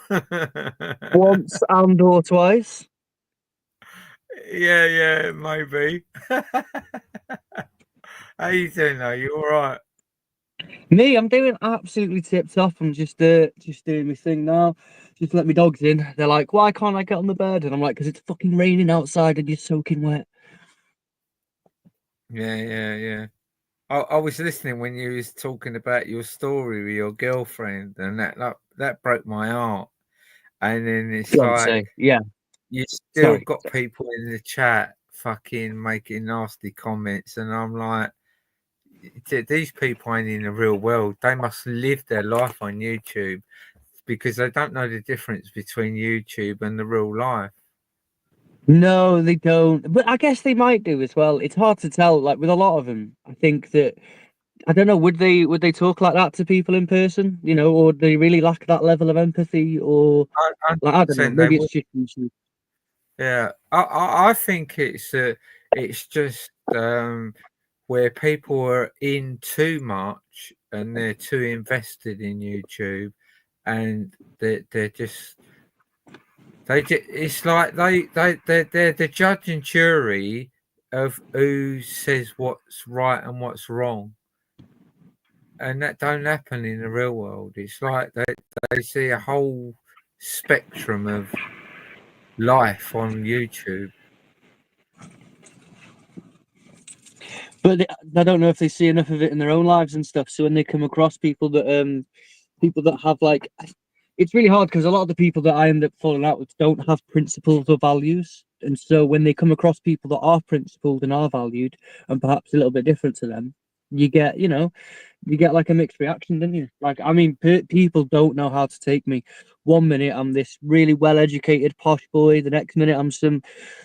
Once and or twice.
Yeah, maybe. How you doing though? You all right?
Me, I'm doing absolutely tip top. I'm just doing my thing now. Just let my dogs in. They're like, why can't I get on the bed? And I'm like, because it's fucking raining outside and you're soaking wet.
Yeah. I was listening when you was talking about your story with your girlfriend, and that broke my heart. And then it's like,
yeah,
you still got people in the chat fucking making nasty comments, and I'm like, these people ain't in the real world. They must live their life on YouTube because they don't know the difference between YouTube and the real life.
No, they don't. But I guess they might do as well. It's hard to tell. Like with a lot of them, I think that I don't know. Would they talk like that to people in person? You know, or do they really lack that level of empathy? Or like, I don't know. Maybe it's just YouTube.
Yeah, I think it's just where people are in too much and they're too invested in YouTube, and they're just it's like they're the judge and jury of who says what's right and what's wrong, and that don't happen in the real world. It's like they see a whole spectrum of life on YouTube.
But I don't know if they see enough of it in their own lives and stuff. So when they come across people that have like, it's really hard because a lot of the people that I end up falling out with don't have principles or values. And so when they come across people that are principled and are valued and perhaps a little bit different to them, you get like a mixed reaction, don't you? Like, I mean, people don't know how to take me. 1 minute I'm this really well-educated posh boy, the next minute I'm some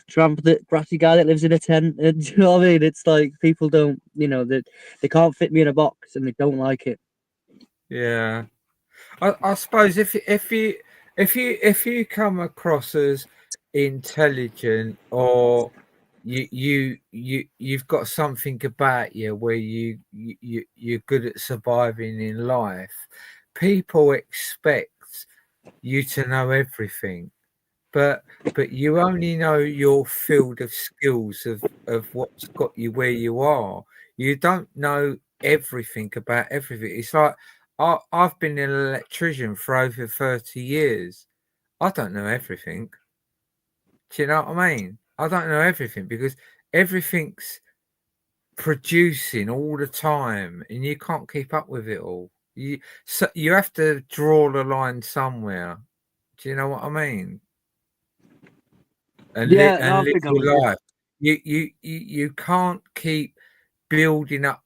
tramp, that bratty guy that lives in a tent. And, do you know what I mean? It's like people don't, that they can't fit me in a box and they don't like it.
Yeah, I suppose if you come across as intelligent, or you've got something about you where you're good at surviving in life, people expect you to know everything, but you only know your field of skills of what's got you where you are. You don't know everything about everything. It's like I've been an electrician for over 30 years. I don't know everything. Do you know what I mean? I don't know everything because everything's producing all the time and you can't keep up with it all. You have to draw the line somewhere. Do you know what I mean? And live your life. You can't keep building up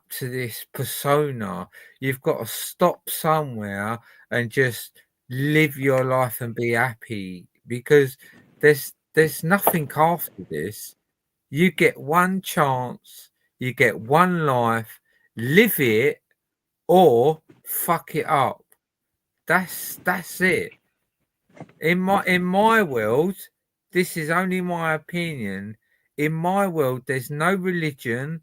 to this persona. You've got to stop somewhere and just live your life and be happy, because there's nothing after this. You get one chance, you get one life, live it or fuck it up. That's it. In my world, this is only my opinion. In my world, there's no religion,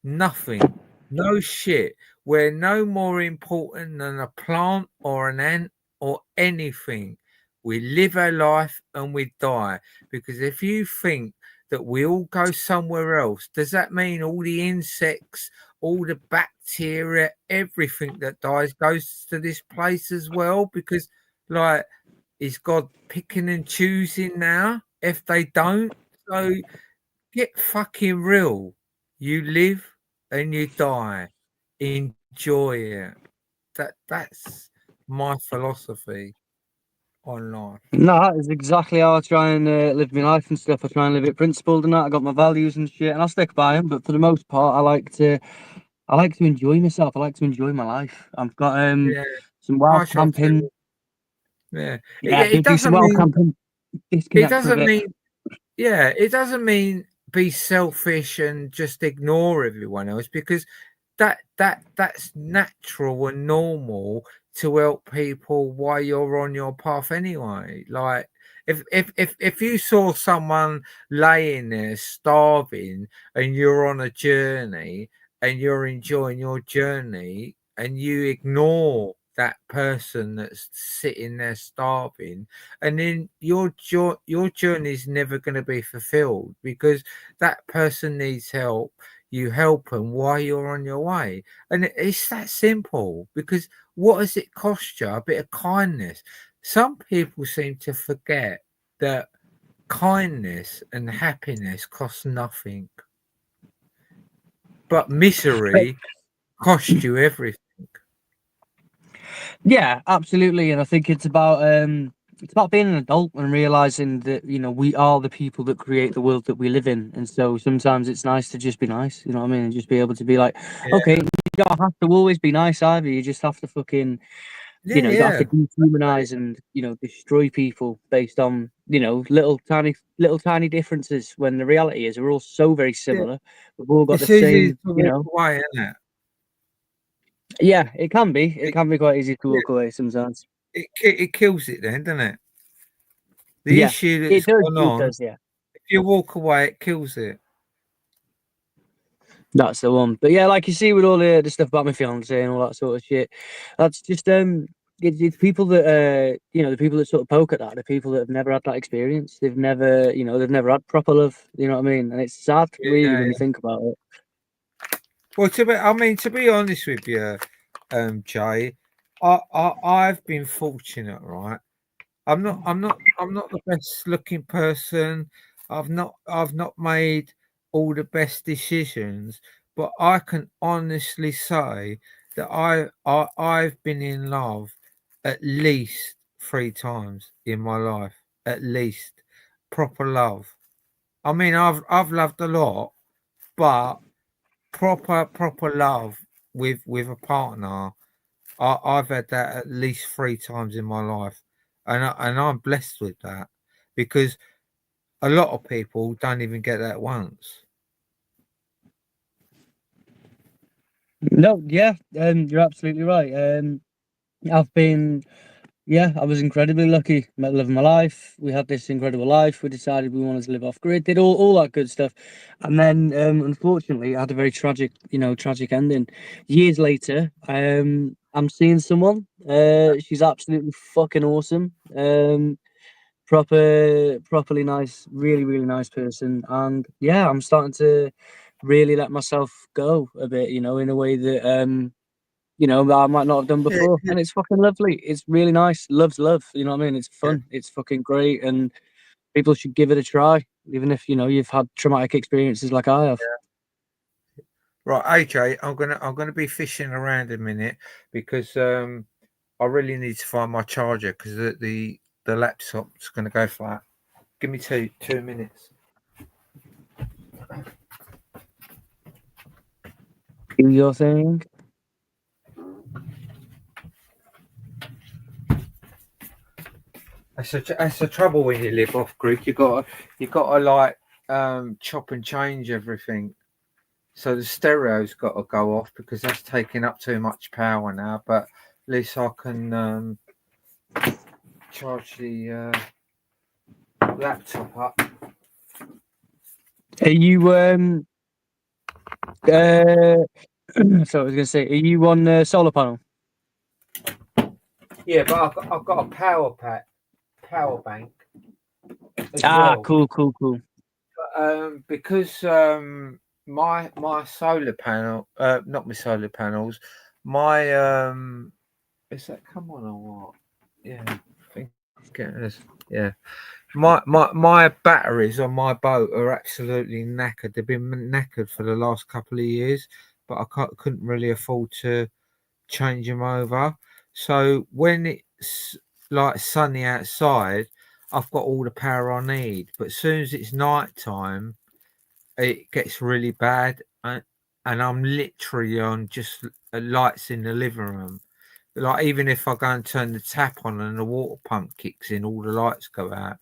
nothing, no shit. We're no more important than a plant or an ant or anything. We live our life and we die. Because if you think that we all go somewhere else, does that mean all the insects, all the bacteria, everything that dies goes to this place as well? Because, like, is God picking and choosing now if they don't? So get fucking real. You live and you die. Enjoy it. That's my philosophy on life.
No, that is exactly how I try and live my life and stuff. I try and live it principled and that. I got my values and shit, and I'll stick by them. But for the most part, I like to enjoy myself. I like to enjoy my life. I've got
Yeah,
some
I
wild
shall
camping.
too. Yeah,
Yeah,
it
do some
doesn't
wild
mean
camping.
it
Disconnect for a
doesn't
bit.
mean yeah, it doesn't mean be selfish and just ignore everyone else, because that's natural and normal to help people while you're on your path anyway. Like if you saw someone laying there starving and you're on a journey and you're enjoying your journey and you ignore that person that's sitting there starving, and then your journey is never going to be fulfilled, because that person needs help. You help them while you're on your way, and it's that simple. Because what does it cost you? A bit of kindness. Some people seem to forget that kindness and happiness costs nothing, but misery costs you everything.
Yeah, absolutely. And I think it's about being an adult and realizing that, you know, we are the people that create the world that we live in. And so sometimes it's nice to just be nice, you know what I mean? And just be able to be like,
Yeah,
okay, you don't have to always be nice either. You just have to fucking,
yeah,
you know, you don't have
yeah.
to dehumanize and, you know, destroy people based on, you know, little tiny differences, when the reality is we're all so very
Yeah.
similar. We've all got the
It's easy
same,
to
you
walk
know.
away, isn't it?
Yeah, it can be. It
It,
can be quite easy to
yeah,
walk away sometimes.
it kills it then, doesn't it? The
Yeah,
issue
it
that's
does.
gone
It
on,
does. Yeah.
if you walk away, it kills it.
That's the one. But yeah, like you see with all the stuff about my fiance and all that sort of shit, that's just it's people that you know, the people that sort of poke at that, the people that have never had that experience. They've never, you know, they've never had proper love. You know what I mean? And it's sad, really,
Yeah,
when you
yeah.
think about it.
Well, to be honest with you, Jay, I've been fortunate, right? I'm not the best looking person. I've not made all the best decisions, but I can honestly say that I've been in love at least 3 times in my life, at least proper love. I mean, I've loved a lot, but proper love with a partner, I've had that at least 3 times in my life, and I'm blessed with that, because a lot of people don't even get that once.
No, yeah, you're absolutely right. I've been, yeah, I was incredibly lucky. Met the love of my life. We had this incredible life. We decided we wanted to live off grid. Did all that good stuff, and then unfortunately, I had a very tragic, you know, tragic ending. Years later, I'm seeing someone. She's absolutely fucking awesome. Properly nice, really nice person. And yeah, I'm starting to really let myself go a bit. You know, in a way that you know, that I might not have done
Yeah,
before. And it's fucking lovely. It's really nice. Love's love. You know what I mean? It's
yeah.
fun. It's fucking great. And people should give it a try, even if, you know, you've had traumatic experiences like I have.
Right, AJ, I'm gonna be fishing around a minute, because I really need to find my charger, because the laptop's gonna go flat. Give me 2 minutes.
Do your thing.
That's the trouble when you live off grid. You gotta like chop and change everything. So the stereo's got to go off, because that's taking up too much power now. But at least I can charge the laptop up.
Are you so I was gonna say, are you on solar panel?
Yeah, but I've got a power bank as
Ah,
well.
cool.
Because my solar panel, not my solar panels, my is that come on or what? Yeah, I think it is. Yeah, my batteries on my boat are absolutely knackered. They've been knackered for the last couple of years, but I couldn't really afford to change them over. So when it's like sunny outside, I've got all the power I need. But as soon as it's night time, it gets really bad, and I'm literally on just lights in the living room. Like even if I go and turn the tap on and the water pump kicks in, all the lights go out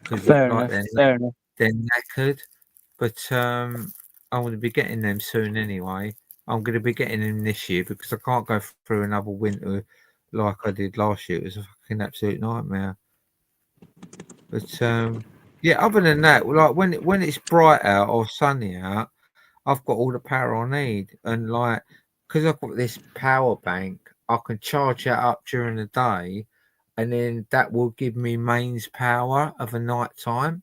because
Fair
like
enough. Fair enough.
they're knackered. But I'm going to be getting them soon anyway. I'm going to be getting them this year because I can't go through another winter like I did last year. It was a fucking absolute nightmare. But yeah, other than that, like when it's bright out or sunny out, I've got all the power I need, and like because I've got this power bank, I can charge it up during the day, and then that will give me mains power of a night time,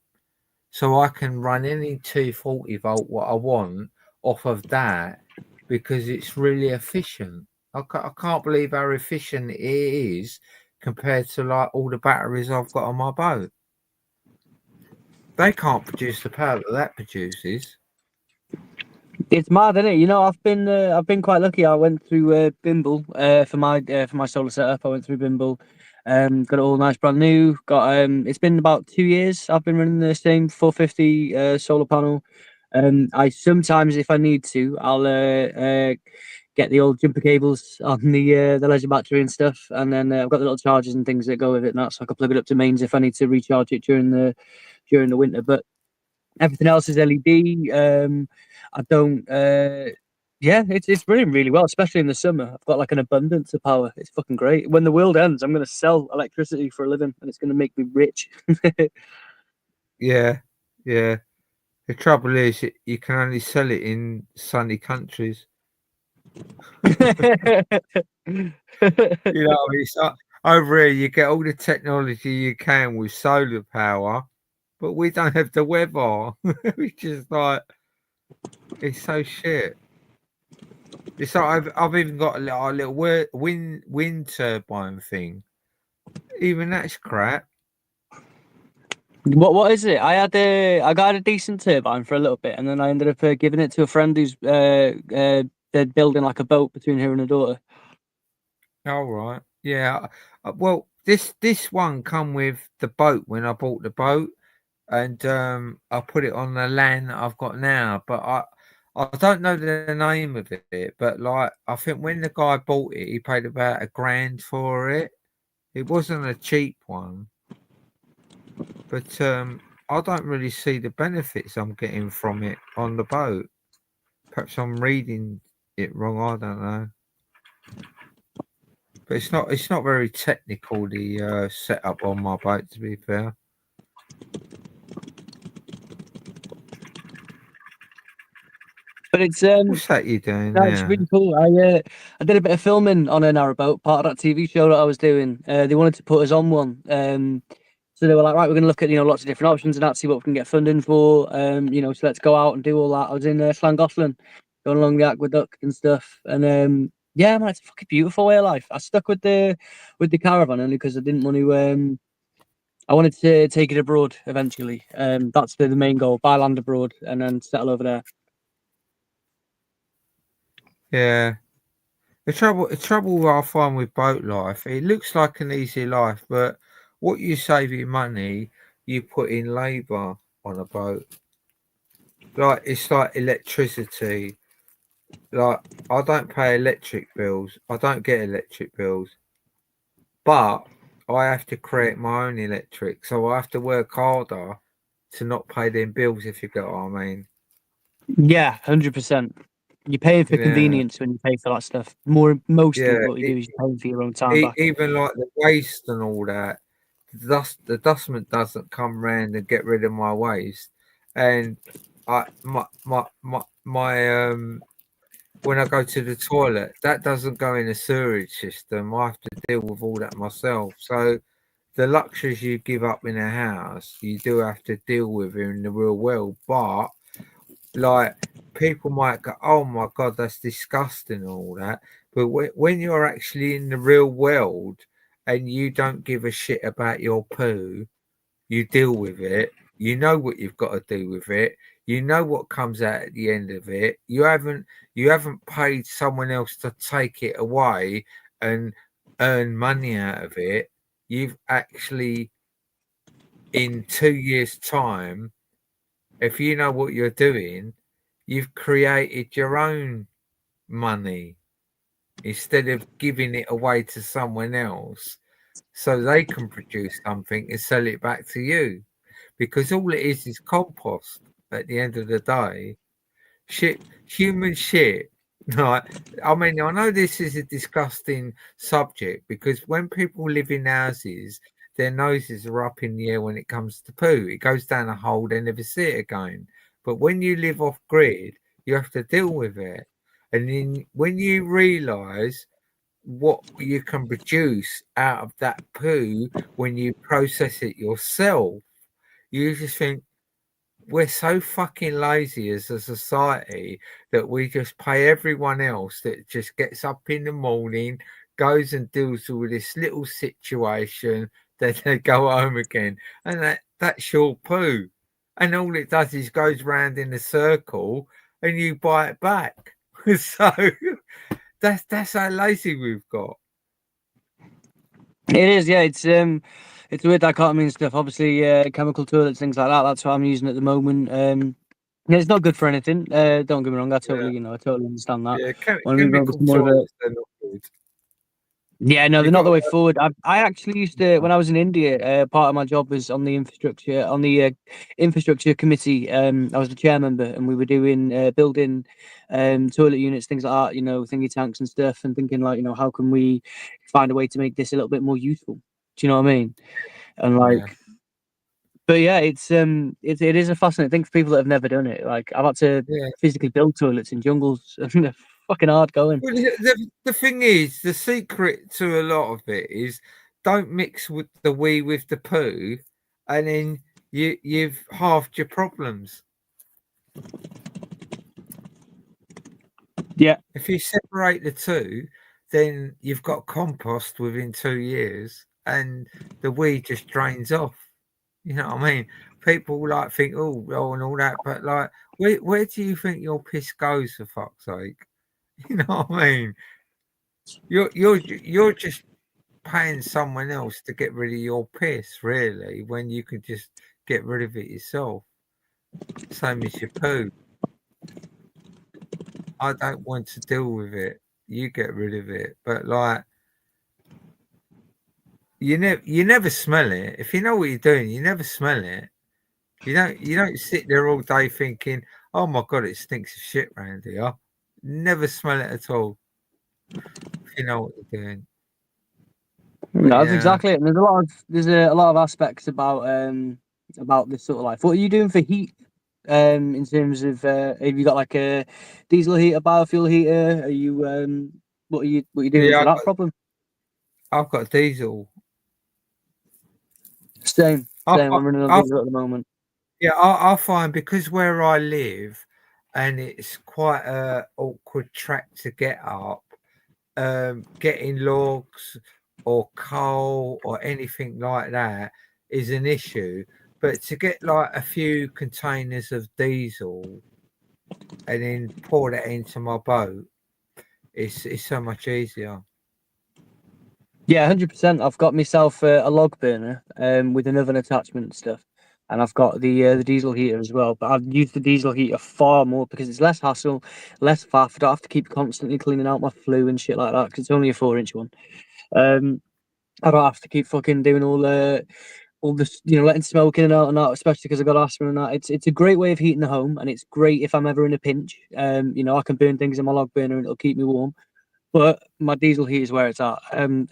so I can run any 240 volt what I want off of that because it's really efficient. I can't believe how efficient it is compared to like all the batteries I've got on my boat. They can't produce the power that produces.
It's mad, isn't it? You know, I've been quite lucky. I went through Bimble for my solar setup. I went through Bimble, got it all nice, brand new. Got it's been about 2 years. I've been running the same 450 solar panel. I sometimes, if I need to, I'll get the old jumper cables on the leisure battery and stuff, and then I've got the little chargers and things that go with it, and that, so I can plug it up to mains if I need to recharge it during the winter. But everything else is LED. I don't. Yeah, it's running really well, especially in the summer. I've got like an abundance of power. It's fucking great. When the world ends, I'm going to sell electricity for a living, and it's going to make me rich.
Yeah, yeah. The trouble is, you can only sell it in sunny countries. You know, it's over here. You get all the technology you can with solar power, but we don't have the weather. It's just like it's so shit. It's like I've even got a little wind turbine thing. Even that's crap.
What is it? I got a decent turbine for a little bit, and then I ended up giving it to a friend who's they're building like a boat between her and her daughter.
All right. Yeah. Well, this one come with the boat when I bought the boat, and I put it on the land that I've got now. But I don't know the name of it. But like I think when the guy bought it, he paid about $1,000 for it. It wasn't a cheap one. But I don't really see the benefits I'm getting from it on the boat. Perhaps I'm reading it wrong. I don't know. But it's not very technical, the setup on my boat, to be fair.
But it's
What's that you doing
no, it's
there?
really cool. I did a bit of filming on a narrowboat, part of that TV show that I was doing. They wanted to put us on one. So they were like, right, we're going to look at lots of different options and that, see what we can get funding for. So let's go out and do all that. I was in Llangollen, going along the aqueduct and stuff, and yeah, man, it's a fucking beautiful way of life. I stuck with the caravan only because I didn't want to. I wanted to take it abroad eventually. That's the main goal: buy land abroad and then settle over there.
Yeah. The trouble I find with boat life, it looks like an easy life, but what you save in money, you put in labour on a boat. Like it's like electricity. Like I don't pay electric bills. I don't get electric bills, but I have to create my own electric, so I have to work harder to not pay them bills. If you get what I mean.
Yeah, 100%. You're paying for
Yeah.
convenience when you pay for that stuff. Mostly
Yeah,
what you do is you're paying for your own time back.
even like the waste and all that, the dustman doesn't come round and get rid of my waste. And my when I go to the toilet, that doesn't go in a sewerage system. I have to deal with all that myself. So the luxuries you give up in a house, you do have to deal with in the real world. But like people might go, "Oh my God, that's disgusting," and all that. But when you're actually in the real world and you don't give a shit about your poo, you deal with it. You know what you've got to do with it. You know what comes out at the end of it. You haven't paid someone else to take it away and earn money out of it. You've actually, in 2 years' time, if you know what you're doing, you've created your own money instead of giving it away to someone else so they can produce something and sell it back to you. Because all it is compost at the end of the day. Human shit. Right. I mean, I know this is a disgusting subject because when people live in houses, their noses are up in the air when it comes to poo. It goes down a hole, they never see it again. But when you live off grid, you have to deal with it. And then when you realise what you can produce out of that poo when you process it yourself, you just think, we're so fucking lazy as a society that we just pay everyone else that just gets up in the morning, goes and deals with this little situation, then they go home again. And that's your poo. And all it does is goes round in a circle and you buy it back. So that's how lazy we've got.
It is, yeah. It's a weird dichotomy and stuff. Obviously, chemical toilets, things like that. That's what I'm using at the moment. Yeah, it's not good for anything. Don't get me wrong. I totally understand that.
Yeah,
When we move over
chemical
to more of a,
toilets, they're not good.
yeah, no,
You
they're not
got
the way forward. I actually used to, when I was in India, part of my job was on the infrastructure committee. I was the chair member, and we were doing building toilet units, things like that. You know, thingy tanks and stuff, and thinking like, how can we find a way to make this a little bit more useful? Do you know what I mean? And like,
Yeah.
but yeah, it is a fascinating thing for people that have never done it. Like, I've had to
Yeah.
physically build toilets in jungles, and they're fucking hard going.
Well, the thing is, the secret to a lot of it is don't mix with the wee with the poo, and then you've halved your problems.
Yeah.
If you separate the two, then you've got compost within 2 years, and the wee just drains off. You know what I mean? People like think, oh, and all that, but like, where do you think your piss goes, for fuck's sake? You know what I mean? You're just paying someone else to get rid of your piss, really, when you can just get rid of it yourself. Same as your poo. I don't want to deal with it. You get rid of it, but like, you never smell it. If you know what you're doing, you never smell it. You don't sit there all day thinking, oh my God, it stinks of shit around here. Never smell it at all. If you know what you're doing.
No, that's
Yeah.
exactly it. And there's a lot of aspects about this sort of life. What are you doing for heat? In terms of have you got like a diesel heater, biofuel heater? Are you what are you doing
Yeah,
for that problem?
I've got diesel.
Same.
I
I'm running on diesel at the moment.
Yeah, I find because where I live, and it's quite a awkward track to get up, getting logs or coal or anything like that is an issue. But to get like a few containers of diesel and then pour that into my boat, it's so much easier.
Yeah, 100%. I've got myself a log burner with an oven attachment and stuff, and I've got the diesel heater as well. But I've used the diesel heater far more because it's less hassle, less faff. I don't have to keep constantly cleaning out my flue and shit like that because it's only a 4-inch one. I don't have to keep fucking doing all all this, you know, letting smoke in and out, especially because I got asthma and that. It's a great way of heating the home, and it's great if I'm ever in a pinch. You know, I can burn things in my log burner and it'll keep me warm. But my diesel heat is where it's at.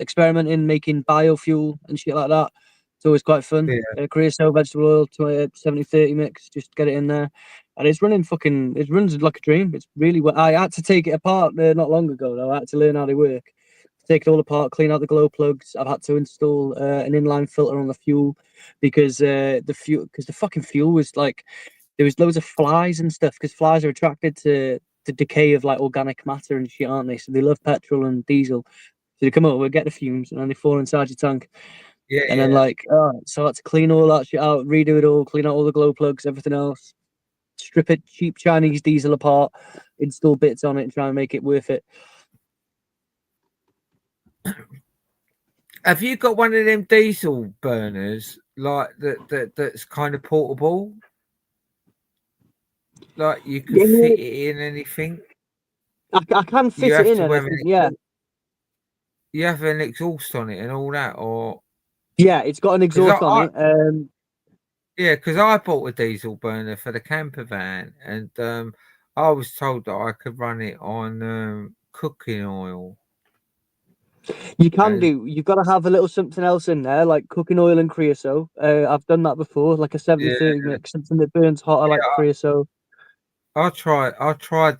Experimenting, making biofuel and shit like that. It's always quite fun.
Yeah.
Creosote, vegetable oil, 70-30 mix. Just get it in there, and it's running fucking. It runs like a dream. It's really. I had to take it apart not long ago though. I had to learn how they work. Take it all apart, clean out the glow plugs. I've had to install an inline filter on the fuel because the fucking fuel was like there was loads of flies and stuff because flies are attracted to the decay of like organic matter and shit, aren't they? So they love petrol and diesel. So they come over, get the fumes, and then they fall inside your tank.
Yeah.
And then like, so I had to clean all that shit out, redo it all, clean out all the glow plugs, everything else, strip it cheap Chinese diesel apart, install bits on it, and try and make it worth it.
Have you got one of them diesel burners like that's kind of portable? Like you can fit it in anything?
I can fit
You have
it in
to have
anything, yeah.
You have an exhaust on it and all that, or
Yeah, it's got an exhaust on it.
yeah, because I bought a diesel burner for the camper van, and I was told that I could run it on cooking oil.
You can do. You've got to have a little something else in there, like cooking oil and creosote. I've done that before, like a 70-30 mix, something that burns hotter, like creosote.
I tried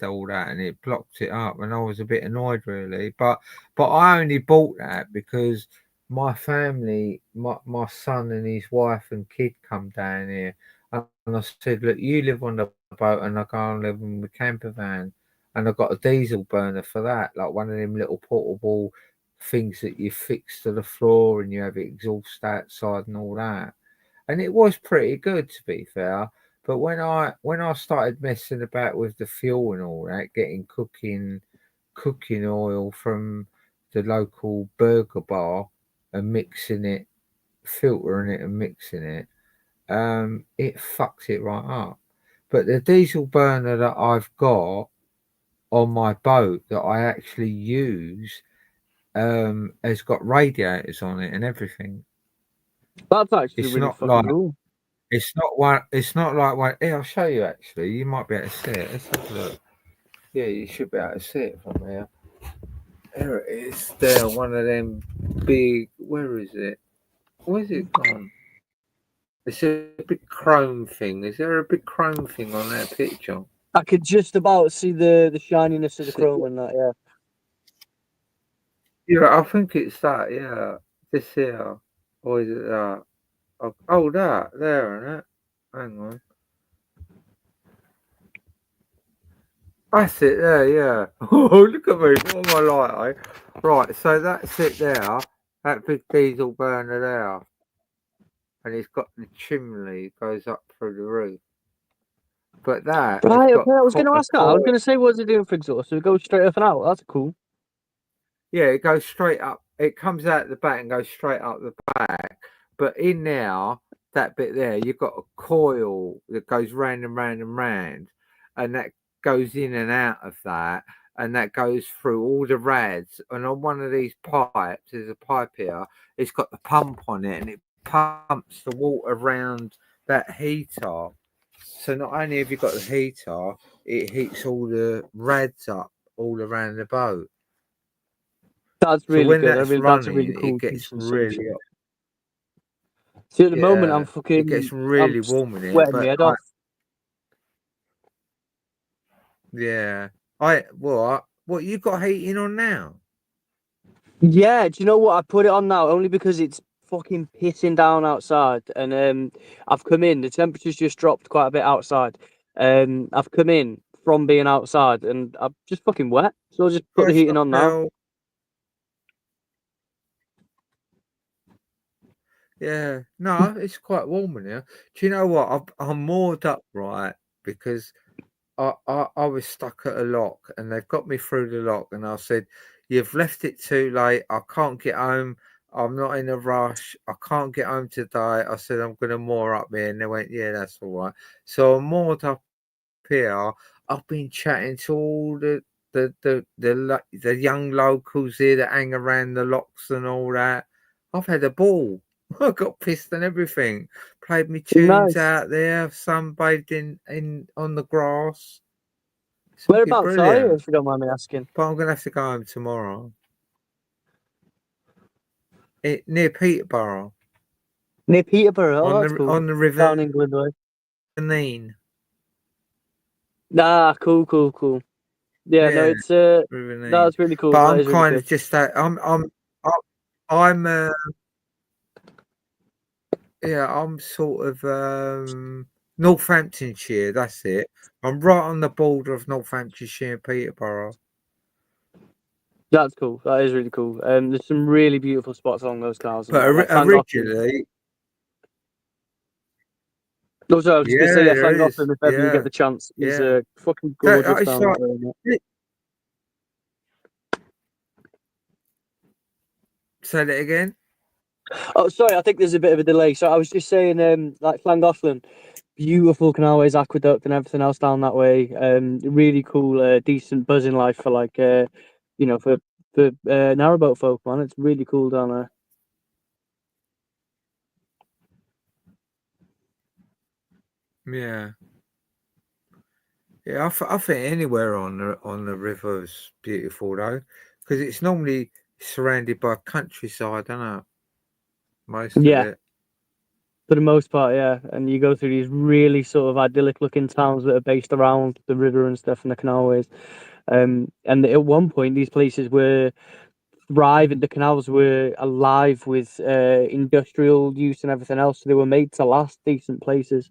all that and it blocked it up, and I was a bit annoyed really. But I only bought that because my family, my son and his wife and kid come down here, and I said, look, you live on the boat and I go and live in the camper van, and I got a diesel burner for that, like one of them little portable things that you fix to the floor and you have it exhaust outside and all that. And it was pretty good, to be fair. But when I started messing about with the fuel and all that, getting cooking oil from the local burger bar and mixing it, filtering it and mixing it, it fucked it right up. But the diesel burner that I've got on my boat that I actually use has got radiators on it and everything.
That's actually
It's
really
not
fucking
like
cool.
It's not one. It's not like one. Here, I'll show you. Actually, you might be able to see it. Let's have a look. Yeah, you should be able to see it from here. There it is. There, one of them big. Where is it? Where's it gone? It's a big chrome thing. Is there a big chrome thing on that picture?
I could just about see the shininess of the chrome in that. Yeah.
Yeah, I think it's that. Yeah, this here, or is it that? Oh, that there, isn't it? Hang on. That's it there, yeah. Oh, look at me. What am I like, eh? Right, so that's it there. That big diesel burner there. And it's got the chimney goes up through the roof. But that.
Right, okay. I was going to ask that. I was going to say, what's it doing for exhaust? So it goes straight up and out. That's cool.
Yeah, it goes straight up. It comes out the back and goes straight up the back. But in there, that bit there, you've got a coil that goes round and round and round. And that goes in and out of that, and that goes through all the rads. And on one of these pipes, there's a pipe here, it's got the pump on it, and it pumps the water around that heater. So not only have you got the heater, it heats all the rads up all around the boat.
That's really
so when
good.
that's
That's
running,
a really cool
it gets
piece of
really
solution. See, at the moment, I'm fucking.
It gets really
I'm
warm in here.
sweating my head off.
Yeah. What you got heating on now?
Yeah, do you know what? I put it on now only because it's fucking pissing down outside, and I've come in. The temperature's just dropped quite a bit outside. I've come in from being outside, and I'm just fucking wet. So I'll just put the heating on now.
Yeah, no, it's quite warm in here. Do you know what? I'm moored up, right? Because I was stuck at a lock, and they've got me through the lock, and I said, "You've left it too late. I can't get home. I'm not in a rush. I can't get home today." I said, "I'm going to moor up here," and they went, "Yeah, that's all right." So I'm moored up here. I've been chatting to all the young locals here that hang around the locks and all that. I've had a ball. I got pissed and everything. Played me tunes
Nice.
out there, sunbathed in on the grass. It's fucking
Whereabouts are you,
brilliant.
if you don't mind me asking?
But I'm gonna have to go home tomorrow. Near Peterborough
Near Peterborough. Oh, that's cool.
on the
Down
River
England way.
Nene.
Ah, cool. Yeah, no,
Yeah,
it's
River Nene.
that's really cool.
But
That
I'm
is really
kind
good.
of just that. I'm yeah, I'm sort of Northamptonshire. That's it. I'm right on the border of Northamptonshire and Peterborough.
That's cool. That is really cool. There's some really beautiful spots along those canals. And
But
that, like Llangollen.
originally,
No, sorry, I was just gonna
yeah,
say, yeah,
there is.
Llangollen, if ever you
Yeah,
get the chance, is
yeah.
fucking
That,
gorgeous
it's
down
like,
there. Isn't it?
say that again.
Oh, sorry, I think there's a bit of a delay. So I was just saying, like Llangollen, beautiful canalways, aqueduct, and everything else down that way. Really cool, decent buzzing life for like, for narrowboat folk, man. It's really cool down there.
Yeah, yeah. I think anywhere on the river is beautiful though, because it's normally surrounded by countryside, isn't it? Most of
Yeah,
it.
for the most part, yeah. And you go through these really sort of idyllic looking towns that are based around the river and stuff and the canalways. And at one point, these places were thriving. The canals were alive with industrial use and everything else. So they were made to last, decent places.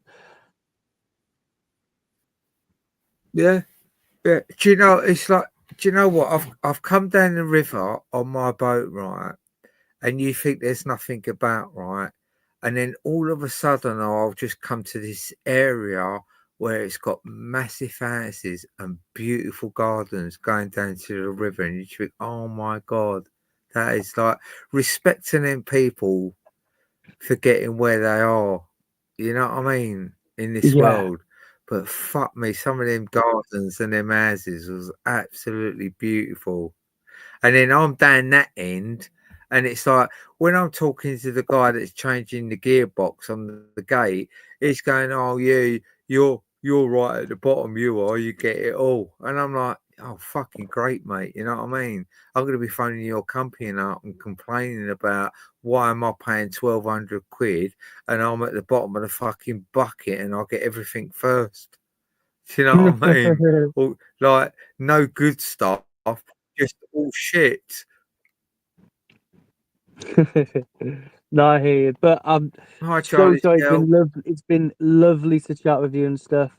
Yeah, yeah. Do you know? It's like, do you know what? I've come down the river on my boat, right? And you think there's nothing about, right? And then all of a sudden, I'll just come to this area where it's got massive houses and beautiful gardens going down to the river, and you think, oh my god, that is like respecting them people forgetting where they are. You know what I mean? In this
Yeah.
world. But fuck me, some of them gardens and them houses was absolutely beautiful. And then I'm down that end, and it's like when I'm talking to the guy that's changing the gearbox on the gate, he's going, "Oh yeah, you're right at the bottom. You are. You get it all." And I'm like, "Oh, fucking great, mate." You know what I mean? I'm going to be phoning your company up and complaining about why am I paying 1,200 quid and I'm at the bottom of the fucking bucket and I get everything first. Do you know what I mean? Or, like no good stuff. Just all shit.
No, I hear you. But
Hi,
so
Charlie
sorry.
Scale.
It's been lovely to chat with you and stuff.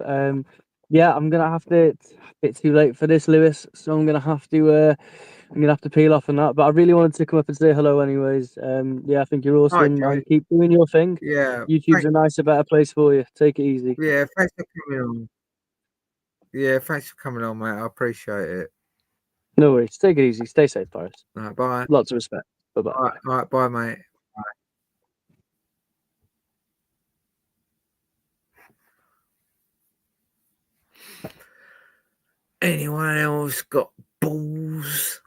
Yeah, I'm gonna have to. It's a bit too late for this, Lewis. So I'm gonna have to peel off on that. But I really wanted to come up and say hello, anyways. Yeah, I think you're
Hi,
awesome
Joe.
and keep doing your thing.
Yeah.
YouTube's a nicer, better place for you. Take it easy.
Yeah, thanks for coming on. Yeah, thanks for coming on, mate. I appreciate it.
No worries. Take it easy. Stay safe, Paris.
All right, bye.
Lots of respect. Bye bye.
All right, bye, mate. Anyone else got balls?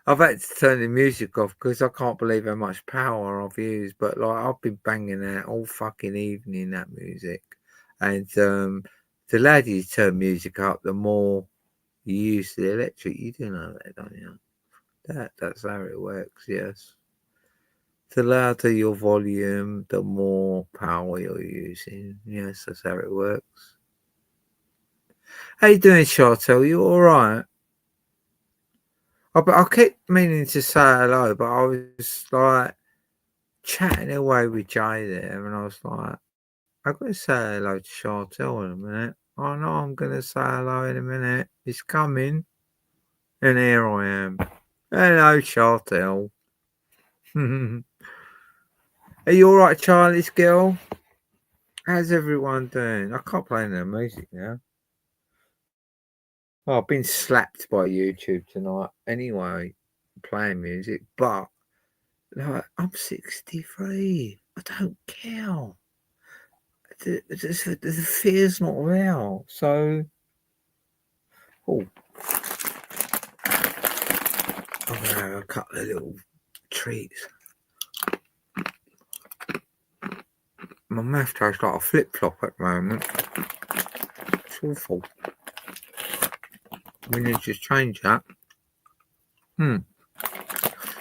I've had to turn the music off because I can't believe how much power I've used. But like I've been banging out all fucking evening that music, and the louder you turn music up, the more you use the electric. You do know that, don't you? That's how it works. Yes. The louder your volume, the more power you're using. Yes, that's how it works. How you doing, Chartel? You all right? I kept meaning to say hello, but I was like chatting away with Jay there, and I was like, I've got to say hello to Chartel in a minute. I know I'm going to say hello in a minute. It's coming. And here I am. Hello, Chartel. Are you all right, Charlie's girl? How's everyone doing? I can't play no music now. Oh, I've been slapped by YouTube tonight anyway, playing music, but like, I'm 63. I don't care. The fear's not real. So, oh, I'm going to have a couple of little treats. My mouth tastes like a flip flop at the moment. It's awful. We need to change that.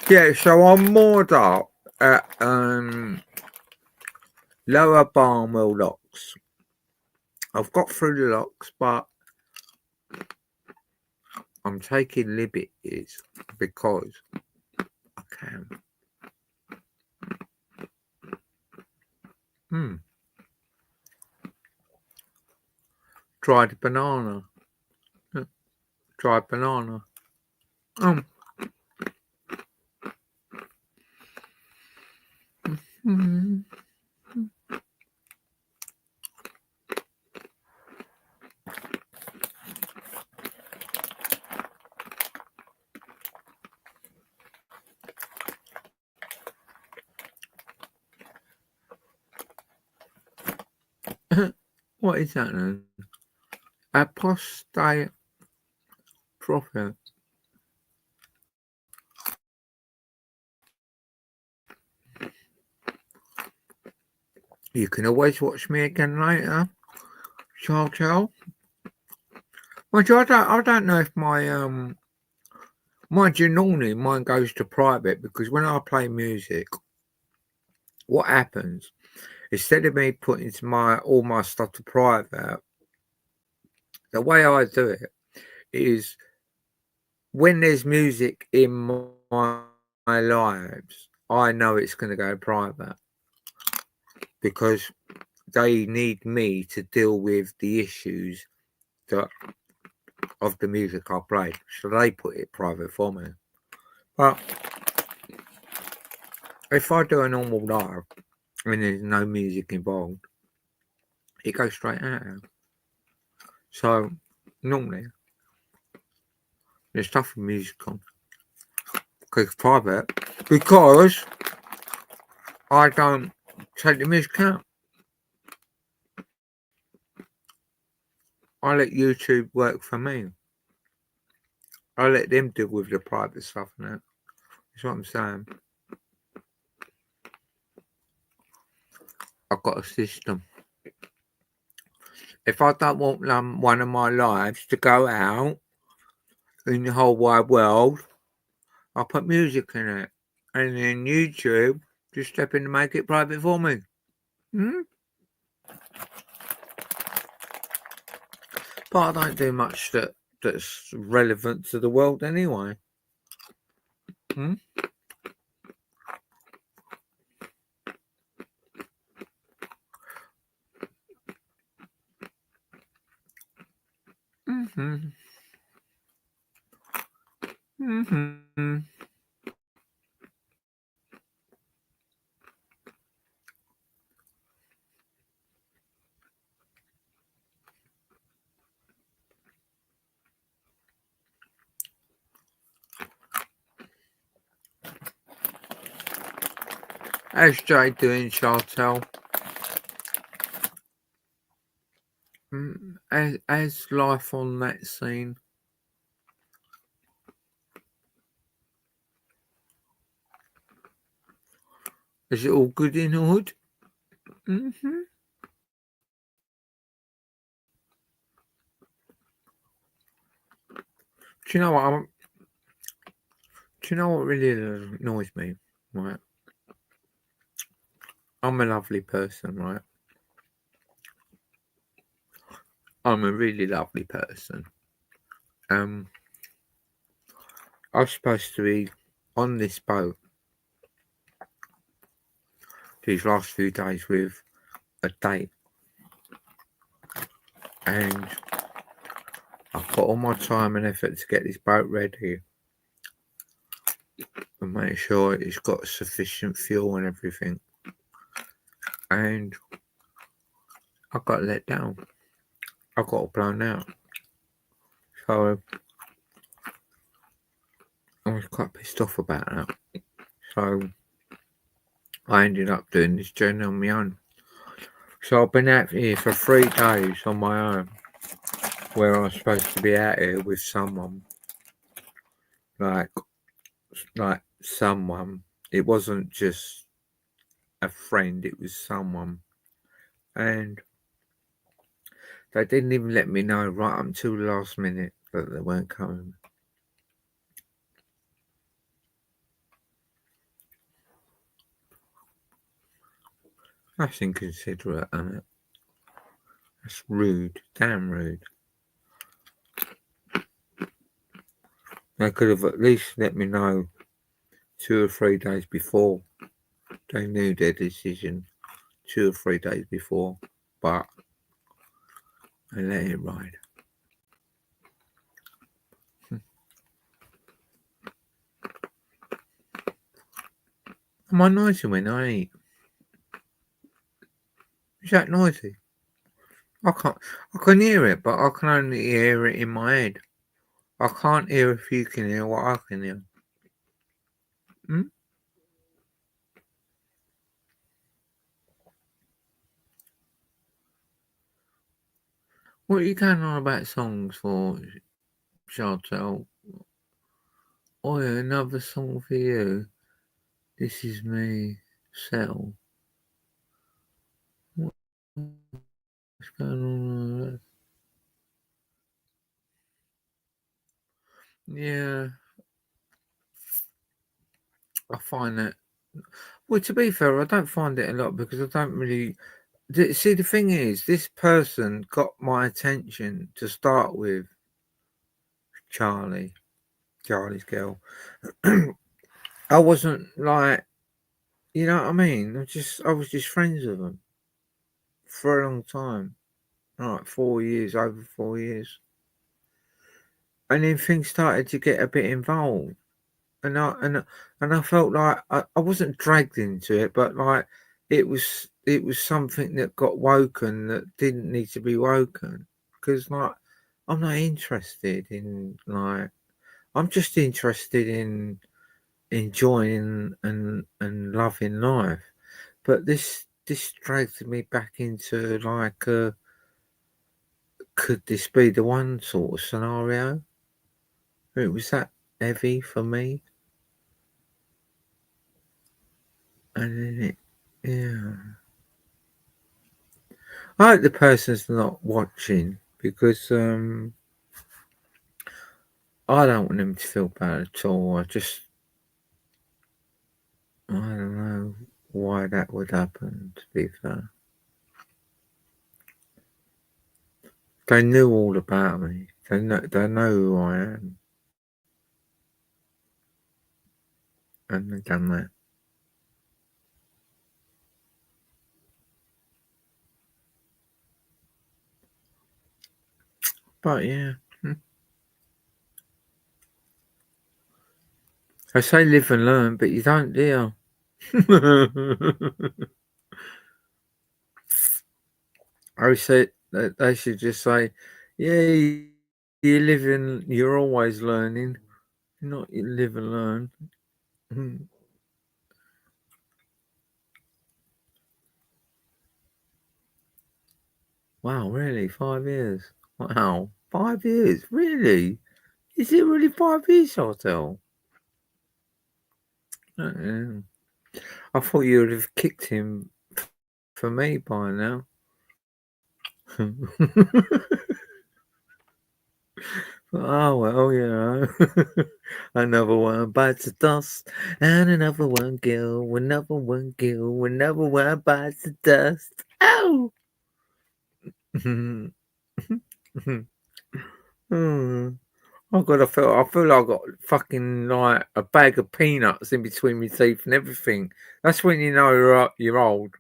Yeah, so I'm moored up at Lower Barnwell Locks. I've got through the locks, but I'm taking liberties because I can. Dried banana. Dried banana. What is that then? Apostate prophet. You can always watch me again later, Charles. Mind you, I don't know if my mind you, normally mine goes to private because when I play music, what happens? Instead of me putting all my stuff to private, the way I do it is when there's music in my lives, I know it's going to go private because they need me to deal with the issues of the music I played, so they put it private for me. But if I do a normal live and there's no music involved, it goes straight out. So normally there's stuff with music on because private, because I don't take the music out. I let YouTube work for me. I let them deal with the private stuff and that. That's what I'm saying. I've got a system. If I don't want one of my lives to go out in the whole wide world, I'll put music in it. And then YouTube just step in to make it private for me. But I don't do much that's relevant to the world anyway. How's Jay doing, Chantal? As life on that scene? Is it all good in the hood? Do you know what? Do you know what really annoys me? Right, I'm a lovely person, right? I'm a really lovely person. I was supposed to be on this boat these last few days with a date, and I put all my time and effort to get this boat ready and make sure it's got sufficient fuel and everything, and I got let down. I got blown out. So I was quite pissed off about that. So I ended up doing this journey on my own. So I've been out here for 3 days on my own, where I was supposed to be out here with someone. Like someone. It wasn't just a friend, it was someone. and they didn't even let me know right up until the last minute that they weren't coming. That's inconsiderate, isn't it? That's rude, damn rude. They could have at least let me know 2 or 3 days before. They knew their decision 2 or 3 days before, but they let it ride. Am I noisy when I eat? Is that noisy? I can hear it, but I can only hear it in my head. I can't hear if you can hear what I can hear. What are you going on about songs for, Chantal? Oh, yeah, another song for you. This is me, Sel. What's going on? Yeah, I find that. Well, to be fair, I don't find it a lot because I don't really. See, the thing is, this person got my attention to start with. Charlie's girl. I wasn't like, you know what I mean? I was just friends with them for a long time, like 4 years, over 4 years, and then things started to get a bit involved, and I felt like I wasn't dragged into it, but like it was something that got woken that didn't need to be woken, because like I'm not interested in like I'm just interested in enjoying and loving life, but this dragged me back into like could this be the one sort of scenario? It was that heavy for me, and then yeah. I hope the person's not watching because I don't want them to feel bad at all. I don't know why that would happen, to be fair. They knew all about me. They know who I am. And they've done that. But yeah. I say live and learn, but you don't, do you? I said that they should just say, yeah, you live and you're always learning, not you live and learn. Wow, really? 5 years? Wow, 5 years? Really? Is it really 5 years, Chantal? I thought you would have kicked him for me by now. Oh, well, you know. Another one bites the dust, and another one gill, another one gill, another one bites the dust. Ow! Oh God, I feel like I got fucking like a bag of peanuts in between my teeth and everything. That's when you know you're old.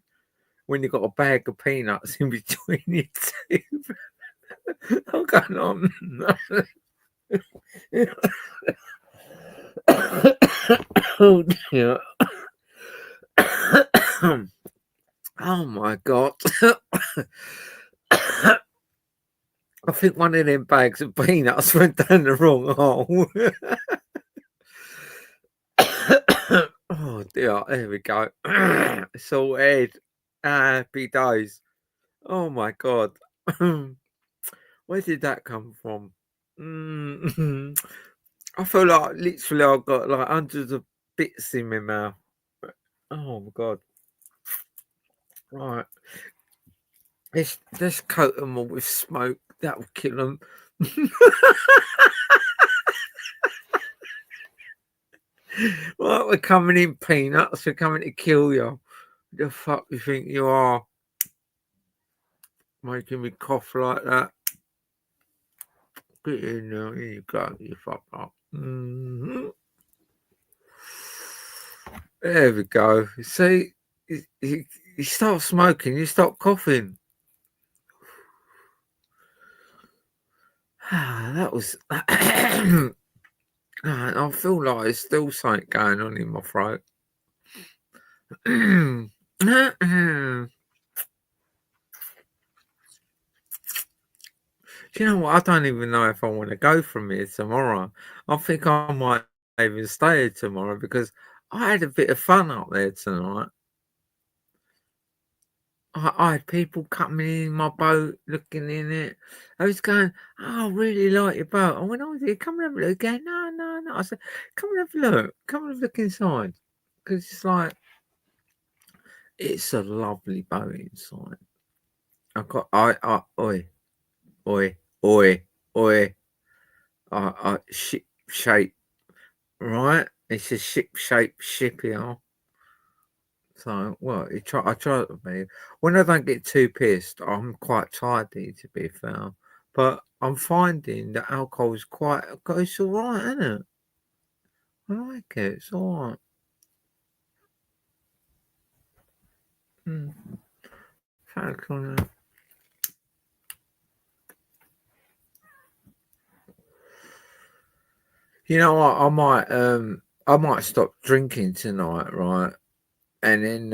When you've got a bag of peanuts in between your teeth. What's going on? Oh dear. Oh my God. I think one of them bags of peanuts went down the wrong hole. Oh dear, there we go. Sorted. Happy days. Oh my God. Where did that come from? I feel like literally I've got like hundreds of bits in my mouth. Oh my God. Right. Let's coat them all with smoke. That will kill them. Right, we're coming in peanuts. We're coming to kill you. The fuck you think you are? Making me cough like that. Get in there. Here you go. You fuck up. There we go. See, you start smoking, you stop coughing. That was. I feel like there's still something going on in my throat. Do you know what? I don't even know if I want to go from here tomorrow. I think I might even stay here tomorrow because I had a bit of fun up there tonight. I had people coming in my boat, looking in it. I was going, oh, I really like your boat. I went, oh, come and have a look again. No. I said, come and have a look. Come and have a look inside. Because it's like, it's a lovely boat inside. Ship shape, right? It's a ship ship here. So, well, I try to be. When I don't get too pissed, I'm quite tidy, to be fair. But I'm finding that alcohol is it's all right, isn't it? I like it. It's all right. Fact on it. You know what? I might stop drinking tonight, right? And then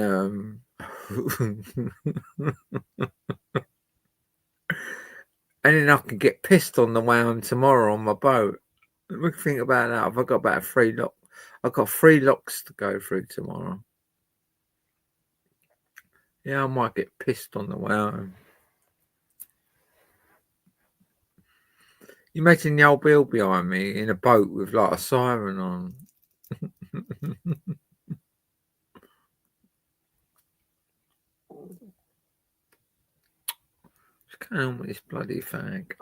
and then I can get pissed on the way home tomorrow on my boat. Let me think about that. I've got about 3 locks. I've got 3 locks to go through tomorrow. Yeah, I might get pissed on the way home. You imagine the old Bill behind me in a boat with like a siren on. What's going on with this bloody fag?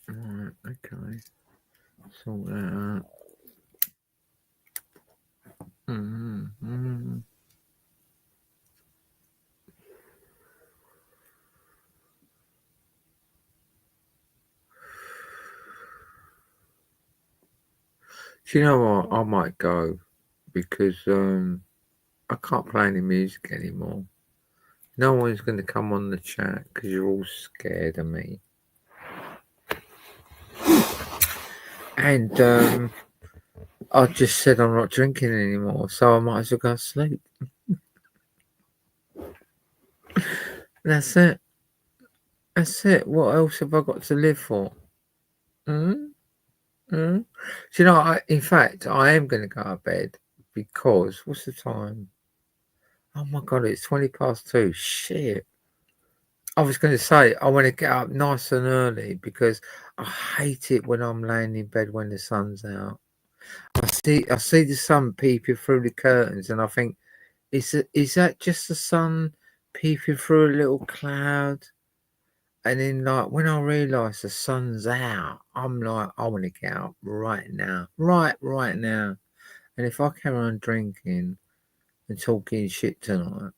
Alright, okay. Sort that out. Do you know what? I might go because I can't play any music anymore. No one's going to come on the chat because you're all scared of me. And I just said I'm not drinking anymore, so I might as well go to sleep. That's it. That's it. What else have I got to live for? Do you know, in fact, I am going to go to bed because, what's the time? Oh my God, it's 2:20. Shit. I was going to say, I want to get up nice and early because I hate it when I'm laying in bed when the sun's out. I see the sun peeping through the curtains and I think, is that just the sun peeping through a little cloud? And then, like, when I realise the sun's out, I'm like, I want to get up right now. Right now. And if I carry on drinking and talking shit tonight,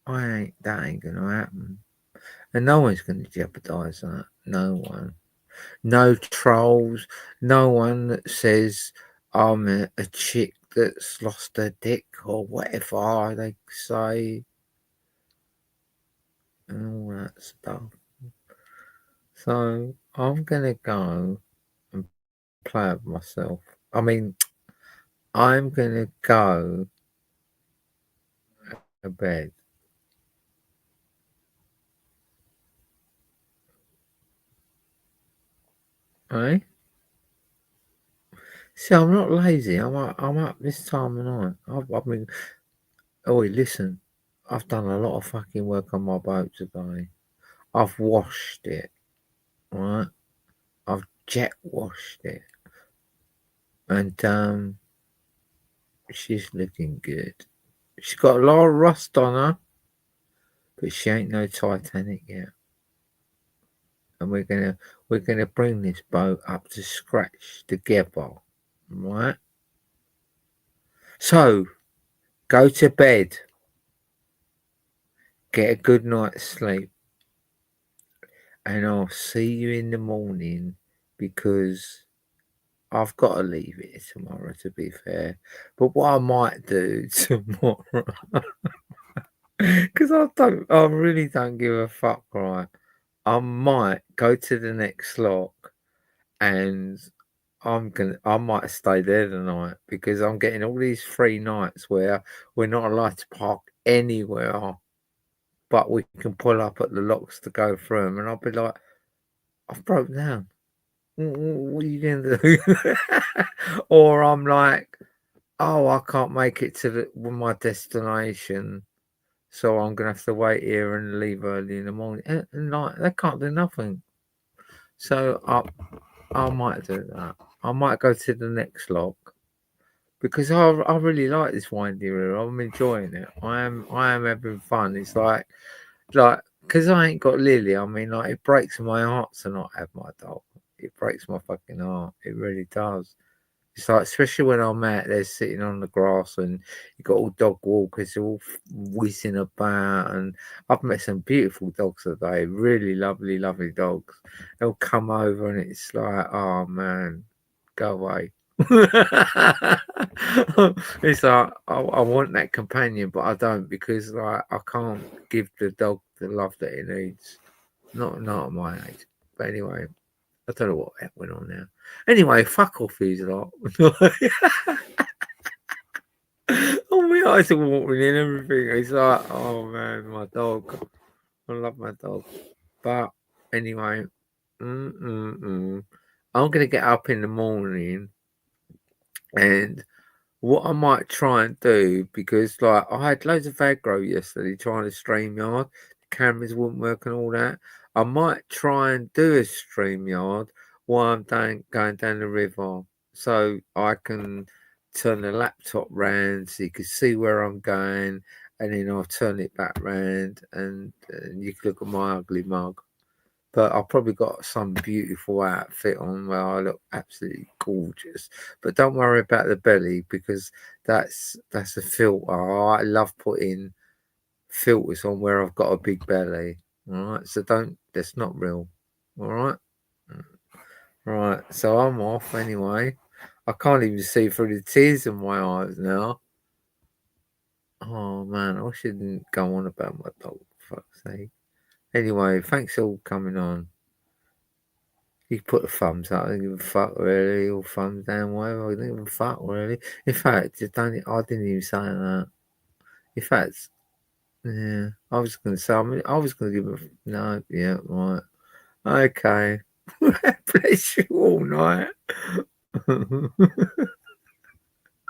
that ain't going to happen. And no one's going to jeopardise that. No one. No trolls. No one that says I'm a chick that's lost her dick or whatever they say. And all that stuff. So I'm going to go and play with myself. I mean, I'm going to go to bed. Eh? See, I'm not lazy. I'm up this time of night. I mean, listen, I've done a lot of fucking work on my boat today. I've washed it, right? I've jet washed it. And She's looking good. She's got a lot of rust on her, but she ain't no Titanic yet. And we're gonna bring this boat up to scratch together, right? So go to bed, get a good night's sleep, and I'll see you in the morning because I've got to leave it tomorrow, to be fair. But what I might do tomorrow, because I really don't give a fuck, right? I might go to the next lock and I might stay there tonight because I'm getting all these free nights where we're not allowed to park anywhere, but we can pull up at the locks to go through them. And I'll be like, I've broke down. What are you going to do? Or I'm like, oh, I can't make it to my destination, so I'm going to have to wait here and leave early in the morning. And like, they can't do nothing. So I might do that. I might go to the next lock because I really like this windy river. I'm enjoying it. I am having fun. It's like because I ain't got Lily. I mean, like, it breaks my heart to not have my dog. It breaks my fucking heart. It really does. It's like, especially when I'm out there sitting on the grass and you got all dog walkers all whizzing about, and I've met some beautiful dogs today, really lovely, lovely dogs. They'll come over and it's like, oh man, go away. It's like I want that companion, but I don't, because like I can't give the dog the love that it needs. Not at my age. But anyway, I don't know what went on now. Anyway, fuck off these lot. Oh, my eyes are watering and everything. It's like, oh man, my dog. I love my dog. But anyway, I'm gonna get up in the morning, and what I might try and do, because like I had loads of aggro yesterday trying to StreamYard, the cameras wouldn't work and all that. I might try and do a StreamYard while I'm going down the river, so I can turn the laptop round so you can see where I'm going, and then I'll turn it back round and you can look at my ugly mug. But I've probably got some beautiful outfit on where I look absolutely gorgeous. But don't worry about the belly, because that's a filter. I love putting filters on where I've got a big belly. All right, so that's not real. All right, right. So I'm off anyway. I can't even see through the tears in my eyes now. Oh man, I shouldn't go on about my dog, for fuck's sake. Anyway, thanks for all coming on. You can put the thumbs up. I don't give a fuck really, or thumbs down, whatever. I don't give a fuck really. In fact, I didn't even say that. In fact, yeah, I was going to say. I was going to give no. Yeah, right. Okay. Bless you all night.